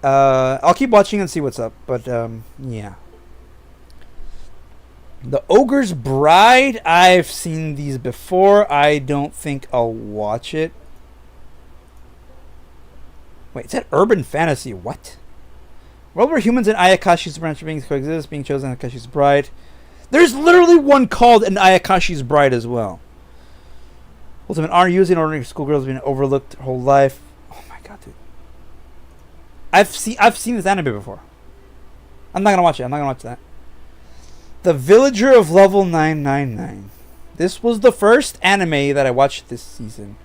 I'll keep watching and see what's up. But, yeah. The Ogre's Bride. I've seen these before. I don't think I'll watch it. Wait, it said urban fantasy. What? World where humans and Ayakashi's branch beings coexist, being chosen Ayakashi's bride. There's literally one called an Ayakashi's bride as well. Ultimate honor using ordinary schoolgirls being overlooked her whole life. Oh my god, dude. I've seen this anime before. I'm not gonna watch it. I'm not gonna watch that. The Villager of Level 999. This was the first anime that I watched this season.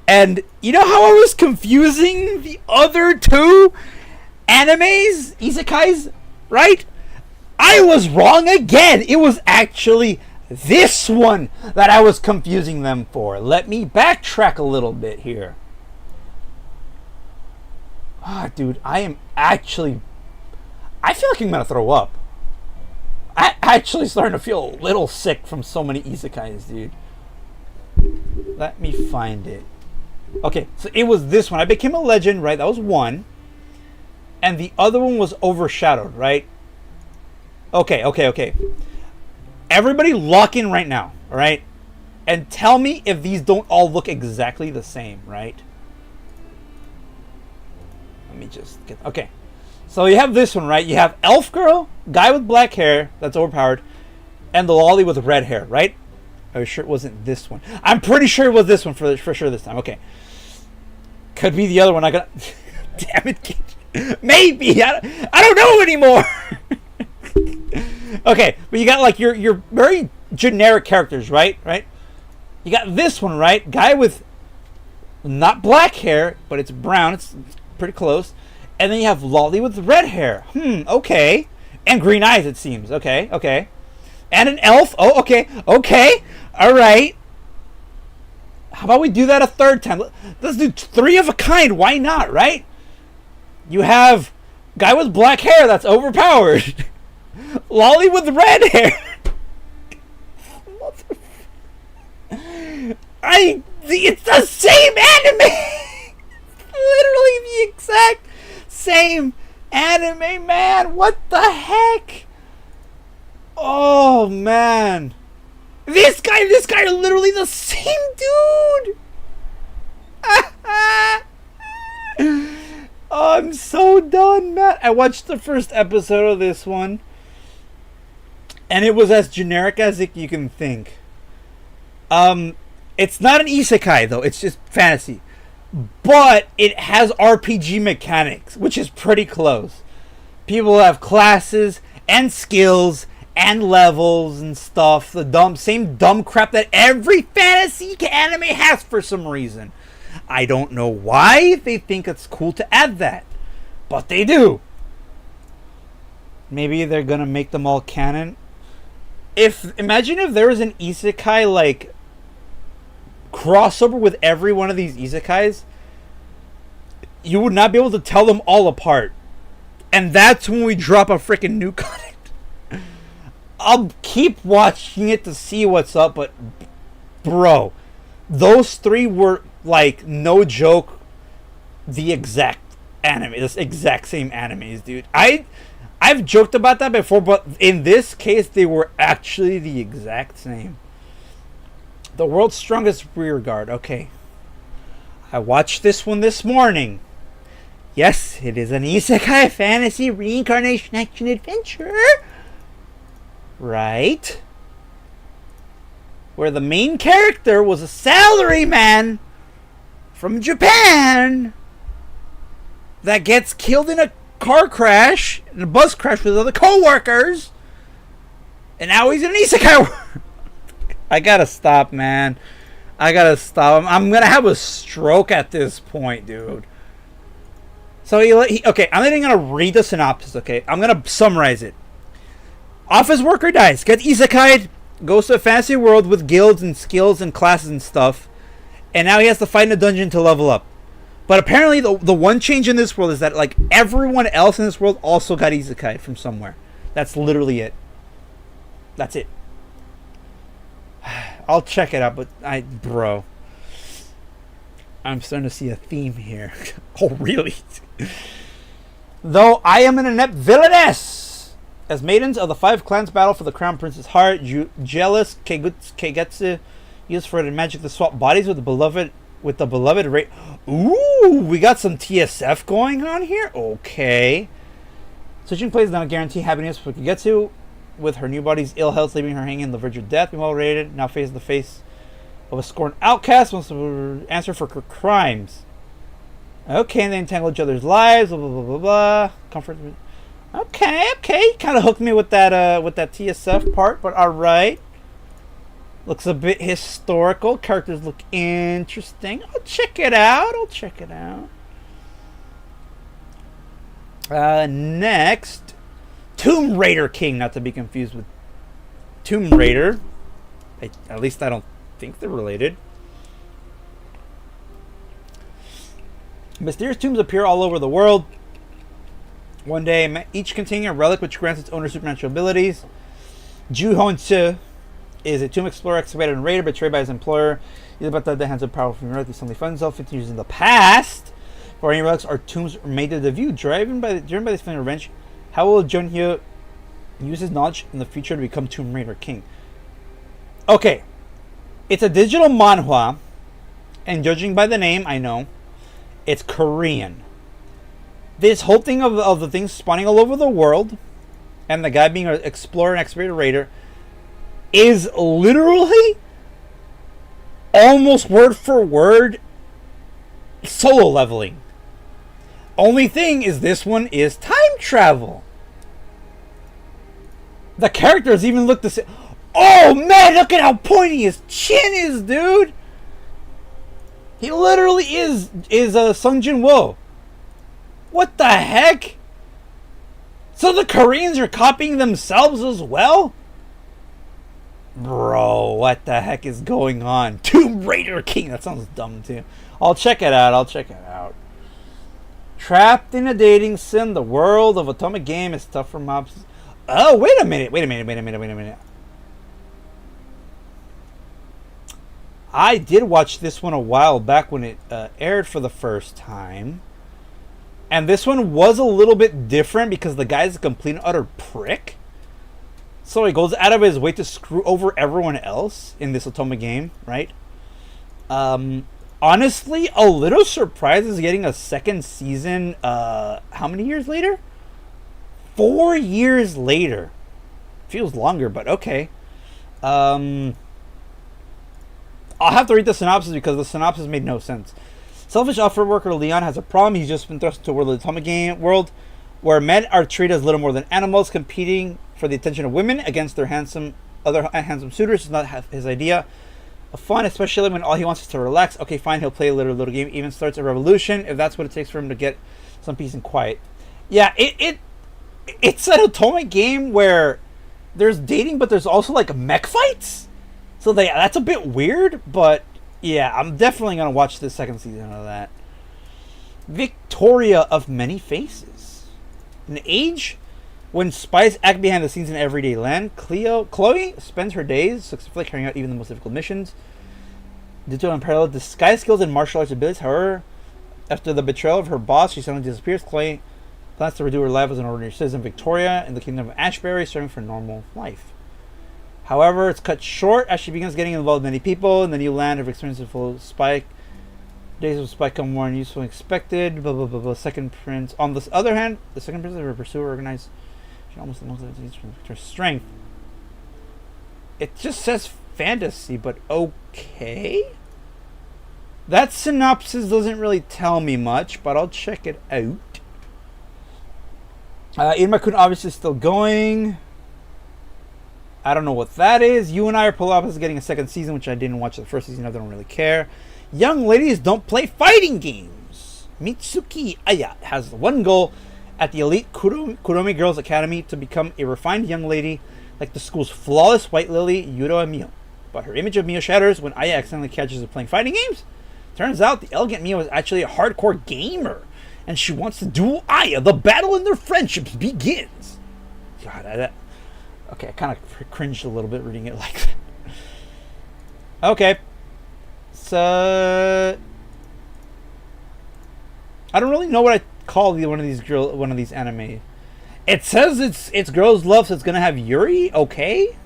And you know how I was confusing the other two animes, isekais, right? I was wrong again. It was actually this one that I was confusing them for. Let me backtrack a little bit here. Dude, I feel like I'm gonna throw up. I'm actually starting to feel a little sick from so many isekais, dude. Let me find it. Okay, so it was this one. I Became a Legend, right? That was one. And the other one was Overshadowed, right? Okay. Everybody lock in right now, all right? And tell me if these don't all look exactly the same, right? Let me just get... Okay. So you have this one, right? You have Elf Girl, guy with black hair, that's overpowered, and the lolly with red hair, right? Are you sure it wasn't this one? I'm pretty sure it was this one for sure this time. Okay. Could be the other one. I got... Damn it. Maybe. I don't know anymore. Okay. But you got like your very generic characters, right? Right? You got this one, right? Guy with not black hair, but it's brown. It's pretty close. And then you have lolly with red hair. Okay. And green eyes, it seems. Okay. And an elf. Oh, okay. All right. How about we do that a third time? Let's do 3 of a kind. Why not, right? You have guy with black hair that's overpowered. Lolly with red hair. It's the same anime. Literally the exact same anime, man. What the heck? Oh man, this guy are literally the same dude. Oh, I'm so done, man. I watched the first episode of this one, and it was as generic as you can think. It's not an isekai though; it's just fantasy, but it has RPG mechanics, which is pretty close. people have classes and skills and levels and stuff. The same dumb crap that every fantasy anime has for some reason. I don't know why they think it's cool to add that, but they do. Maybe they're gonna make them all canon. Imagine if there was an isekai like crossover with every one of these isekais, you would not be able to tell them all apart. And that's when we drop a freaking new content. I'll keep watching it to see what's up, but bro, those three were like, no joke, the exact anime, this exact same animes, dude. I've joked about that before, but in this case, they were actually the exact same. The world's strongest rear guard. Okay. I watched this one this morning. Yes, it is an isekai fantasy reincarnation action adventure. Right? Where the main character was a salaryman from Japan that gets killed in a car crash, in a bus crash with other co-workers, and now he's in an isekai. I gotta stop, man. I gotta stop. I'm gonna have a stroke at this point, dude. So okay, I'm not even gonna read the synopsis. Okay, I'm gonna summarize it. Office worker dies, gets isekai'd, goes to a fantasy world with guilds and skills and classes and stuff, and now he has to fight in a dungeon to level up. But apparently the one change in this world is that like everyone else in this world also got isekai'd from somewhere. That's literally it. That's it. I'll check it out, but bro, I'm starting to see a theme here. Oh, really? Though I am an inept villainess. As maidens of the 5 clans battle for the crown prince's heart, jealous Keigetsu used for the magic to swap bodies with the beloved Ooh, we got some TSF going on here. Okay. Switching plays now guarantee happiness for Keigetsu with her new body's ill health leaving her hanging on the verge of death. Well rated, now faces the face of a scorned outcast, wants to answer for her crimes. Okay, and they entangle each other's lives. Blah blah blah blah blah. Comfort. Okay. Kind of hooked me with that TSF part, but all right. Looks a bit historical. Characters look interesting. I'll check it out. Next, Tomb Raider King, not to be confused with Tomb Raider. At least I don't think they're related. Mysterious tombs appear all over the world. One day, each containing a relic which grants its owner supernatural abilities. Juhon-tsu is a tomb explorer, excavated and raider, betrayed by his employer. He's about to have the hands of powerful relic. He suddenly finds himself 15 years in the past. For any relics or tombs made to the view, driven by this feeling of revenge, how will Junhyo use his knowledge in the future to become Tomb Raider King? Okay, it's a digital manhwa, and judging by the name, I know it's Korean. This whole thing of the things spawning all over the world, and the guy being an explorer and excavator raider, is literally almost word for word solo leveling. Only thing is, this one is time travel. The characters even look the same. Oh man, look at how pointy his chin is, dude. He literally is Sung Jin-woo. What the heck? So the Koreans are copying themselves as well? Bro, what the heck is going on? Tomb Raider King. That sounds dumb too. I'll check it out. Trapped in a dating sim, the world of Atomic Game is tough for mobs. Oh, wait a minute. I did watch this one a while back when it aired for the first time. And this one was a little bit different because the guy's a complete and utter prick. So he goes out of his way to screw over everyone else in this Atomic Game, right? Honestly, a little surprised is getting a second season, how many years later? 4 years later. Feels longer, but okay. I'll have to read the synopsis because the synopsis made no sense. Selfish offer worker Leon has a problem. He's just been thrust into the world of the Atomic Game world. where men are treated as little more than animals, competing for the attention of women against their other handsome suitors. Is not his idea of fun, especially when all he wants is to relax. Okay, fine, he'll play a little game, even starts a revolution if that's what it takes for him to get some peace and quiet. Yeah, it's an atomic game where there's dating, but there's also like mech fights. So that's a bit weird, but yeah, I'm definitely gonna watch the second season of that. Victoria of Many Faces. An age when spies act behind the scenes in everyday land, Chloe spends her days successfully carrying out even the most difficult missions. Due to unparalleled disguise skills and martial arts abilities, however, after the betrayal of her boss, she suddenly disappears. Chloe plans to redo her life as an ordinary citizen, Victoria, in the kingdom of Ashbury, serving for normal life. However, it's cut short as she begins getting involved with many people in the new land of experiences full of spy. Days of spy come more unuseful than expected. Blah blah blah blah. Second prince. On the other hand, the second prince of her pursuer organized. She almost lost her strength. It just says fantasy, but okay. That synopsis doesn't really tell me much, but I'll check it out. Irma-kun obviously still going. I don't know what that is. You and I are Palapa is getting a second season, which I didn't watch the first season of. I don't really care. Young ladies don't play fighting games. Mitsuki Aya has one goal at the elite Kuromi Girls Academy to become a refined young lady like the school's flawless white lily, Yuro and Mio. But her image of Mio shatters when Aya accidentally catches her playing fighting games. Turns out the elegant Mio is actually a hardcore gamer, and she wants to duel Aya. The battle in their friendships begins. God, okay, I kind of cringed a little bit reading it like that. Okay. So I don't really know what I call one of these anime. It says it's girls' love, so it's gonna have Yuri. Okay.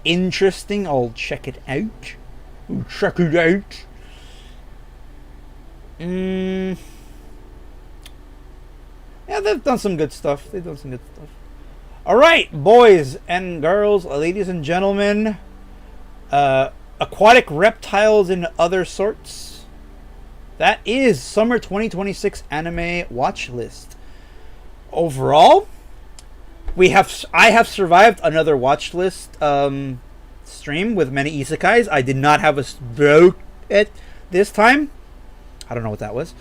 Interesting. I'll check it out. Yeah, they've done some good stuff. All right, boys and girls, ladies and gentlemen, aquatic reptiles and other sorts. That is summer 2026 anime watch list. Overall, I have survived another watch list stream with many isekais. I did not have a stroke at this time. I don't know what that was.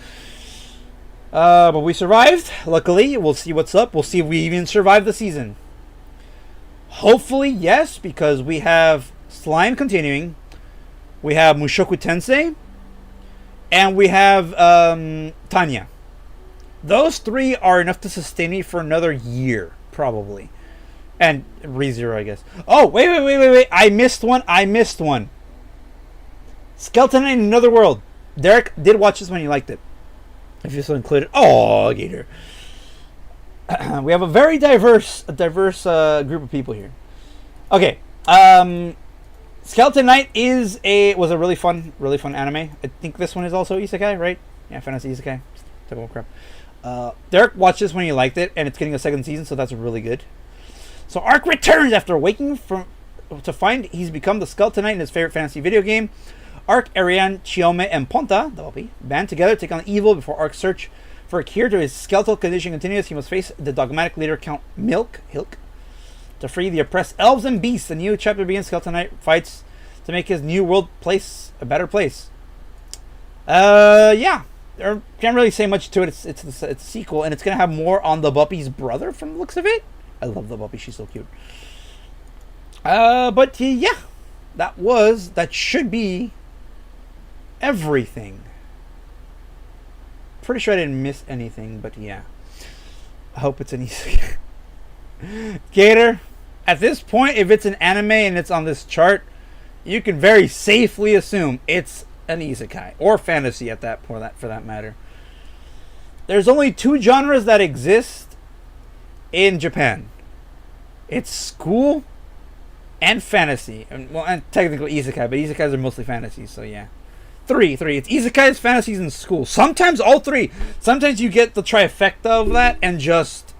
But we survived. Luckily, we'll see what's up. We'll see if we even survive the season. Hopefully, yes, because we have Slime continuing. We have Mushoku Tensei. And we have Tanya. Those three are enough to sustain me for another year, probably. And ReZero, I guess. Oh, wait. I missed one. Skeleton in Another World. Derek did watch this when he liked it. If you're still included. Oh, Gator. We have a very diverse group of people here. Okay. Skeleton Knight was a really fun anime. I think this one is also isekai, right? Yeah, fantasy isekai. Typical crap. Derek watched this when he liked it, and it's getting a second season, so that's really good. So Ark returns after waking to find he's become the Skeleton Knight in his favorite fantasy video game. Ark, Ariane, Chiome, and Ponta, the Bucky, band together to take on evil before Ark's search for a cure to his skeletal condition continues. He must face the dogmatic leader Count Hilk to free the oppressed elves and beasts. The new chapter begins. Skeleton Knight fights to make his new world place a better place. Yeah. There can't really say much to it. It's a sequel, and it's gonna have more on the Buppy's brother from the looks of it. I love the Buppy; she's so cute. But yeah, that should be everything. Pretty sure I didn't miss anything, but yeah. I hope it's an easy. Gator, at this point, if it's an anime and it's on this chart, you can very safely assume it's an isekai or fantasy at that point, for that matter. There's only two genres that exist in Japan. It's school and fantasy. And technically isekai, but isekais are mostly fantasies, so yeah. Three. It's isekais, fantasies, and school. Sometimes all three. Sometimes you get the trifecta of that and just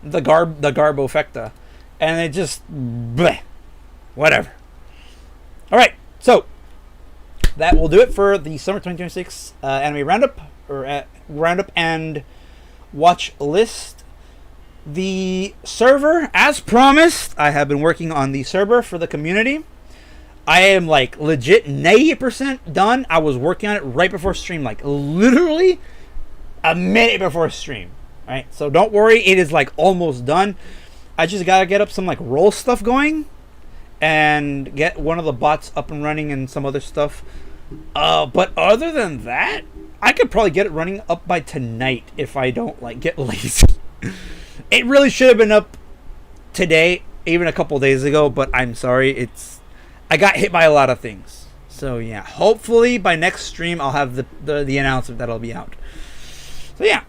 the garbofecta. And it just bleh. Whatever. Alright, so that will do it for the summer 2026 anime roundup and Watchlist. The server, as promised, I have been working on the server for the community. I am like legit 90% done. I was working on it right before stream, like literally a minute before stream. Right, so don't worry, it is like almost done. I just gotta get up some like role stuff going and get one of the bots up and running and some other stuff. But other than that, I could probably get it running up by tonight if I don't like get lazy. It really should have been up today, even a couple days ago, but I'm sorry. I got hit by a lot of things. So yeah, hopefully by next stream I'll have the announcement that'll be out. So yeah.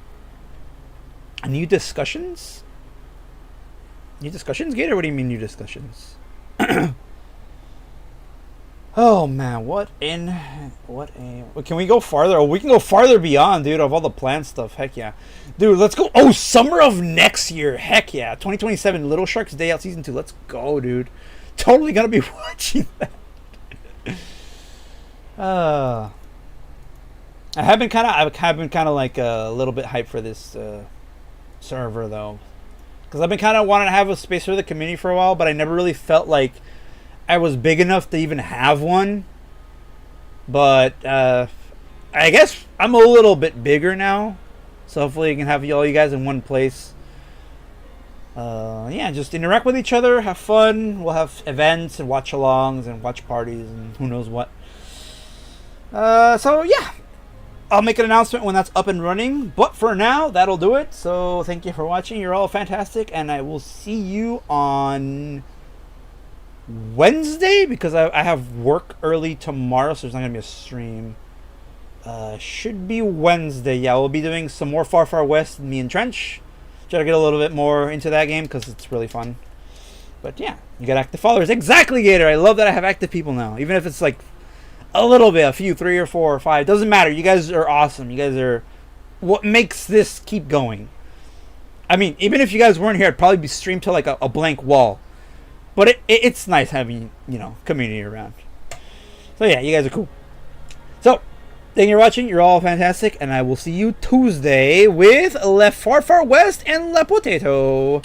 New discussions? New discussions, Gator? What do you mean new discussions? Oh man, can we go farther? Oh, we can go farther beyond, dude, of all the planned stuff. Heck yeah. Dude, let's go. Oh, summer of next year. Heck yeah. 2027 Little Sharks Day Out Season 2. Let's go, dude. Totally gonna be watching that. I have been kind of like a little bit hyped for this server though, because I've been kind of wanting to have a space for the community for a while, but I never really felt like I was big enough to even have one. But I guess I'm a little bit bigger now, so hopefully I can have all you guys in one place. Yeah, just interact with each other, have fun. We'll have events and watch-alongs and watch parties and who knows what. So yeah, I'll make an announcement when that's up and running. But for now, that'll do it. So thank you for watching. You're all fantastic, and I will see you on Wednesday, because I have work early tomorrow, so there's not gonna be a stream. Should be Wednesday. Yeah, we'll be doing some more Far Far West, me and Trench. Try to get a little bit more into that game because it's really fun. But yeah, you got active followers. Exactly, Gator. I love that I have active people now, even if it's like a little bit, a few, 3 or 4 or 5. Doesn't matter. You guys are awesome. You guys are what makes this keep going. I mean, even if you guys weren't here, I'd probably be streamed to like a blank wall. But it's nice having, you know, community around. So yeah, you guys are cool. So, thank you for watching. You're all fantastic. And I will see you Tuesday with Left Far Far West and Le Potato.